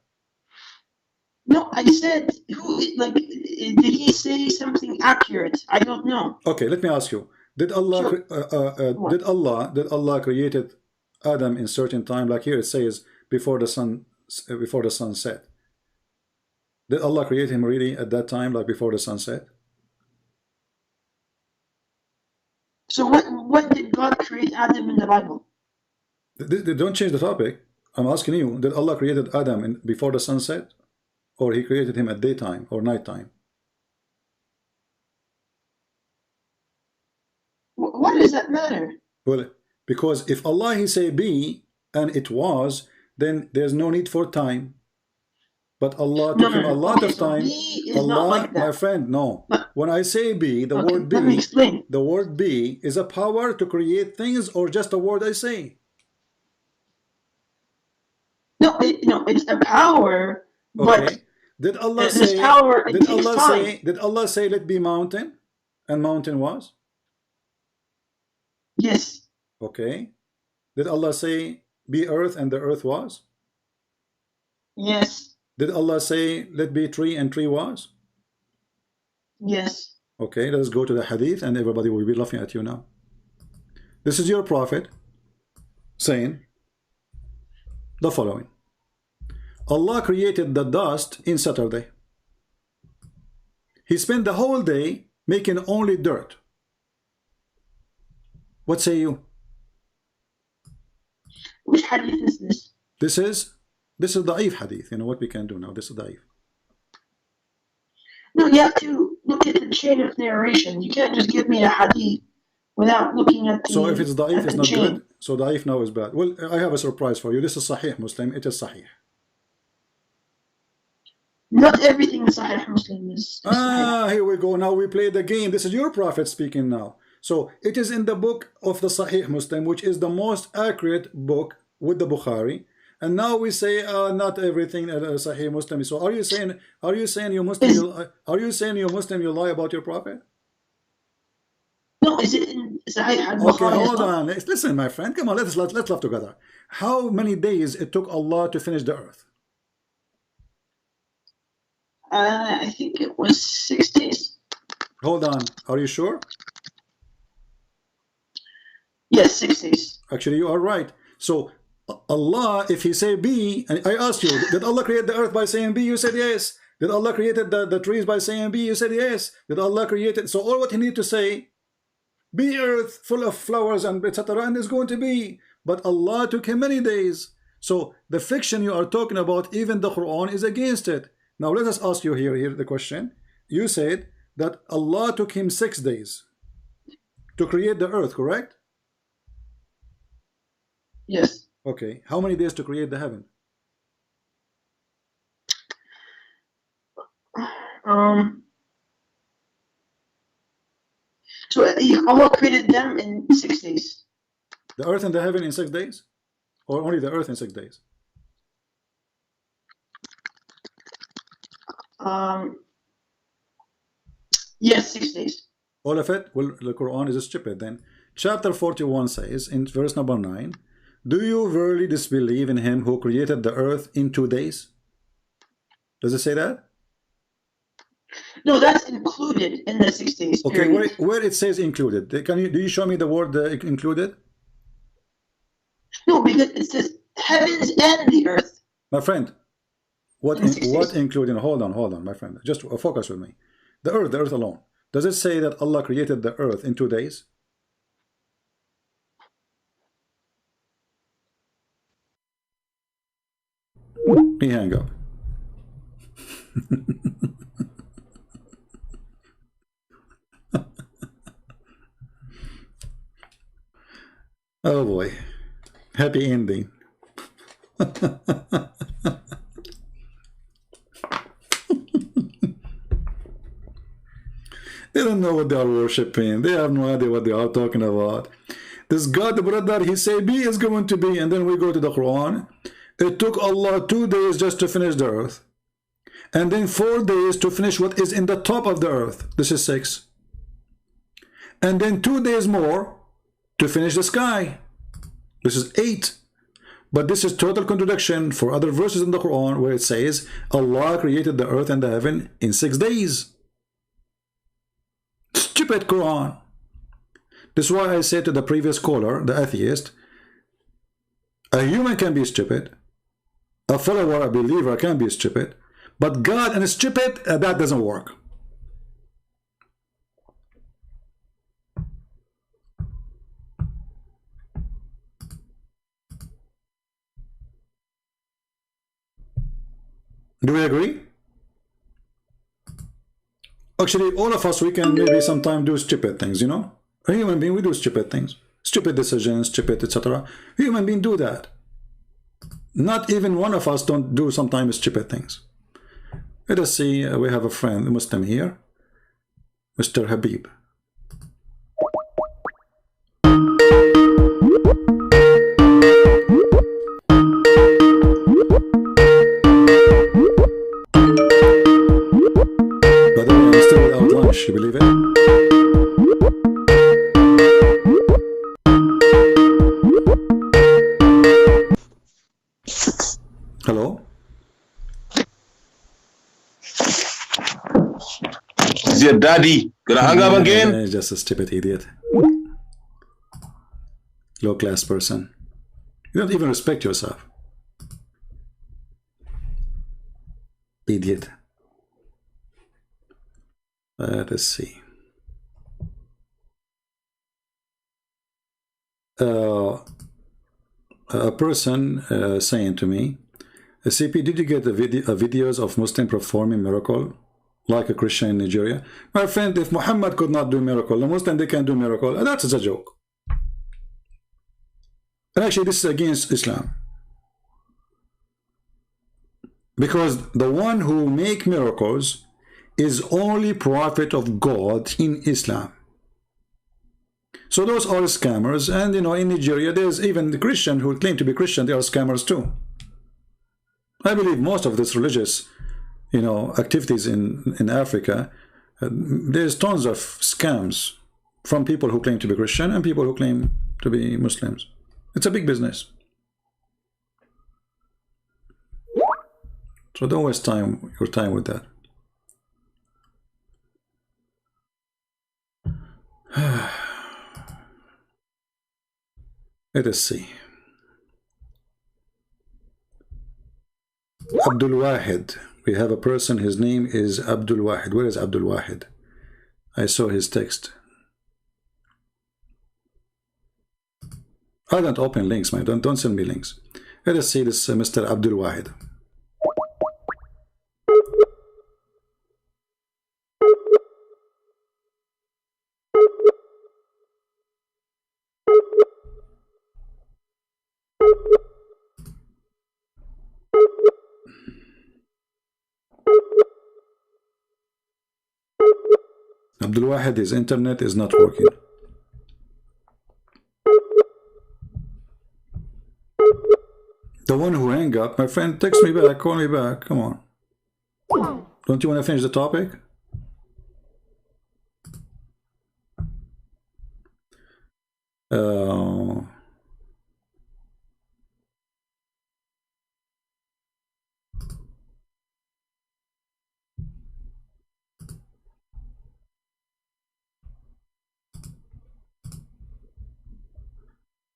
No, I said, did he say something accurate? I don't know. Okay, let me ask you. Did Allah did Allah created Adam in certain time? Like here it says before the sun set. Did Allah create him really at that time, like before the sun set? So when did God create Adam in the Bible? They don't change the topic. I'm asking you, did Allah created Adam before the sun set? Or he created him at daytime or nighttime? Why does that matter? Well, because if Allah he say be and it was, then there's no need for time. But Allah took him a lot of time. Allah, like my friend, no. But, when I say be, the word be is a power to create things, or just a word I say? No, it's a power. Okay. But did Allah say? Power, Did Allah say let be mountain, and mountain was? Yes. Okay. Did Allah say be earth, and the earth was? Yes. Did Allah say let be tree, and tree was? Yes. Okay, let's go to the hadith, and everybody will be laughing at you now. This is your prophet saying the following. Allah created the dust in Saturday. He spent the whole day making only dirt. What say you? Which hadith is this? This is da'if hadith. You know what we can do now? This is da'if. No, you have to look at the chain of narration. You can't just give me a hadith without looking at the So if it's da'if, it's not chain. good. So da'if now is bad. Well, I have a surprise for you. This is Sahih Muslim. It is Sahih. Not everything in Sahih Muslim is Sahih. Here we go. Now we play the game. This is your prophet speaking now. So it is in the book of the Sahih Muslim, which is the most accurate book with the Bukhari. And now we say not everything Sahih Muslim. So are you saying you Muslim you lie about your prophet? No, is it in Sahih al-Bukhari? Okay, hold on. Listen, my friend. Come on, let's laugh together. How many days it took Allah to finish the earth? I think it was 6 days. Hold on. Are you sure? Yes, 6 days. Actually, you are right. So Allah, if he say be, and I asked you, did Allah create the earth by saying be? You said yes. Did Allah created the trees by saying be? You said yes. Did Allah created, so all what he need to say, be earth full of flowers and etc. and it's going to be. But Allah took him many days. So the fiction you are talking about, even the Quran is against it. Now let us ask you here the question. You said that Allah took him 6 days to create the earth, correct? Yes. Okay. How many days to create the heaven? So Allah created them in 6 days. The earth and the heaven in 6 days? Or only the earth in 6 days? Yes, 6 days. All of it? Well, the Quran is stupid then. Chapter 41 says in verse number 9, do you verily disbelieve in him who created the earth in 2 days? Does it say that? No, that's included in the 6 days. Okay, where it says included, do you show me the word included? No, because it says heavens and the earth. My friend, what including? Hold on, my friend. Just focus with me. The earth alone. Does it say that Allah created the earth in 2 days? He hang up. Oh boy. Happy ending. They don't know what they are worshiping. They have no idea what they are talking about. This God, brother, he say be is going to be, and then we go to the Quran. It took Allah 2 days just to finish the earth, and then 4 days to finish what is in the top of the earth. This is 6. And then 2 days more to finish the sky. This is 8. But this is total contradiction for other verses in the Quran where it says Allah created the earth and the heaven in 6 days. Stupid Quran. This is why I said to the previous caller, the atheist, a human can be stupid, a follower, a believer can be stupid, but God and stupid, that doesn't work. Do we agree? Actually, all of us, we can maybe sometimes do stupid things, you know? A human being, we do stupid things. Stupid decisions, stupid, etc. Human being do that. Not even one of us don't do sometimes stupid things. Let us see, we have a friend, a Muslim here. Mr. Habib. You believe it? Hello? Is your daddy gonna hang up again? Just a stupid idiot. Low class person. You don't even respect yourself. Idiot. Let's see. A person saying to me, CP, did you get the videos of Muslim performing miracle like a Christian in Nigeria? My friend, if Muhammad could not do miracle, the Muslim, they can do miracle. That's a joke. And actually, this is against Islam. Because the one who make miracles is only prophet of God in Islam. So those are scammers, and you know, in Nigeria there's even the Christian who claim to be Christian, they are scammers too. I believe most of this religious, you know, activities in Africa, there's tons of scams from people who claim to be Christian and people who claim to be Muslims. It's a big business. So don't waste your time with that. Let us see. Abdul Wahid. We have a person, his name is Abdul Wahid. Where is Abdul Wahid? I saw his text. I don't open links, man. Don't send me links. Let us see this Mr. Abdul Wahid. Abdul Wahid, his internet is not working. The one who hang up, my friend, text me back, call me back, come on. Don't you want to finish the topic?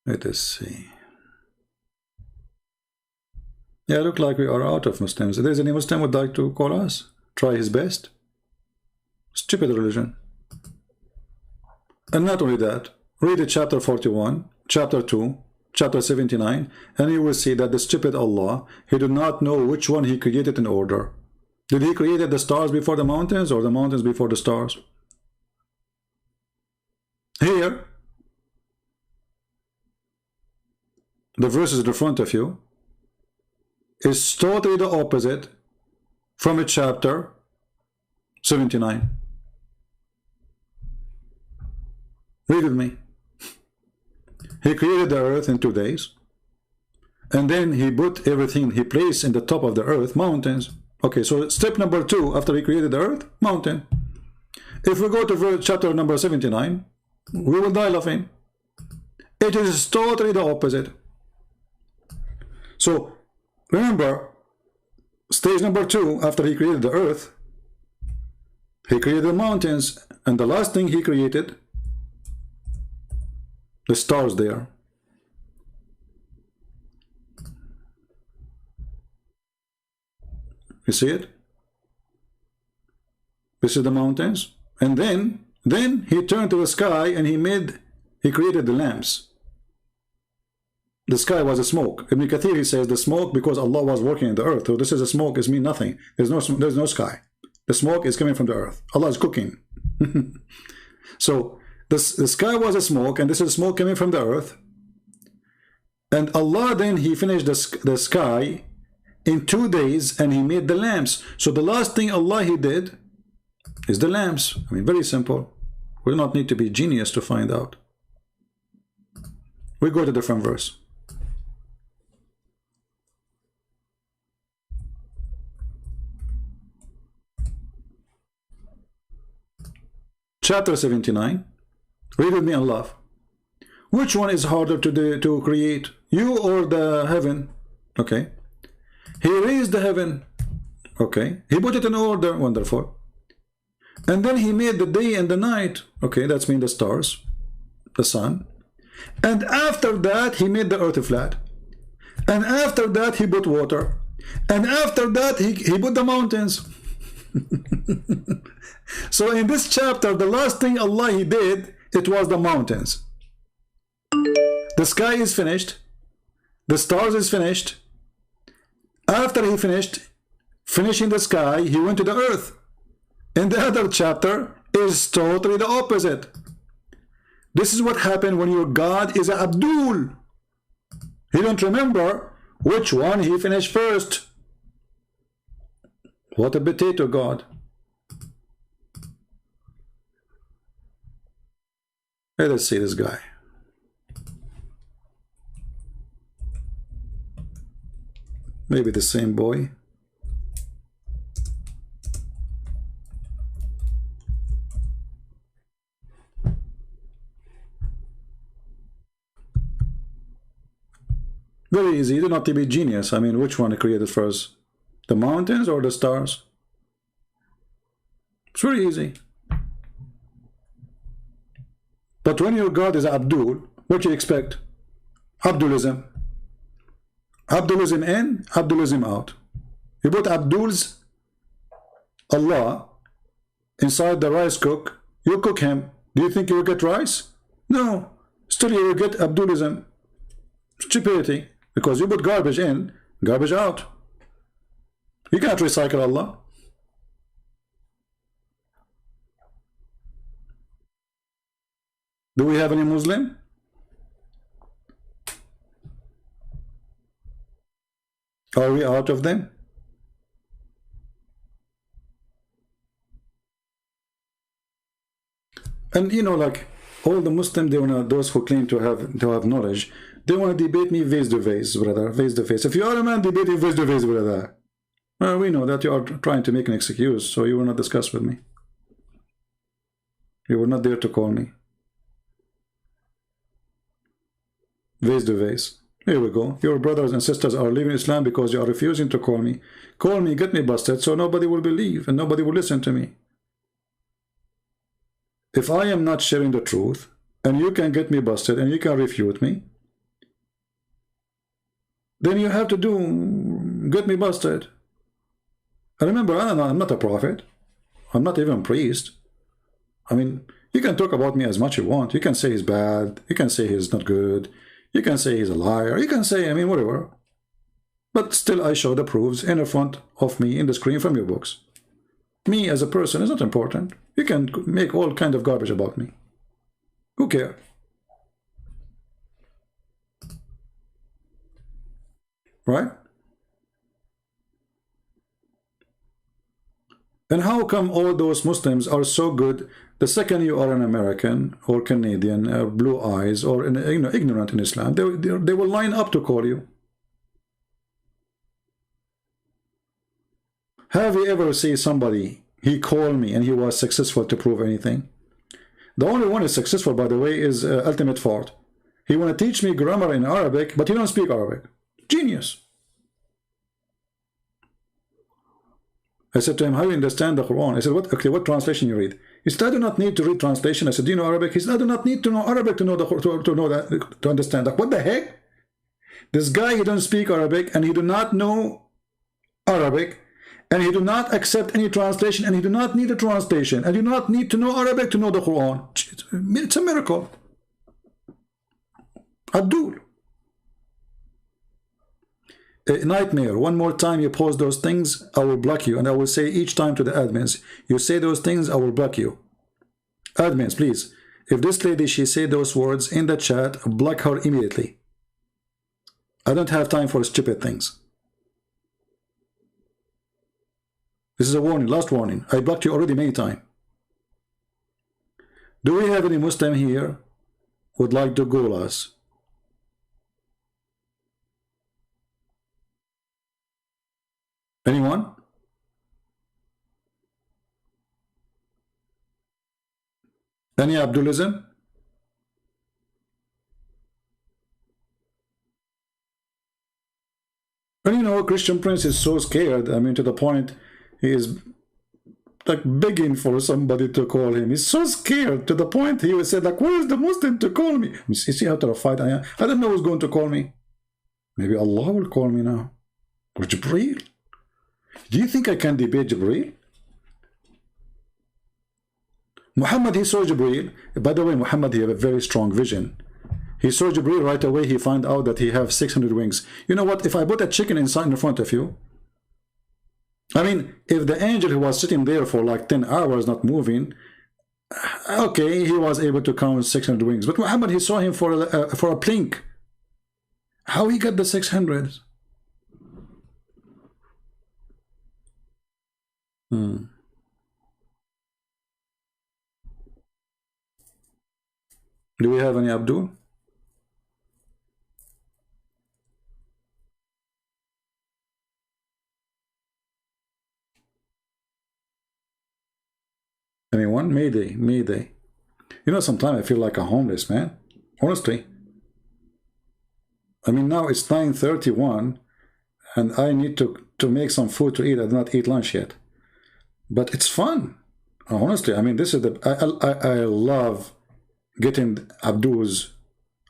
Let us see. Yeah, look like we are out of Muslims. If there's any Muslim would like to call us, try his best. Stupid religion. And not only that, read it chapter 41, chapter 2, chapter 79, and you will see that the stupid Allah, he did not know which one he created in order. Did he create the stars before the mountains or the mountains before the stars? Here, the verses in front of you is totally the opposite from a chapter 79. Read with me. He created the earth in 2 days, and then he put everything, he placed in the top of the earth mountains. Okay, so step number 2 after he created the earth, mountain. If we go to chapter number 79, we will die laughing. It is totally the opposite. So remember, stage number 2 after he created the earth, he created the mountains, and the last thing he created, the stars there. You see it? This is the mountains, and then he turned to the sky and he created the lamps. The sky was a smoke. Ibn Kathir, he says the smoke because Allah was working in the earth. So this is a smoke, it means nothing. There's no sky. The smoke is coming from the earth. Allah is cooking. So the sky was a smoke, and this is smoke coming from the earth. And Allah then he finished the sky in 2 days, and he made the lamps. So the last thing Allah he did is the lamps. I mean, very simple. We do not need to be genius to find out. We go to a different verse. Chapter 79. Read with me and laugh. Which one is harder to create, you or the heaven? Okay. He raised the heaven. Okay. He put it in order. Wonderful. And then he made the day and the night. Okay, that's mean the stars, the sun. And after that, he made the earth flat. And after that, he put water. And after that, he put the mountains. So in this chapter, the last thing Allah he did, it was the mountains. The sky is finished. The stars is finished. After he finished finishing the sky, he went to the earth. In the other chapter is totally the opposite. This is what happened when your God is Abdul. He don't remember which one he finished first. What a potato God. Let us see this guy. Maybe the same boy. Very easy. You do not have to be genius. I mean, which one created first? The mountains or the stars? It's very easy. But when your God is Abdul, what do you expect? Abdulism. Abdulism in, Abdulism out. You put Abdul's Allah inside the rice cook, you cook him. Do you think you will get rice? No. Still you will get Abdulism. Stupidity. Because you put garbage in, garbage out. You can't recycle Allah. Do we have any Muslim? Are we out of them? And you know, like all the Muslims, they wanna, those who claim to have knowledge, they wanna debate me face to face, brother, face to face. If you are a man debating face to face, brother, well, we know that you are trying to make an excuse, so you will not discuss with me. You were not there to call me. Face to face. Here we go. Your brothers and sisters are leaving Islam because you are refusing to call me. Call me, get me busted, so nobody will believe and nobody will listen to me. If I am not sharing the truth, and you can get me busted and you can refute me, then you have to get me busted. And remember, I'm not a prophet. I'm not even a priest. I mean, you can talk about me as much as you want. You can say he's bad. You can say he's not good. You can say he's a liar. You can say, I mean, whatever. But still, I show the proofs in the front of me in the screen from your books. Me as a person is not important. You can make all kind of garbage about me. Who cares? Right? And how come all those Muslims are so good the second you are an American or Canadian or blue eyes or ignorant in Islam, they will line up to call you? Have you ever seen somebody, he called me and he was successful to prove anything? The only one is successful, by the way, is Ultimate Fort. He want to teach me grammar in Arabic, but he don't speak Arabic. Genius. I said to him, how do you understand the Quran? I said, what translation you read? He said, I do not need to read translation. I said, do you know Arabic? He said, I do not need to know Arabic to understand that. What the heck? This guy, he don't speak Arabic and he do not know Arabic and he do not accept any translation and he do not need a translation and you do not need to know Arabic to know the Quran. It's a miracle. Abdul. A nightmare. One more time you post those things, I will block you. And I will say each time to the admins, you say those things, I will block you. Admins, please. If this lady, she say those words in the chat, block her immediately. I don't have time for stupid things. This is a warning, last warning. I blocked you already many times. Do we have any Muslim here who would like to ghoul us? Anyone? Any Abdulism? And you know, Christian Prince is so scared, I mean, to the point he is like begging for somebody to call him. He's so scared to the point he said, like, where is the Muslim to call me? You see how terrified I am? I don't know who's going to call me. Maybe Allah will call me now. Or Jibreel. Do you think I can debate Jibreel? Muhammad, he saw Jibreel. By the way, Muhammad, he had a very strong vision. He saw Jibreel right away. He found out that he have 600 wings. You know what? If I put a chicken inside in front of you, I mean, if the angel who was sitting there for like 10 hours not moving, okay, he was able to count 600 wings. But Muhammad, he saw him for a blink. How he got the 600? Do we have any Abdul? Anyone? Mayday, Mayday. You know, sometimes I feel like a homeless man. Honestly. I mean, now it's 9:31 and I need to make some food to eat. I did not eat lunch yet. But it's fun. Honestly, I mean, this is I love getting Abduls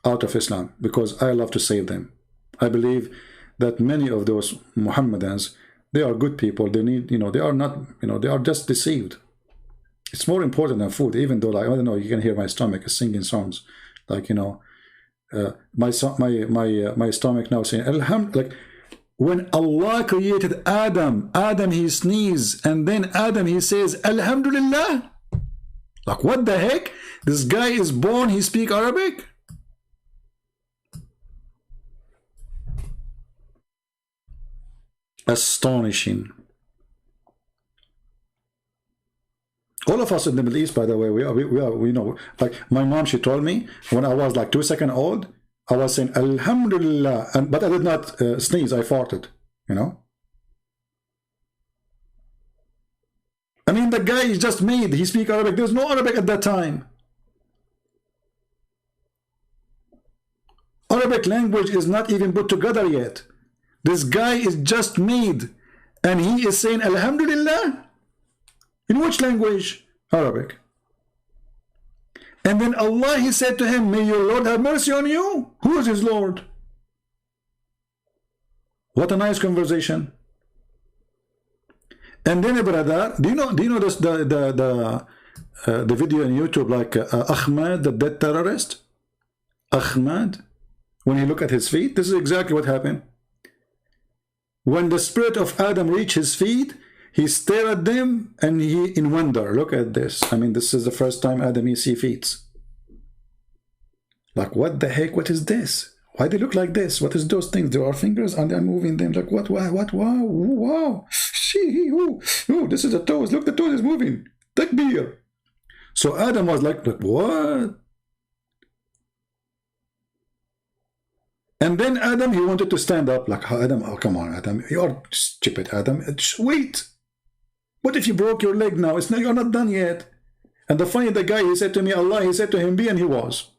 out of Islam because I love to save them. I believe that many of those Mohammedans, They are good people. They need, they are not, they are just deceived. It's more important than food, even though, like, I don't know, you can hear my stomach is singing songs. Like, my stomach now saying, Alhamdulillah. Like, when Allah created Adam, he sneezed, and then Adam, he says, Alhamdulillah. Like, what the heck? This guy is born, he speaks Arabic? Astonishing. All of us in the Middle East, by the way, we know, like my mom, she told me when I was like 2 seconds old, I was saying Alhamdulillah, but I did not sneeze, I farted, I mean, the guy is just made, he speaks Arabic. There's no Arabic at that time. Arabic language is not even put together yet. This guy is just made, and he is saying Alhamdulillah. In which language? Arabic. And then Allah, he said to him, may your Lord have mercy on you. Who is his Lord? What a nice conversation. And then, brother, do you know this, the video on YouTube, like Ahmad, the dead terrorist? Ahmad, when he looked at his feet, this is exactly what happened. When the spirit of Adam reached his feet, he stared at them and he in wonder. Look at this. I mean, this is the first time Adam he see feet. Like, what the heck? What is this? Why they look like this? What is those things? There are fingers and they're moving them. Like, what? Wow. Oh, this is the toes. Look, the toes is moving. Takbir. So Adam was like, what? And then Adam, he wanted to stand up. Like, Adam, oh, come on, Adam. You're stupid, Adam. Just wait. What if you broke your leg now? You're not done yet. And the guy, he said to me, Allah, he said to him, be, and he was.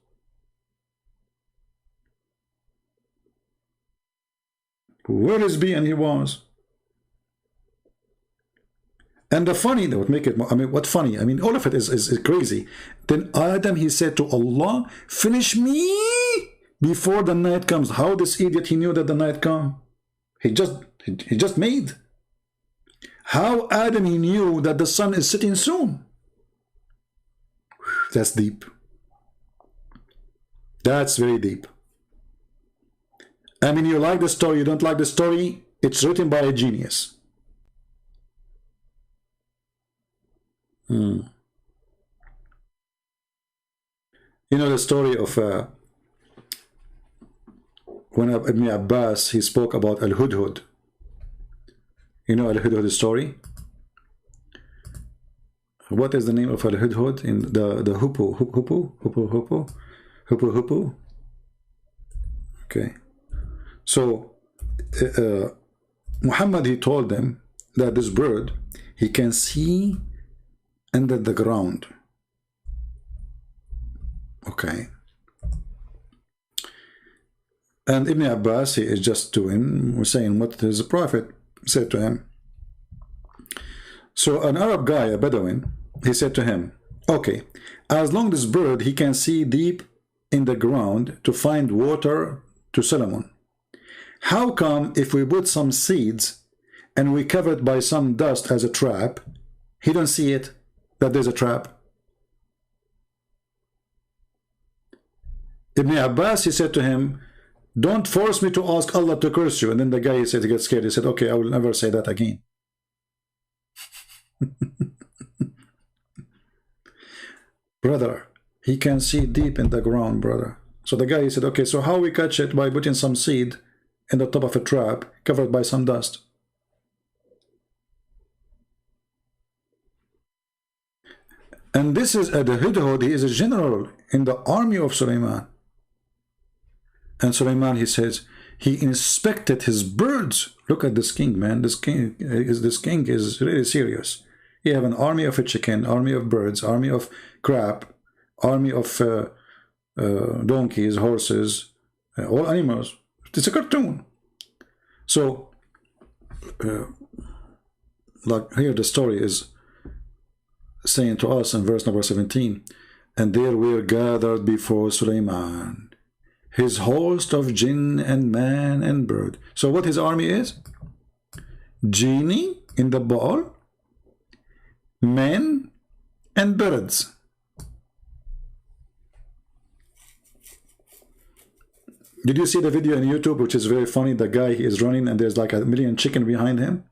Where is be, and he was? And the funny, that would make it, I mean, what funny? I mean, all of it is crazy. Then Adam, he said to Allah, finish me before the night comes. How this idiot, he knew that the night come? He just made. How Adam, he knew that the sun is setting soon? That's deep. That's very deep. I mean, you like the story, you don't like the story, it's written by a genius. You know the story of when Ibn Abbas, he spoke about Al-Hudhud. You know Al-Hudhud story? What is the name of Al-Hudhud in the Hoopoe? Okay. So Muhammad, he told them that this bird, he can see under the ground. Okay. And Ibn Abbas, he is just to him, was saying what his prophet said to him. So an Arab guy, a Bedouin, he said to him, okay, as long as this bird, he can see deep in the ground to find water to Solomon. How come if we put some seeds and we cover it by some dust as a trap, he don't see it, that there's a trap? Ibn Abbas, he said to him, don't force me to ask Allah to curse you. And then the guy, he said, he gets scared. He said, okay, I will never say that again. Brother, he can see deep in the ground, brother. So the guy, he said, okay, so how we catch it? By putting some seed in the top of a trap covered by some dust. And this is the Hudhud, he is a general in the army of Sulaiman. And Sulaiman, he says, he inspected his birds. Look at this king, man. This king is really serious. He have an army of a chicken, army of birds, army of crab, army of donkeys, horses, all animals. It's a cartoon. So, like here the story is saying to us in verse number 17, and there were gathered before Sulaiman his host of jinn and man and bird. So what his army is? genie in the ball, men, and birds. Did you see the video on YouTube, which is very funny? The guy, he is running and there's like a million chicken behind him.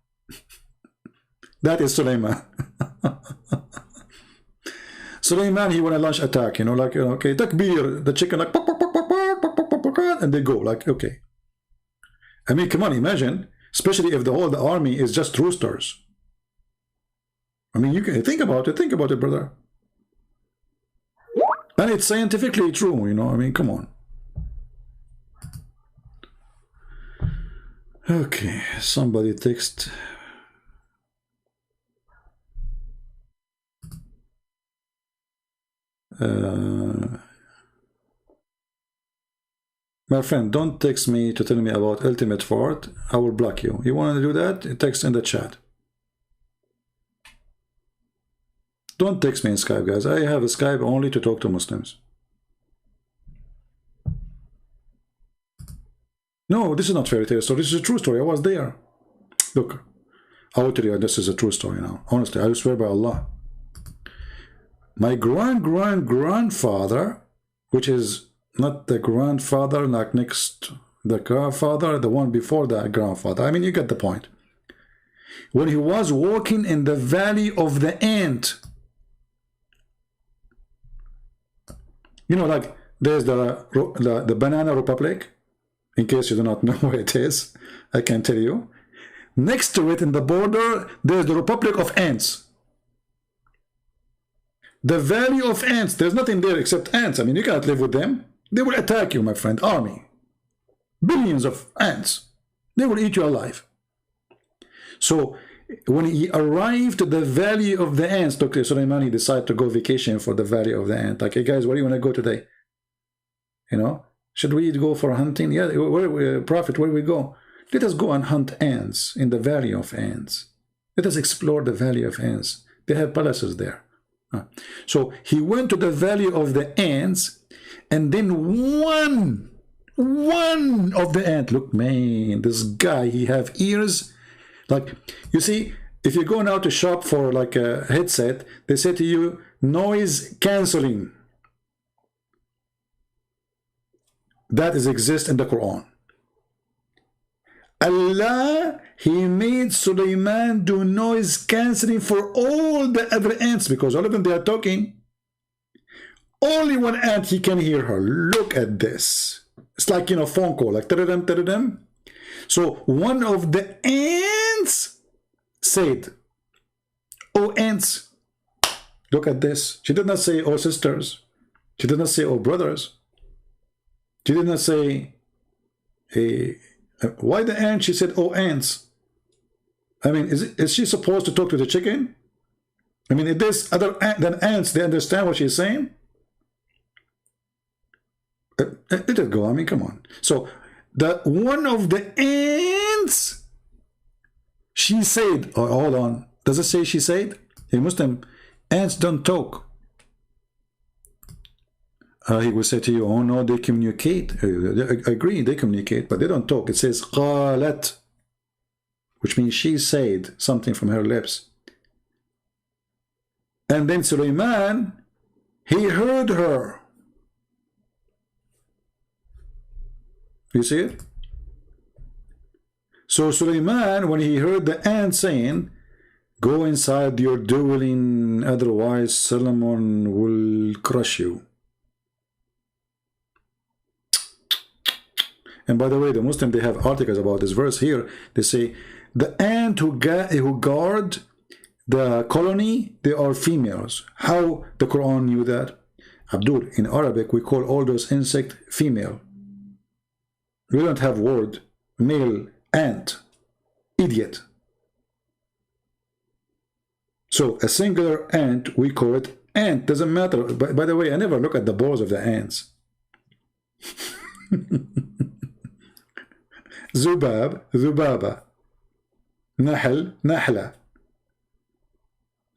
That is Sulaiman. Sulaiman, he won a launch attack, you know, like, okay, takbir, the chicken like, and they go like, okay. I mean, come on, imagine, especially if the whole army is just roosters. I mean, you can think about it, brother. And it's scientifically true, you know, I mean, come on. Okay, somebody text. My friend, don't text me to tell me about ultimate fort. I will block you. You want to do that? Text in the chat. Don't text me in Skype, guys. I have a Skype only to talk to Muslims. No, this is not fairy tale story. This is a true story. I was there. Look, I will tell you this is a true story now. Honestly, I swear by Allah. My grandfather, which is not the grandfather, like next the grandfather, the one before the grandfather. I mean, you get the point. When he was walking in the valley of the ant, you know, like there's the Banana Republic. In case you do not know where it is, I can tell you. Next to it in the border, there's the Republic of Ants. The Valley of Ants, there's nothing there except ants. I mean, you cannot live with them. They will attack you, my friend. Army. Billions of ants. They will eat you alive. So, when he arrived to the Valley of the Ants, Dr. Sulaiman, he decided to go vacation for the Valley of the Ants. Like, hey guys, where do you want to go today? You know? Should we go for hunting? Yeah, Prophet, where do we go? Let us go and hunt ants in the Valley of Ants. Let us explore the Valley of Ants. They have palaces there. So he went to the Valley of the Ants, and then one of the ants, look, man, this guy, he have ears. Like, you see, if you go now to shop for like a headset, they say to you, noise cancelling. That is exist in the Quran. Allah, he made Sulaiman do noise cancelling for all the other ants, because all of them, they are talking. Only one ant, he can hear her. Look at this. It's like, you know, phone call, like ta-da-dum, ta-da-dum. So one of the ants said, oh ants, look at this. She did not say, oh sisters. She did not say, oh brothers. She did not say, hey, why the ant? She said, oh, ants. I mean, is she supposed to talk to the chicken? I mean, if there's other than ants, they understand what she's saying? Let it go. I mean, come on. So, the one of the ants, she said, oh, hold on. Does it say she said? Hey, Muslim, ants don't talk. He will say to you, oh no, they communicate. I agree, they communicate, but they don't talk. It says qalat, which means she said something from her lips. And then Sulaiman, he heard her. You see it? So Sulaiman, when he heard the ant saying, go inside your dwelling, otherwise Solomon will crush you. And by the way, the Muslim, they have articles about this verse here. They say, the ant who guard the colony, they are females. How the Quran knew that? Abdul, in Arabic, we call all those insects female. We don't have word male ant, idiot. So a singular ant, we call it ant. Doesn't matter. By the way, I never look at the balls of the ants. Zubab, Zubaba, Nahl, Nahla,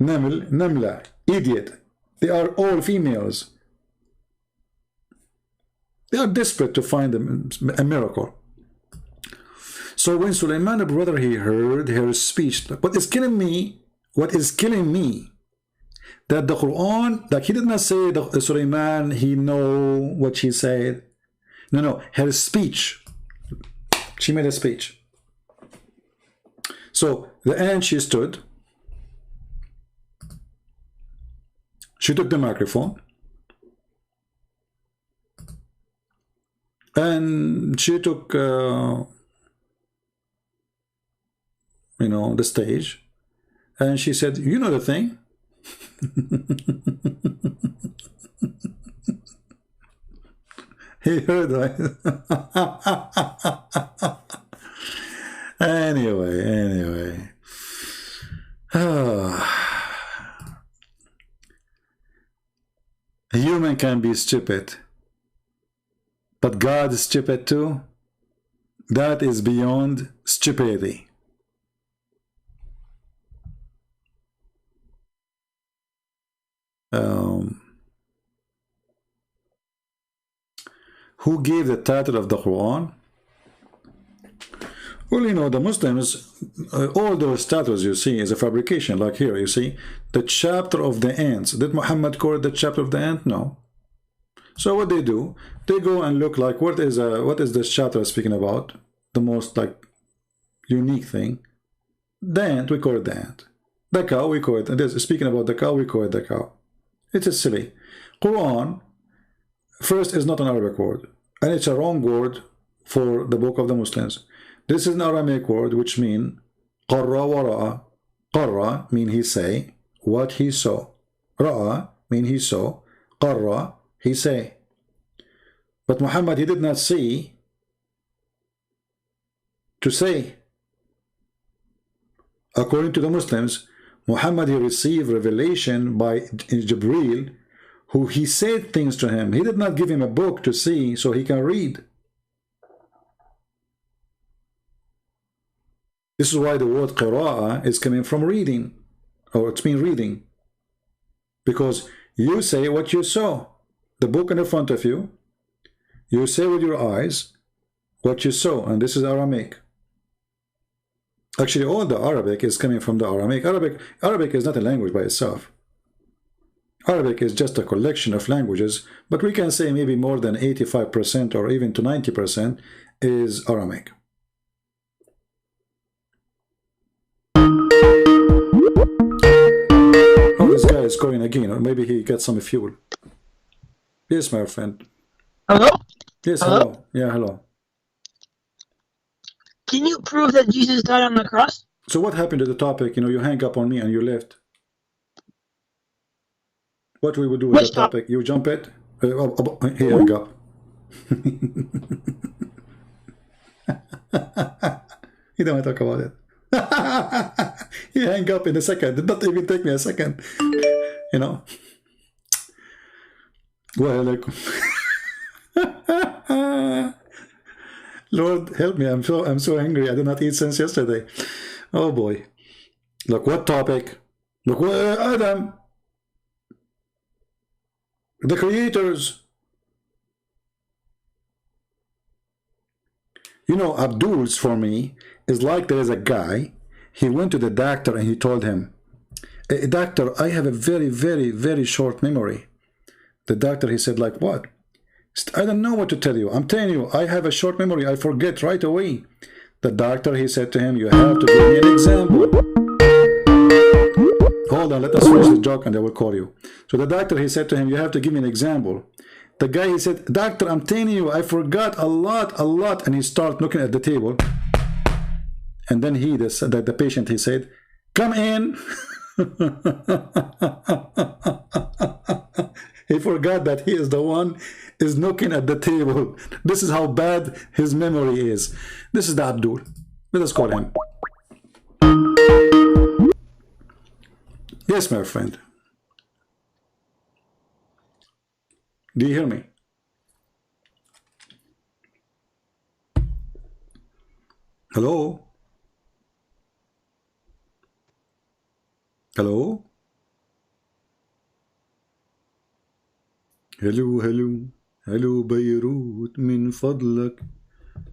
Naml, Namla, idiot. They are all females. They are desperate to find a miracle. So when Sulaiman, brother, he heard her speech, what is killing me, that the Quran, like he did not say that Sulaiman, he know what she said. No, her speech. She made a speech. So the end, she stood. She took the microphone. And she took, the stage. And she said, you know the thing? He heard that. Anyway. A human can be stupid, but God is stupid too. That is beyond stupidity. Who gave the title of the Quran? Well, the Muslims, all those titles you see is a fabrication. Like here, you see, the chapter of the ants. Did Muhammad quote the chapter of the ant? No. So what they do, they go and look like, what is this chapter speaking about? The most unique thing. The ant, we call it the ant. The cow, we call it, speaking about the cow, we call it the cow. It is silly. Quran, first, is not an Arabic word, and it's a wrong word for the book of the Muslims. This is an Aramaic word which means qarra wa ra'a. Qarra mean he say what he saw. Ra'a mean he saw. Qarra, he say. But Muhammad, he did not see to say. According to the Muslims, Muhammad, he received revelation by Jibreel, who he said things to him. He did not give him a book to see so he can read. This is why the word qira'ah is coming from reading, or it's mean reading. Because you say what you saw. The book in front of you, you say with your eyes what you saw, and this is Aramaic. Actually, all the Arabic is coming from the Aramaic. Arabic is not a language by itself. Arabic is just a collection of languages, but we can say maybe more than 85% or even to 90% is Aramaic. Oh, this guy is going again, or maybe he got some fuel. Yes, my friend. Hello? Yes, hello. Yeah, hello. Can you prove that Jesus died on the cross? So what happened to the topic? You hang up on me and you left. What we will do with the topic? You jump it? He hang up. You don't want to talk about it. He hang up in a second. It did not even take me a second. Well, Lord help me, I'm so angry. I did not eat since yesterday. Oh boy. Look, what topic? Look, Adam. The creators. Abdul's for me is like there is a guy. He went to the doctor and he told him, doctor, I have a very, very, very short memory. The doctor, he said, like what? I don't know what to tell you. I'm telling you, I have a short memory. I forget right away. The doctor, he said to him, you have to give me an example. Hold on, let us finish the joke and I will call you. So the doctor, he said to him, you have to give me an example. The guy, he said, doctor, I'm telling you, I forgot a lot. And he started looking at the table. And then the patient, he said, come in. He forgot that he is the one is looking at the table. This is how bad his memory is. This is the Abdul. Let us call him. Yes, my friend. Do you hear me? Hello? Hello? Hello Beirut, min fadlak.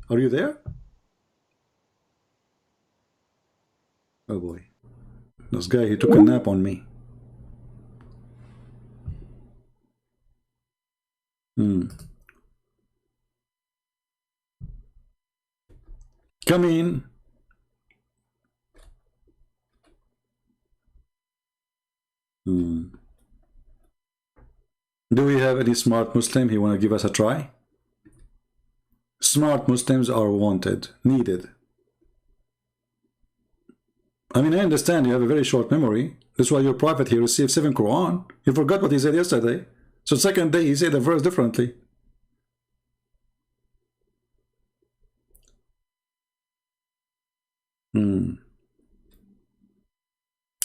Are you there? Oh boy. This guy, he took a nap on me. Come in. Do we have any smart Muslim? He want to give us a try? Smart Muslims are wanted, needed. I mean, I understand you have a very short memory. That's why your prophet, he received 7 Qur'an. He forgot what he said yesterday. So second day, he said the verse differently.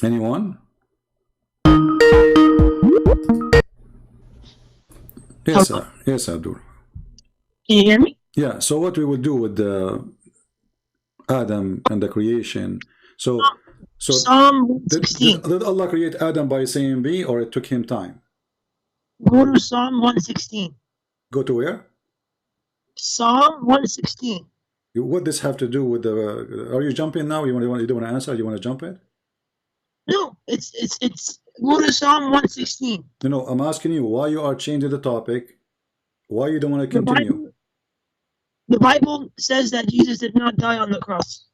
Anyone? Yes, sir. Yes, Abdul. Can you hear me? Yeah, so what we will do with Adam and the creation. So Psalm 16. Did Allah create Adam by saying B, or it took him time? Go to Psalm 116. Go to where? Psalm 116. What does have to do with the? Are you jumping now? You don't want to answer? You want to jump it? No, it's go to Psalm 116. No, I'm asking you why you are changing the topic. Why you don't want to continue? The Bible says that Jesus did not die on the cross.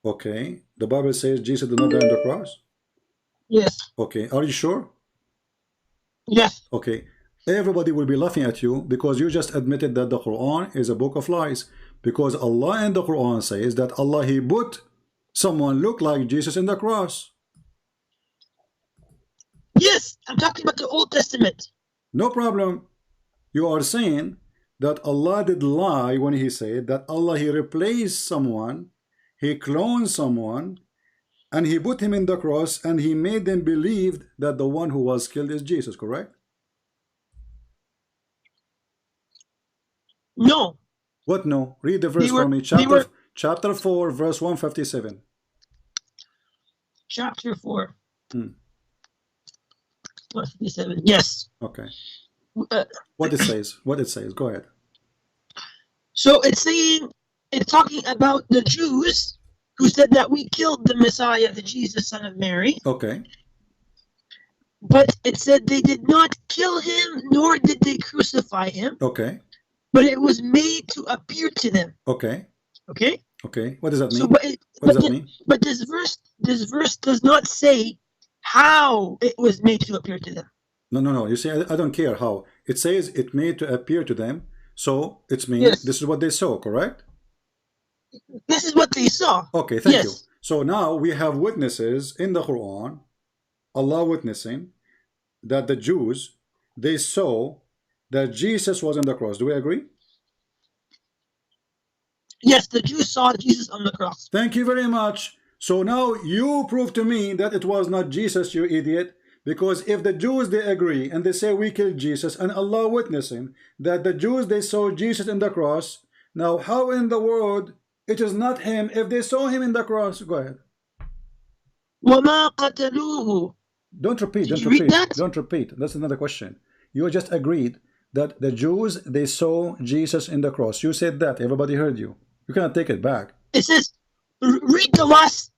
Okay, the Bible says Jesus did not die on the cross. Yes. Okay, are you sure? Yes. Okay, everybody will be laughing at you because you just admitted that the Quran is a book of lies. Because Allah in the Quran says that Allah, He put someone look like Jesus in the cross. Yes, I'm talking about the Old Testament. No problem. You are saying that Allah did lie when He said that Allah, He replaced someone, He cloned someone, and He put him in the cross, and He made them believe that the one who was killed is Jesus, correct? No. What no? Read the verse for me. Chapter 4, verse 157. Chapter 4. 157. Yes. Okay. What it says. What it says. Go ahead. So it's talking about the Jews who said that we killed the Messiah, the Jesus, son of Mary. Okay. But it said they did not kill him, nor did they crucify him. Okay. But it was made to appear to them. Okay. Okay. Okay. What does that mean? So, what does that mean? But this verse does not say how it was made to appear to them. No. You see, I don't care how. It says it made to appear to them. So it means This is what they saw, correct? This is what they saw. Okay, thank you. So now we have witnesses in the Quran, Allah witnessing that the Jews, they saw that Jesus was on the cross. Do we agree? Yes, the Jews saw Jesus on the cross. Thank you very much. So now you prove to me that it was not Jesus, you idiot. Because if the Jews, they agree and they say we killed Jesus, and Allah witnessing that the Jews, they saw Jesus in the cross, now how in the world it is not him if they saw him in the cross? Go ahead. وَمَا قَتَلُوهُ. Don't repeat. Don't repeat. That's another question. You just agreed that the Jews, they saw Jesus in the cross. You said that. Everybody heard you. You cannot take it back. It says, read the last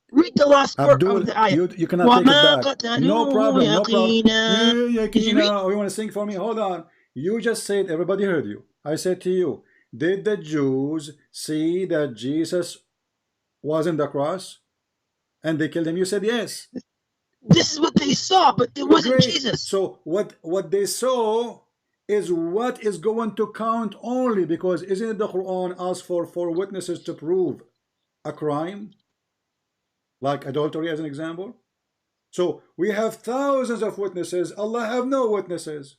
part of the ayah. You cannot take it back. No problem. No problem. You want to sing for me? Hold on. You just said, everybody heard you. I said to you, did the Jews see that Jesus was in the cross and they killed him? You said yes. This is what they saw, but it wasn't Jesus. So what they saw is what is going to count only, because isn't it the Quran asks for 4 witnesses to prove a crime, like adultery as an example? So we have thousands of witnesses. Allah have no witnesses.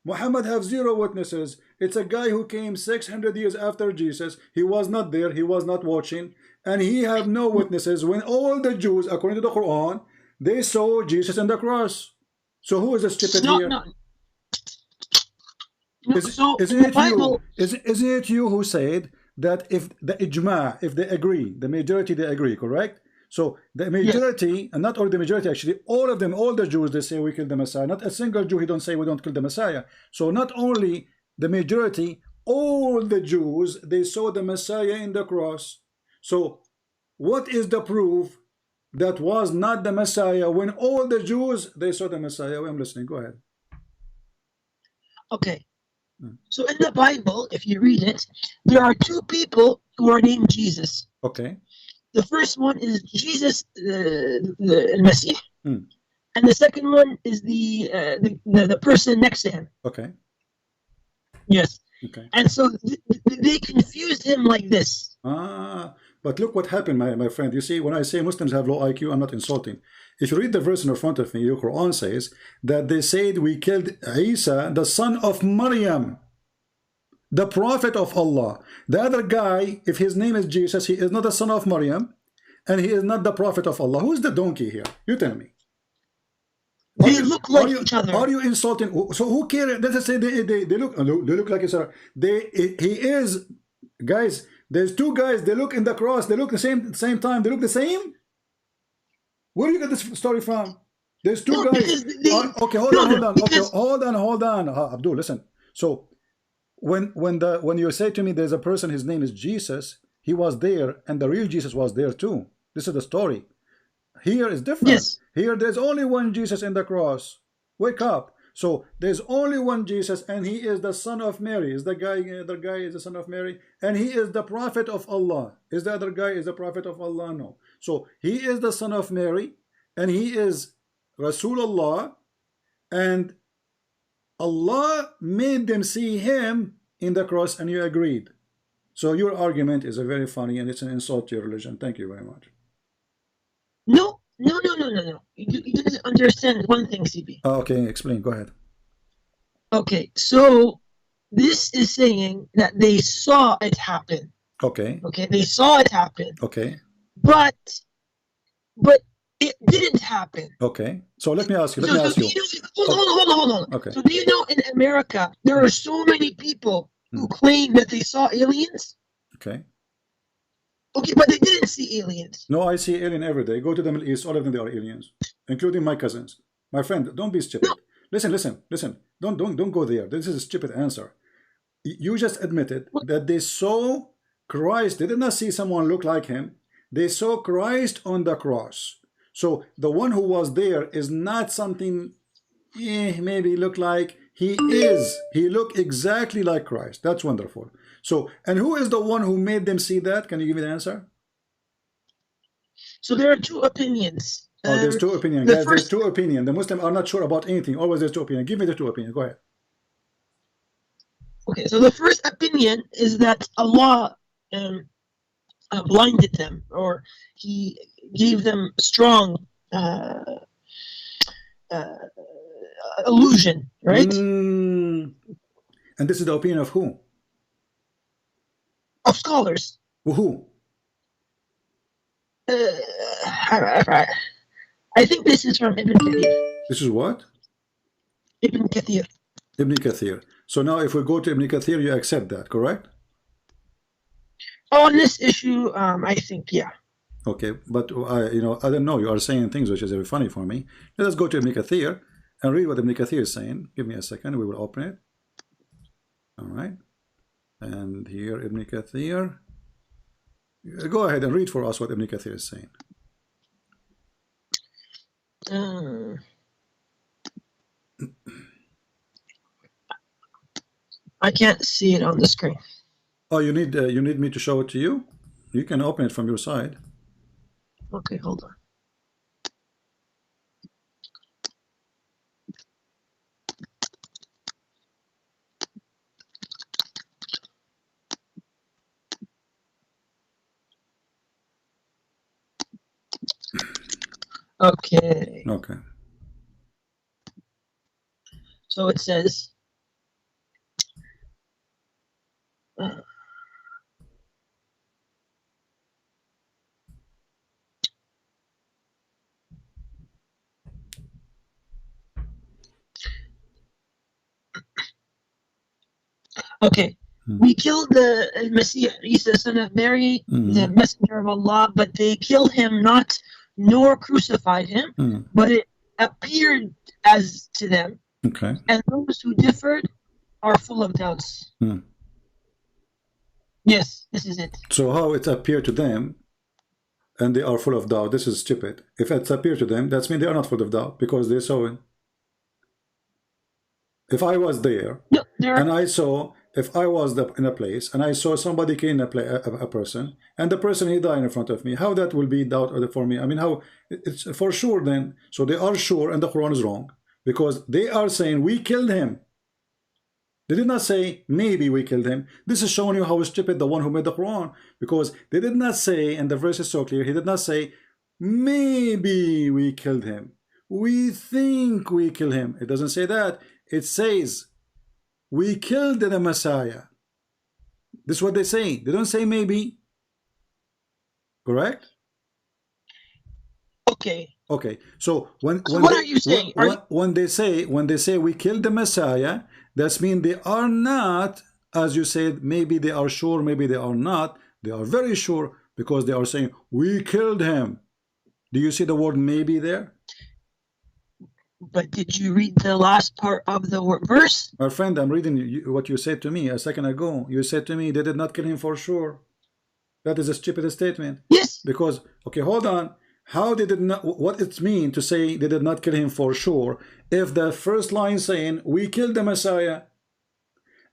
Muhammad have 0 witnesses. It's a guy who came 600 years after Jesus. He was not there. He was not watching, and he have no witnesses when all the Jews, according to the Quran, they saw Jesus on the cross. So who is the stupid here? Isn't it you who said that if the ijma, if they agree, the majority they agree, correct? So the majority, and not only the majority, actually all of them, all the Jews, they say we killed the Messiah. Not a single Jew, he don't say we don't kill the Messiah. So not only the majority, all the Jews, they saw the Messiah in the cross. So what is the proof that was not the Messiah when all the Jews, they saw the Messiah. I'm listening. Go ahead. Okay. So in the Bible, if you read it, there are two people who are named Jesus. Okay. The first one is Jesus, the Messiah. And the second one is the person next to him. Okay. Yes. Okay. And so they confused him like this. But look what happened, my friend. You see, when I say Muslims have low IQ, I'm not insulting. If you read the verse in front of me, the Quran says that they said we killed Isa, the son of Maryam, the prophet of Allah. The other guy, if his name is Jesus, he is not the son of Maryam, and he is not the prophet of Allah. Who's the donkey here? You tell me. They look like each other. Are you insulting? So who cares? Let's say they look like each other. He is, guys. There's two guys. They look in the cross. They look the same time. They look the same. Where do you get this story from? There's two guys. Okay, hold on. Abdul, listen. So when you say to me there's a person, his name is Jesus, he was there, and the real Jesus was there too. This is the story. Here is different. Yes. Here there's only one Jesus in the cross. Wake up. So there's only one Jesus, and he is the son of Mary. Is the other guy is the son of Mary, and he is the prophet of Allah. Is the other guy is the prophet of Allah? No. So he is the son of Mary, and he is Rasulullah, and Allah made them see him in the cross, and you agreed. So your argument is a very funny, and it's an insult to your religion. Thank you very much. No. You didn't understand one thing, CB. Okay, explain. Go ahead. Okay, so this is saying that they saw it happen. Okay. Okay, they saw it happen. Okay. But it didn't happen. Okay. So let me ask you. Hold on. Okay. So do you know in America there are so many people who claim that they saw aliens? Okay. Okay, but they didn't see aliens. No, I see alien every day. Go to the Middle East, all of them they are aliens, including my cousins. My friend, don't be stupid. No. Listen. Don't go there. This is a stupid answer. You just admitted that they saw Christ. They did not see someone look like him. They saw Christ on the cross. So the one who was there is not something maybe look like. He is. He looked exactly like Christ. That's wonderful. So, and who is the one who made them see that? Can you give me the answer? So there are two opinions. Oh, there's two opinions. Guys, there's two opinions. The Muslims are not sure about anything. Always there's two opinions. Give me the two opinions. Go ahead. Okay, so the first opinion is that Allah blinded them, or he gave them strong illusion, right? And this is the opinion of who? Of scholars. Who? I think this is from Ibn Kathir. This is what? Ibn Kathir. Ibn Kathir. So now if we go to Ibn Kathir, you accept that, correct? On this issue, I think, yeah. Okay, but I don't know. You are saying things which is very funny for me. Let us go to Ibn Kathir and read what Ibn Kathir is saying. Give me a second. We will open it. All right. And here Ibn Kathir. Go ahead and read for us what Ibn Kathir is saying. I can't see it on the screen. Oh, you need me to show it to you? You can open it from your side. Okay, hold on. Okay. Okay. So it says, okay, we killed the Messiah, Isa, son of Mary, the messenger of Allah, but they killed him not, nor crucified him, but it appeared as to them. Okay. And those who differed are full of doubts. Yes, this is it. So how it appeared to them, and they are full of doubt, this is stupid. If it's appear to them, that means they are not full of doubt because they saw it. If I was there and I saw, if I was in a place and I saw somebody killing a person, and the person he died in front of me, how that will be doubt for me? I mean, how it's for sure then. So they are sure, and the Quran is wrong because they are saying we killed him. They did not say maybe we killed him. This is showing you how stupid the one who made the Quran, because they did not say, and the verse is so clear, he did not say maybe we killed him, we think we killed him. It doesn't say that. It says we killed the Messiah. This is what they say. They don't say maybe. Correct? Okay. Okay. So when what are you saying? When they say we killed the Messiah, that means they are not, as you said, maybe they are sure, maybe they are not. They are very sure because they are saying we killed him. Do you see the word maybe there? But did you read the last part of the verse? My friend, I'm reading what you said to me a second ago. You said to me they did not kill him for sure. That is a stupid statement. Yes. Because, okay, hold on. How they did not, what it mean to say they did not kill him for sure if the first line saying we killed the Messiah,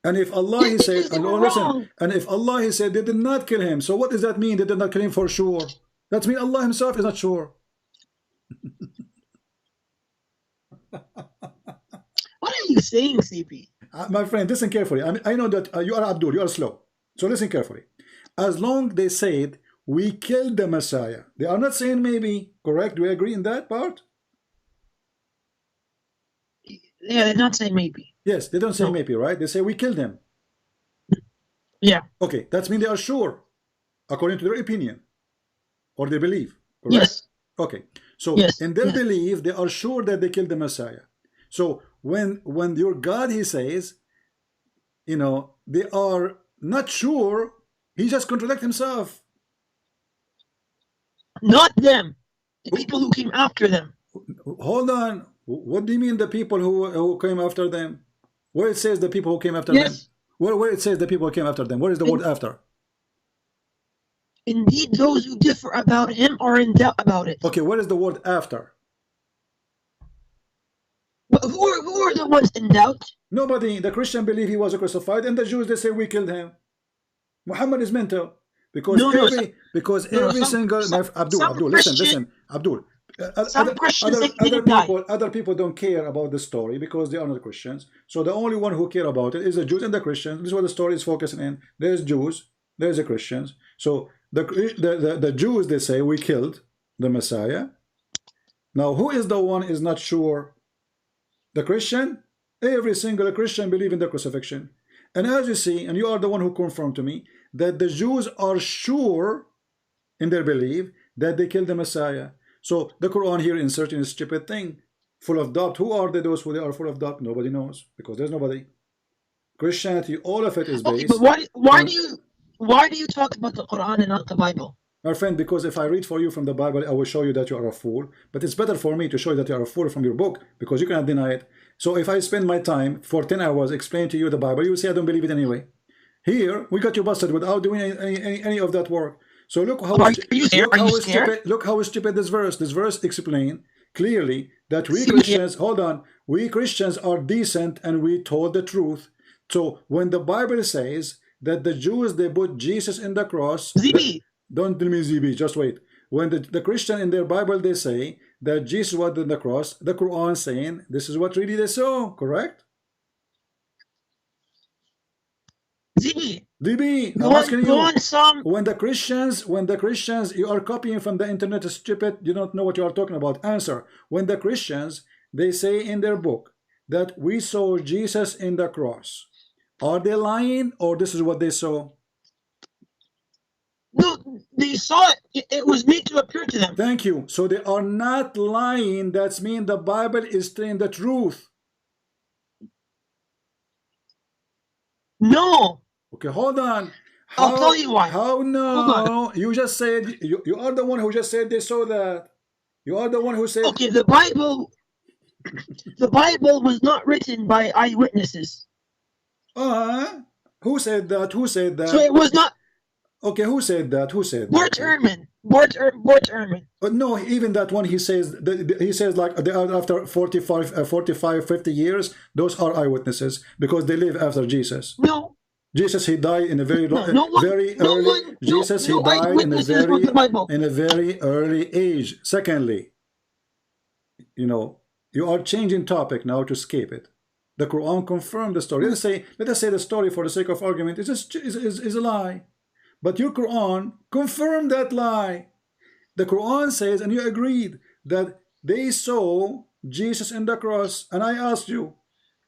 and if Allah he said, and listen, and if Allah he said they did not kill him, so what does that mean? They did not kill him for sure. That means Allah himself is not sure. What are you saying, CP? My friend, listen carefully. I know that you are Abdul, you are slow. So listen carefully. As long they said we killed the Messiah, they are not saying maybe. Correct? Do we agree in that part? Yeah, they're not saying maybe. Yes, they don't say maybe, right? They say we killed him. Yeah. Okay, that means they are sure, according to their opinion or their belief. Correct? Yes. Okay, so in their belief, they are sure that they killed the Messiah. So when your God, he says, you know, they are not sure, he just contradicts himself. Not them. The people who came after them. Hold on. What do you mean the people who came after them? Where it says the people who came after them? Where it says the people who came after them? Where is the word after? Indeed, those who differ about him are in doubt about it. Okay, where is the word after? But who are the ones in doubt? Nobody. The Christian believe he was crucified, and the Jews, they say we killed him. Muhammad is mental. Because every single Abdul, listen, Abdul. Other people don't care about the story because they are not Christians. So the only one who care about it is the Jews and the Christians. This is what the story is focusing in. There's Jews, there's the Christians. So the Jews, they say we killed the Messiah. Now who is the one is not sure? The Christian. Every single Christian believe in the crucifixion. And as you see, and you are the one who confirmed to me that the Jews are sure in their belief that they killed the Messiah. So the Quran here inserting a stupid thing, full of doubt. Who are those who they are full of doubt? Nobody knows, because there's nobody. Christianity, all of it is based. But why do you talk about the Quran and not the Bible? My friend, because if I read for you from the Bible, I will show you that you are a fool. But it's better for me to show you that you are a fool from your book, because you cannot deny it. So if I spend my time for 10 hours explaining to you the Bible, you will say I don't believe it anyway. Here, we got you busted without doing any of that work. So look how stupid this verse explains clearly that we Christians, hold on, we Christians are decent and we told the truth. So when the Bible says that the Jews, they put Jesus in the cross, don't tell me ZB, just wait. When the Christian in their Bible, they say that Jesus was on the cross, the Quran saying this is what really they saw, correct? DB, I'm asking you, when the Christians, you are copying from the internet, is stupid, you don't know what you are talking about. Answer. When the Christians, they say in their book that we saw Jesus in the cross, are they lying or this is what they saw? No, they saw it. It was made to appear to them. Thank you. So they are not lying. That's mean the Bible is telling the truth. No. Okay, hold on. I'll tell you why. How no? You just said you are the one who just said they saw that. You are the one who said. Okay, the Bible was not written by eyewitnesses. Who said that? Who said that? So it was not. Okay, who said that? Who said Bort that? Ehrman. Bort Ehrman. But no, even that one, he says like after 45, 50 years, those are eyewitnesses because they live after Jesus. No. Jesus, he died in a very long, very early. Jesus, he died in a very early age. Secondly, you are changing topic now to escape it. The Quran confirmed the story. Let us say the story for the sake of argument is a lie, but your Quran confirmed that lie. The Quran says, and you agreed, that they saw Jesus in the cross. And I asked you,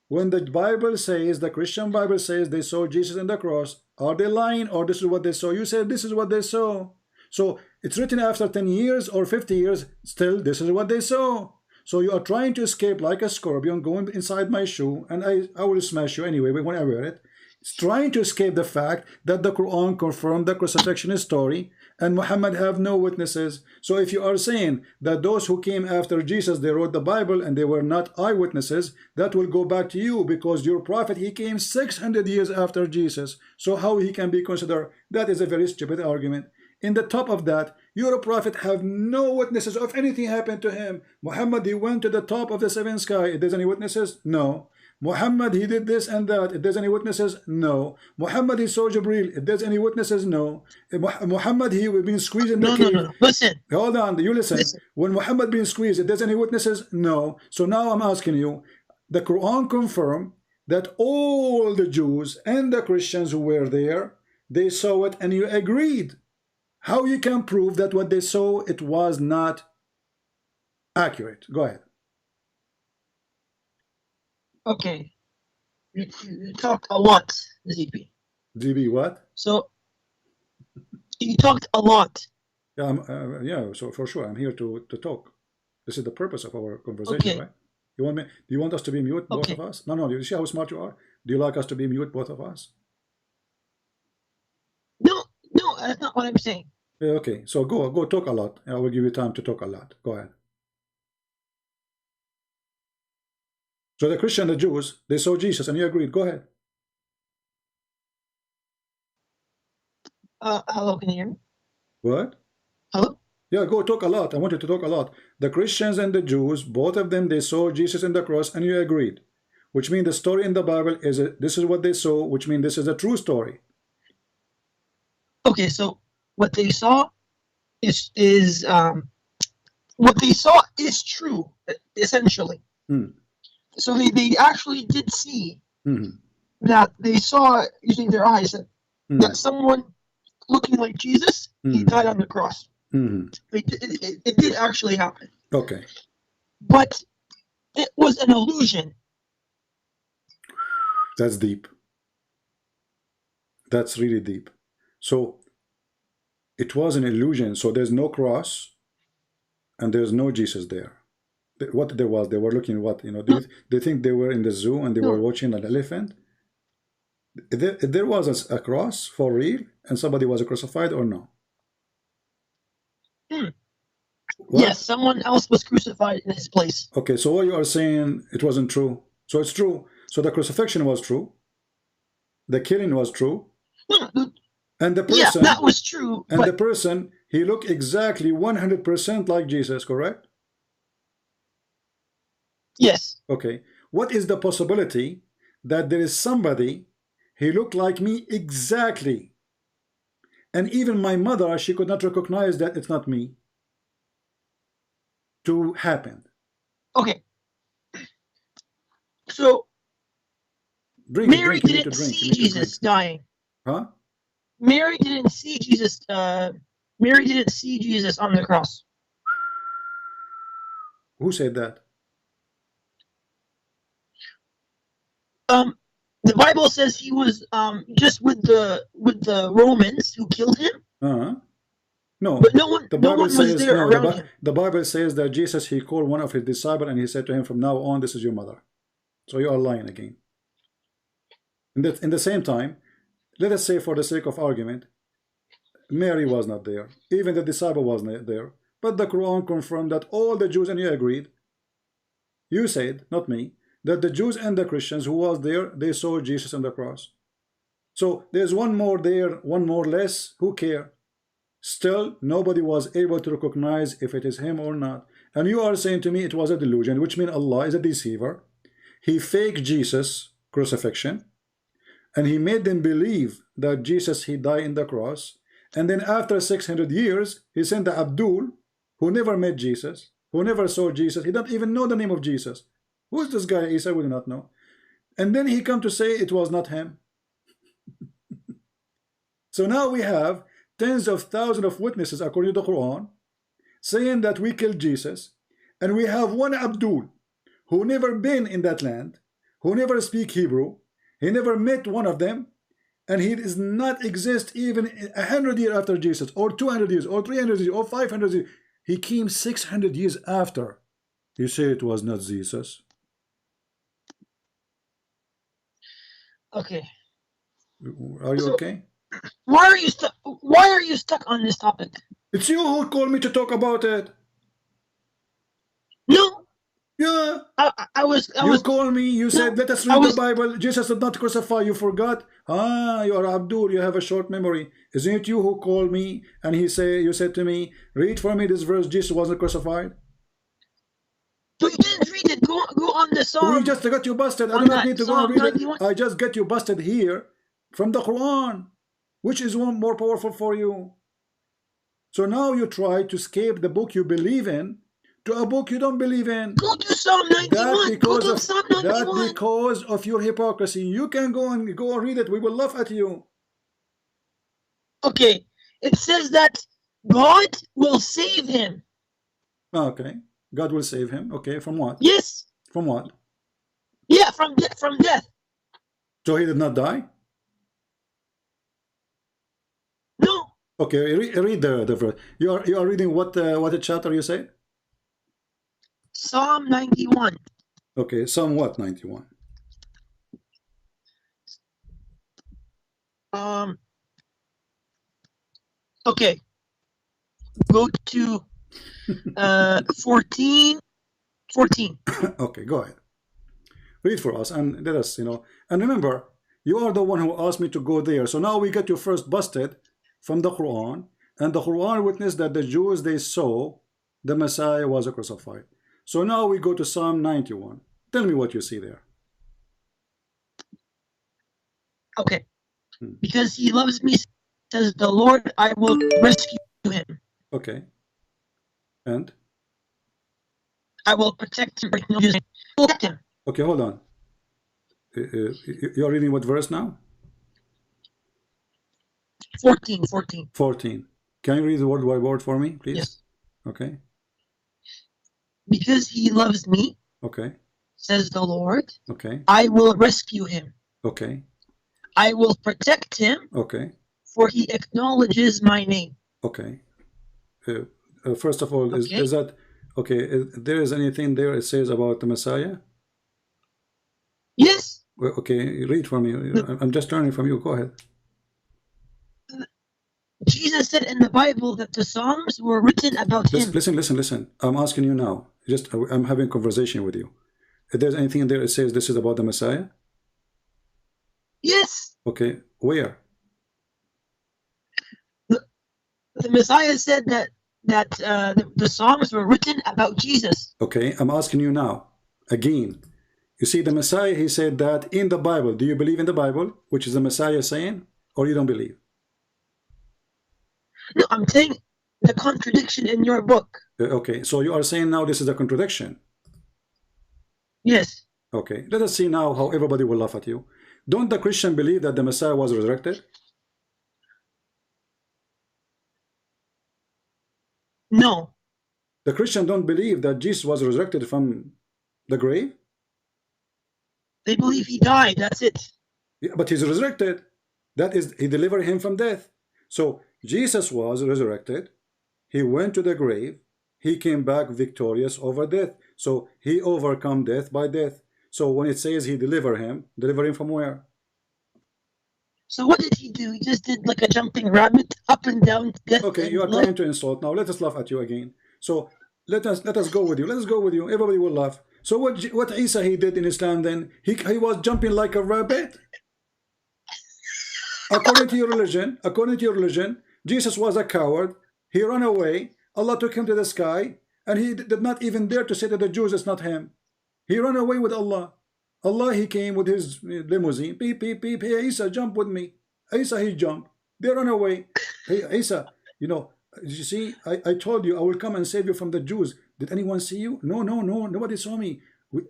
when the Bible says, the Christian Bible says they saw Jesus in the cross, are they lying or this is what they saw? You said this is what they saw. So it's written after 10 years or 50 years, still this is what they saw. So you are trying to escape like a scorpion going inside my shoe, and I will smash you anyway when I wear it. It's trying to escape the fact that the Quran confirmed the crucifixion story and Muhammad have no witnesses. So if you are saying that those who came after Jesus, they wrote the Bible and they were not eyewitnesses, that will go back to you because your prophet, he came 600 years after Jesus. So how he can be considered? That is a very stupid argument. In the top of that, your prophet have no witnesses of anything happened to him. Muhammad, he went to the top of the seventh sky. There's any witnesses? No. Muhammad, he did this and that. If there's any witnesses? No. Muhammad, he saw Jibreel. If there's any witnesses? No. Muhammad, he been squeezed in the cave. No. Listen. Hold on. You listen. When Muhammad been squeezed, if there's any witnesses? No. So now I'm asking you, the Quran confirmed that all the Jews and the Christians who were there, they saw it and you agreed. How you can prove that what they saw, it was not accurate? Go ahead. Okay. You talked a lot, ZP. ZB, what? So, you talked a lot. Yeah, yeah, so for sure, I'm here to talk. This is the purpose of our conversation, okay. Right? Do you want us to be mute, both of us? No, you see how smart you are? Do you like us to be mute, both of us? No, that's not what I'm saying. Yeah, okay, so go talk a lot. I will give you time to talk a lot. Go ahead. So the Christian, the Jews, they saw Jesus and you agreed. Go ahead. Hello, can you hear me? What? Hello? Yeah, go talk a lot. I want you to talk a lot. The Christians and the Jews, both of them, they saw Jesus in the cross and you agreed. Which means the story in the Bible is, this is what they saw, which means this is a true story. Okay, so what they saw is what they saw is true, essentially. So they actually did see that they saw using their eyes that someone looking like Jesus, he died on the cross. It did actually happen. Okay. But it was an illusion. That's deep. That's really deep. So it was an illusion. So there's no cross and there's no Jesus there. What there was, they were looking what, they think they were in the zoo and they were watching an elephant. There was a cross for real and somebody was crucified or no? Yes, someone else was crucified in his place. Okay, so what you are saying, it wasn't true. So it's true. So the crucifixion was true. The killing was true. And the person, yeah, that was true. And the person, he looked exactly 100% like Jesus, correct? Yes. Okay. What is the possibility that there is somebody, he looked like me exactly, and even my mother, she could not recognize that it's not me, to happen? Okay. So Mary didn't see Jesus dying. Huh? Mary didn't see Jesus. Mary didn't see Jesus on the cross. Who said that? The Bible says he was just with the Romans who killed him. No, but no one was there around him. The Bible says that Jesus, he called one of his disciples and he said to him, from now on, this is your mother. So you are lying again. In the same time, let us say for the sake of argument, Mary was not there. Even the disciple was not there. But the Quran confirmed that all the Jews, and you agreed, you said, not me, that the Jews and the Christians who was there, they saw Jesus on the cross. So there's one more there, one more less. Who care? Still, nobody was able to recognize if it is him or not. And you are saying to me it was a delusion, which means Allah is a deceiver. He faked Jesus' crucifixion, and he made them believe that Jesus, he died in the cross. And then after 600 years, he sent the Abdul, who never met Jesus, who never saw Jesus. He don't even know the name of Jesus. Who is this guy? Isa will not know. And then he come to say it was not him. So now we have tens of thousands of witnesses according to the Quran saying that we killed Jesus, and we have one Abdul who never been in that land, who never speak Hebrew, he never met one of them, and he does not exist even 100 years after Jesus, or 200 years, or 300 years, or 500 years. He came 600 years after. You say it was not Jesus. Okay. Are you okay? Why are you stuck? Why are you stuck on this topic? It's you who called me to talk about it. No. Yeah. I was. You called me. You said, no, "Let us read the Bible." Jesus did not crucify. You forgot. Ah, you are Abdul. You have a short memory. Isn't it you who called me and you said to me, "Read for me this verse. Jesus wasn't crucified." But you didn't read it. Go on the Psalm. We just got you busted. I do not need to go and read it. I just get you busted here from the Quran, which is one more powerful for you. So now you try to escape the book you believe in to a book you don't believe in. Go to Psalm 91. That because of your hypocrisy. You can go and read it. We will laugh at you. Okay. It says that God will save him. Okay. God will save him. Okay. From what? Yes. From what? Yeah, from death. So he did not die? No. Okay. Read the verse. You are reading what chapter you say? Psalm 91. Okay. Psalm what? 91. Okay. Go to 14. Okay, go ahead. Read for us and let us, and remember, you are the one who asked me to go there. So now we get you first busted from the Quran, and the Quran witnessed that the Jews, they saw the Messiah was crucified. So now we go to Psalm 91. Tell me what you see there. Okay. Because he loves me, says the Lord, I will rescue him. Okay. And? I will protect him. Okay, hold on. You're reading what verse now? 14. 14. Can you read the word by word for me, please? Yes. Okay. Because he loves me, okay, says the Lord, okay, I will rescue him. Okay. I will protect him. Okay. For he acknowledges my name. Okay. First of all, is that okay? There is anything there it says about the Messiah? Yes. Well, okay, read for me. I'm just learning from you. Go ahead. Jesus said in the Bible that the Psalms were written about him. Listen. I'm asking you now. I'm having a conversation with you. If there's anything there that says this is about the Messiah? Yes. Okay, where? The Messiah said that the Psalms were written about Jesus. Okay, I'm asking you now. Again, you see the Messiah, he said that in the Bible. Do you believe in the Bible, which is the Messiah saying, or you don't believe? No, I'm saying the contradiction in your book. Okay, so you are saying now this is a contradiction. Yes. Okay, let us see now how everybody will laugh at you. Don't the Christian believe that the Messiah was resurrected? No. The Christian don't believe that Jesus was resurrected from the grave? They believe he died, that's it. Yeah, but he's resurrected. That is, he delivered him from death. So Jesus was resurrected. He went to the grave. He came back victorious over death. So he overcome death by death. So when it says he deliver him from where? So what did he do? He just did like a jumping rabbit up and down death. Okay, you are trying to insult. Now let us laugh at you again. So let us go with you. Let us go with you. Everybody will laugh. So what Isa he did in Islam then? He was jumping like a rabbit. According to your religion, Jesus was a coward. He ran away. Allah took him to the sky, and he did not even dare to say to the Jews, it's not him. He ran away with Allah. Allah, he came with his limousine. Beep, beep, beep. Hey, Isa, jump with me. Isa, he jumped. They run away. Hey, Isa, you know, you see, I told you I will come and save you from the Jews. Did anyone see you? No, nobody saw me.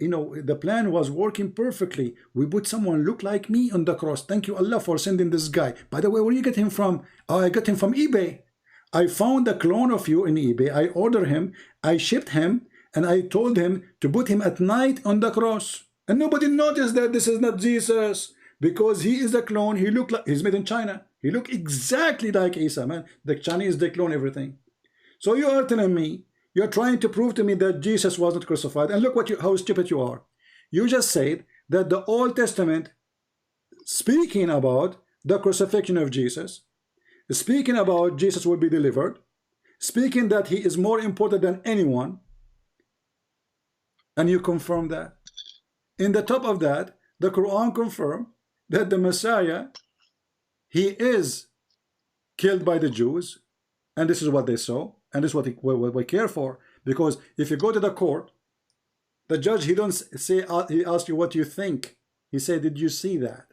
You know, the plan was working perfectly. We put someone look like me on the cross. Thank you, Allah, for sending this guy. By the way, where you get him from? Oh, I got him from eBay. I found a clone of you in eBay. I ordered him. I shipped him. And I told him to put him at night on the cross. And nobody noticed that this is not Jesus. Because he is a clone. He looked like, he's made in China. He looked exactly like Isa, man. The Chinese, they clone everything. So you are telling me, you're trying to prove to me that Jesus was not crucified. And look what how stupid you are. You just said that the Old Testament, speaking about the crucifixion of Jesus, speaking about Jesus will be delivered, speaking that he is more important than anyone, and you confirm that. In the top of that, the Quran confirmed that the Messiah, he is killed by the Jews, and this is what they saw, and this is what we care for. Because if you go to the court, the judge, he don't say, he asks you what you think. He said, did you see that?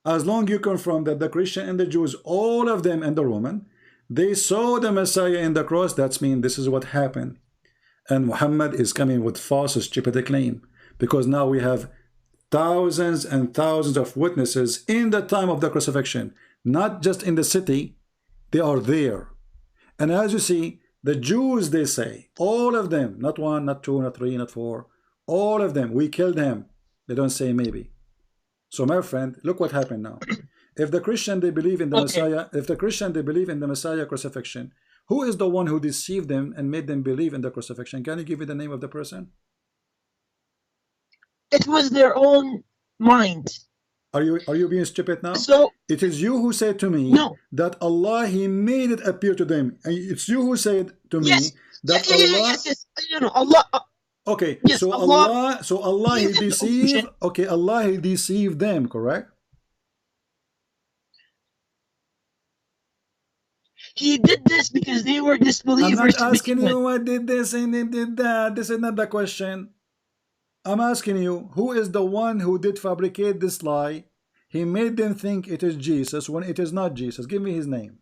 As long as you confirm that the Christian and the Jews, all of them and the Roman, they saw the Messiah in the cross, that's mean this is what happened. And Muhammad is coming with false, stupid claim. Because now we have thousands and thousands of witnesses in the time of the crucifixion. Not just in the city, they are there. And as you see, the Jews, they say, all of them, not one, not two, not three, not four, all of them, we killed him. They don't say maybe. So my friend, look what happened now. If the Christian, they believe in the Messiah, if the Christian, they believe in the Messiah crucifixion, who is the one who deceived them and made them believe in the crucifixion? Can you give me the name of the person? It was their own mind. Are you being stupid now? So it is you who said to me that Allah, he made it appear to them. It's you who said to me that Allah. Yes. You know, Allah. Okay, yes, so Allah he deceived. Okay, Allah he deceived them, correct? He did this because they were disbelievers. I'm not asking you what did this and they did that. This is not the question. I'm asking you, who is the one who did fabricate this lie? He made them think it is Jesus when it is not Jesus. Give me his name.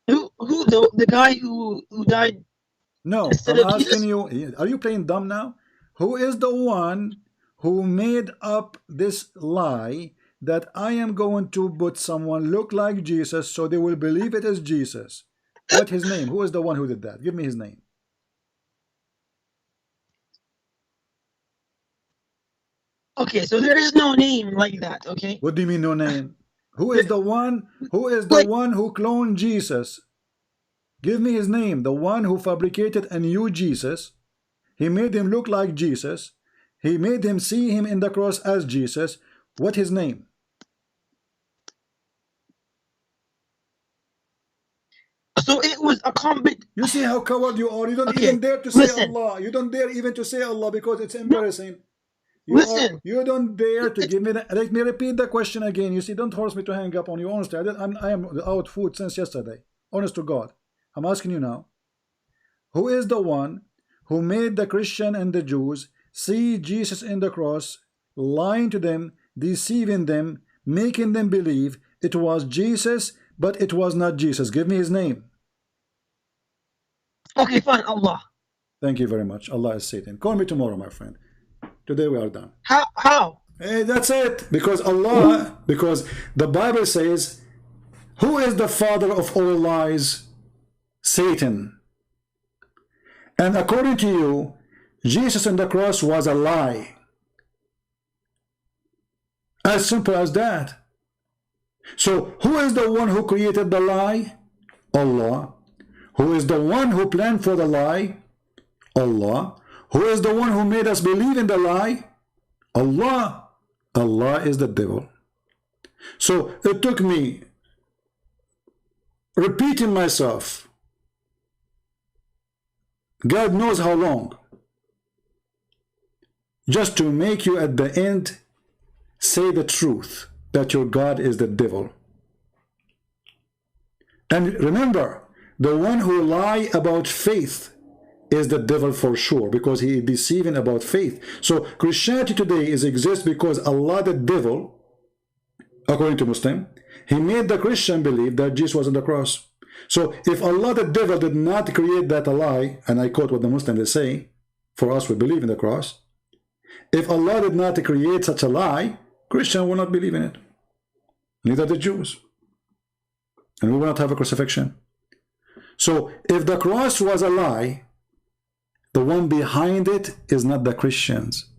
Who the guy who died? No, I'm asking you, are you playing dumb now? Who is the one who made up this lie that I am going to put someone look like Jesus so they will believe it is Jesus? What's his name? Who is the one who did that? Give me his name. Okay, so there is no name like that, okay? What do you mean no name? Who is the one who cloned Jesus? Give me his name. The one who fabricated a new Jesus. He made him look like Jesus. He made him see him in the cross as Jesus. What his name? So it was a combination. You see how coward you are. You don't even dare to say Allah. You don't dare even to say Allah because it's embarrassing. You don't dare to give me that. Let me repeat the question again. You see, don't force me to hang up on you. Honestly, I am out food since yesterday. Honest to God. I'm asking you now. Who is the one who made the Christian and the Jews see Jesus in the cross, lying to them, deceiving them, making them believe it was Jesus, but it was not Jesus? Give me his name. Okay, fine, Allah. Thank you very much. Allah is Satan. Call me tomorrow, my friend. Today we are done. How? Hey, that's it. Because Allah, because the Bible says, who is the father of all lies? Satan. And according to you, Jesus on the cross was a lie. As simple as that. So who is the one who created the lie? Allah. Who is the one who planned for the lie? Allah. Who is the one who made us believe in the lie? Allah. Allah is the devil. So it took me repeating myself, God knows how long, just to make you at the end say the truth that your God is the devil. And remember, the one who lie about faith is the devil for sure, because he is deceiving about faith. So Christianity today exists because Allah the devil, according to Muslim, he made the Christian believe that Jesus was on the cross. So if Allah the devil did not create that lie, and I quote what the Muslims say, for us we believe in the cross. If Allah did not create such a lie, Christian will not believe in it. Neither the Jews. And we will not have a crucifixion. So if the cross was a lie, the one behind it is not the Christians,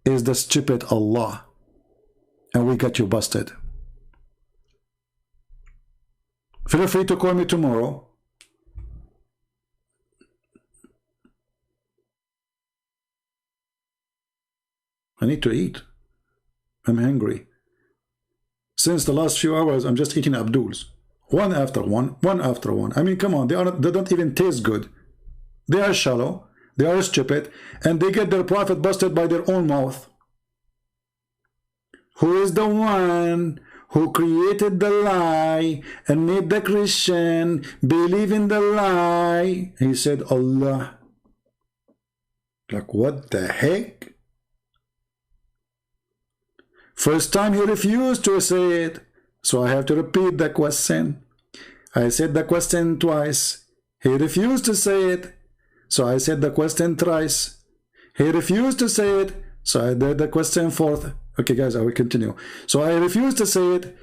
is the stupid Allah. And we got you busted. Feel free to call me tomorrow. I need to eat. I'm hungry. Since the last few hours, I'm just eating Abduls. One after one, one after one. I mean, come on, they don't even taste good. They are shallow, they are stupid, and they get their prophet busted by their own mouth. Who is the one who created the lie and made the Christian believe in the lie? He said, Allah. Like, what the heck? First time he refused to say it, so I have to repeat the question. I said the question twice. He refused to say it, so I said the question thrice. He refused to say it, so I did the question fourth. Okay, guys, I will continue. So I refused to say it.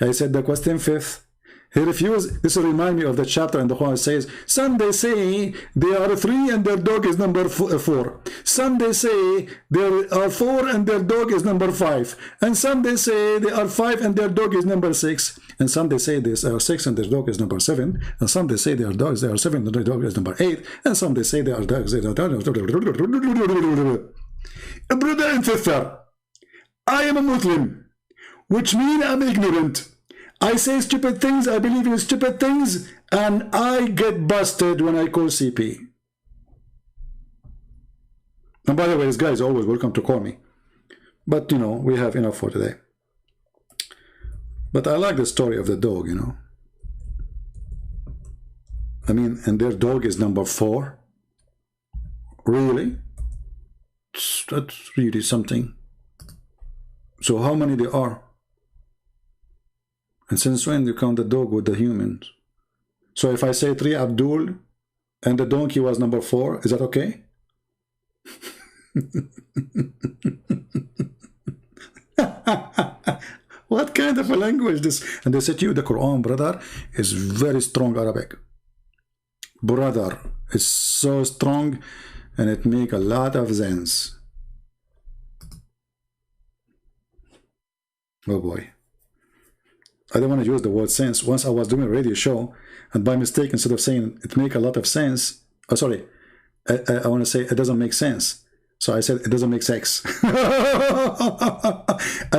I said the question fifth. He refused. This will remind me of the chapter in the Quran. It says, some they say they are 3 and their dog is number 4. Some they say there are 4 and their dog is number 5. And some they say they are 5 and their dog is number 6. And some they say they are 6 and their dog is number 7. And some they say they are dogs, they are 7 and their dog is number 8. And some they say they are dogs. Brother and sister, I am a Muslim, which means I'm ignorant. I say stupid things, I believe in stupid things, and I get busted when I call CP. And by the way, this guy is always welcome to call me. But, you know, we have enough for today. But I like the story of the dog, you know. I mean, and their dog is number 4? Really? That's really something. So how many there are? And since when you count the dog with the humans? So if I say 3 Abdul and the donkey was number 4, is that okay? What kind of a language this? And they said to you, the Quran, brother, is very strong Arabic. Brother, it's so strong and it make a lot of sense. Oh boy. I don't want to use the word sense. Once I was doing a radio show, and by mistake, instead of saying it make a lot of sense, oh sorry, I want to say it doesn't make sense. So I said it doesn't make sex. I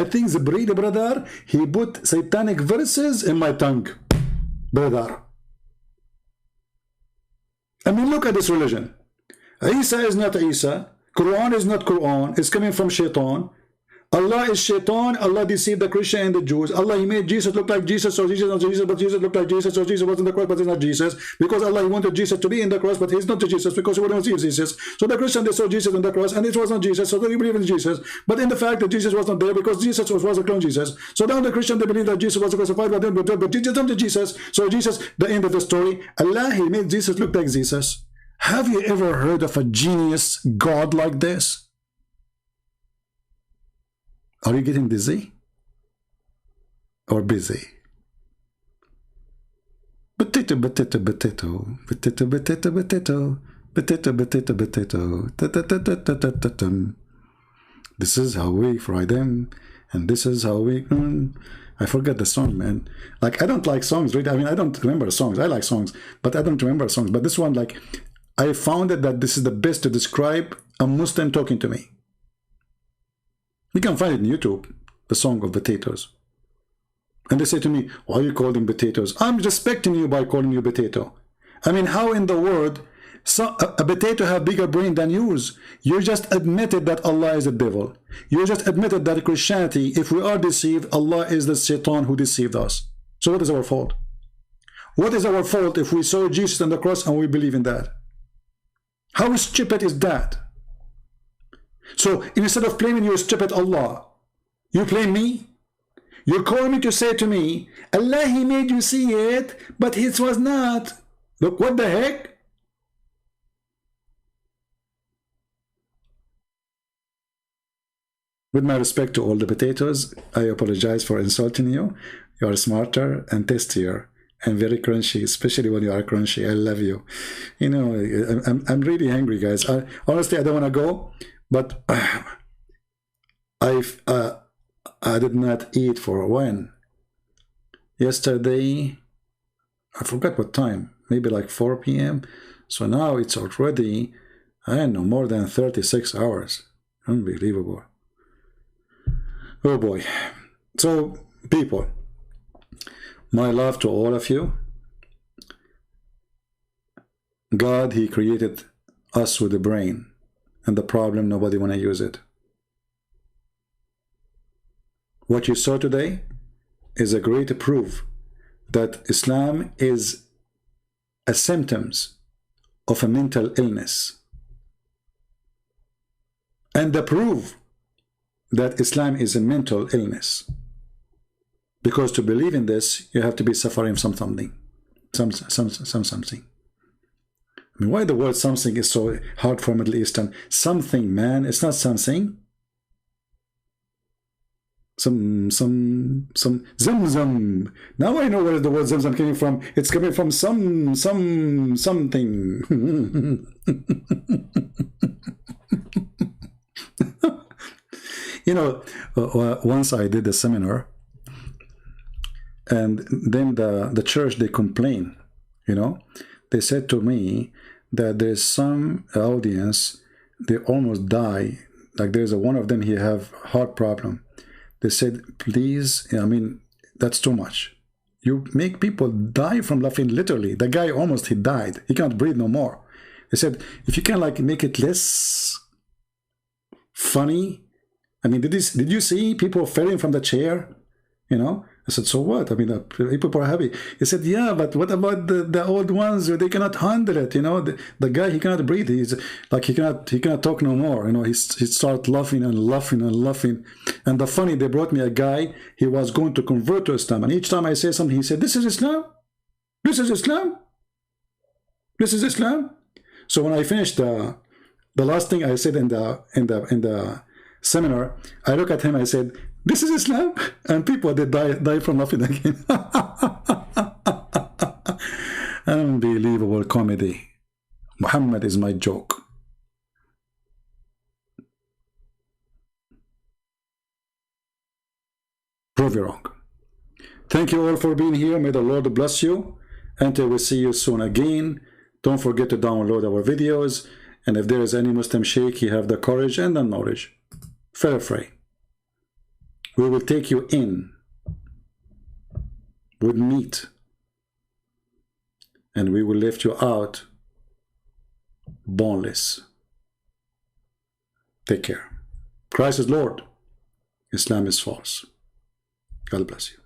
think the breed, brother, he put satanic verses in my tongue, brother. I mean, look at this religion. Isa is not Isa. Quran is not Quran. It's coming from Shaitan. Allah is Shaitan. Allah deceived the Christian and the Jews. Allah, he made Jesus look like Jesus, so Jesus not Jesus, but Jesus looked like Jesus, so Jesus wasn't the cross, but he's not Jesus. Because Allah, he wanted Jesus to be in the cross, but he's not Jesus, because he wouldn't see Jesus. So the Christian, they saw Jesus in the cross, and it was not Jesus, so they believe in Jesus. But in the fact that Jesus was not there, because Jesus was a clone Jesus. So now the Christian, they believe that Jesus was crucified, but Jesus not Jesus. So Jesus, the end of the story, Allah, he made Jesus look like Jesus. Have you ever heard of a genius God like this? Are you getting dizzy? Or busy? Potato, potato, potato, potato, potato, potato, potato, potato, potato. This is how we fry them, and this is how we... I forget the song, man. Like, I don't like songs, right? I mean, I don't remember songs. I like songs, but I don't remember songs. But this one, like, I found it that this is the best to describe a Muslim talking to me. You can find it on YouTube, the song of potatoes. And they say to me, why are you calling potatoes? I'm respecting you by calling you potato. I mean, how in the world So a potato have bigger brain than yours. You just admitted that Allah is the devil. You just admitted that Christianity, if we are deceived, Allah is the Satan who deceived us. So what is our fault? What is our fault if we saw Jesus on the cross and we believe in that? How stupid is that? So instead of blaming your stupid Allah, you blame me? You call me to say to me, Allah, He made you see it, but it was not. Look, what the heck? With my respect to all the potatoes, I apologize for insulting you. You are smarter and tastier and very crunchy, especially when you are crunchy. I love you. You know, I'm really hungry, guys. Honestly, I don't want to go, but I did not eat for when? Yesterday, I forgot what time, maybe like 4 p.m. So now it's already, I don't know, more than 36 hours. Unbelievable. Oh boy. So, people, my love to all of you. God, He created us with a brain, and the problem, nobody want to use it. What you saw today is a great proof that Islam is a symptoms of a mental illness, and the proof that Islam is a mental illness, because to believe in this you have to be suffering from something. I mean, why the word something is so hard for Middle Eastern? Something, man, it's not something. Some Zamzam. Now I know where the word Zamzam came from. It's coming from something. You know, once I did a seminar, and then the church, they complain, you know. They said to me that there's some audience, they almost die. Like there's one of them, he have heart problem. They said, please, I mean, that's too much. You make people die from laughing, literally. The guy almost, he died. He can't breathe no more. They said, if you can like make it less funny. I mean, did you see people falling from the chair? You know? I said, so what? I mean, people are happy. He said, yeah, but what about the old ones? They cannot handle it, you know? The guy, he cannot breathe. He's like, he cannot talk no more. You know, he started laughing and laughing and laughing. And the funny, they brought me a guy, he was going to convert to Islam. And each time I say something, he said, this is Islam? This is Islam? This is Islam? So when I finished the last thing I said in the seminar, I look at him, I said, this is Islam? And people, they die from laughing again. Unbelievable comedy. Muhammad is my joke. Prove you wrong. Thank you all for being here. May the Lord bless you. Until we see you soon again. Don't forget to download our videos. And if there is any Muslim sheikh, you have the courage and the knowledge, feel free. We will take you in with meat, and we will lift you out boneless. Take care. Christ is Lord. Islam is false. God bless you.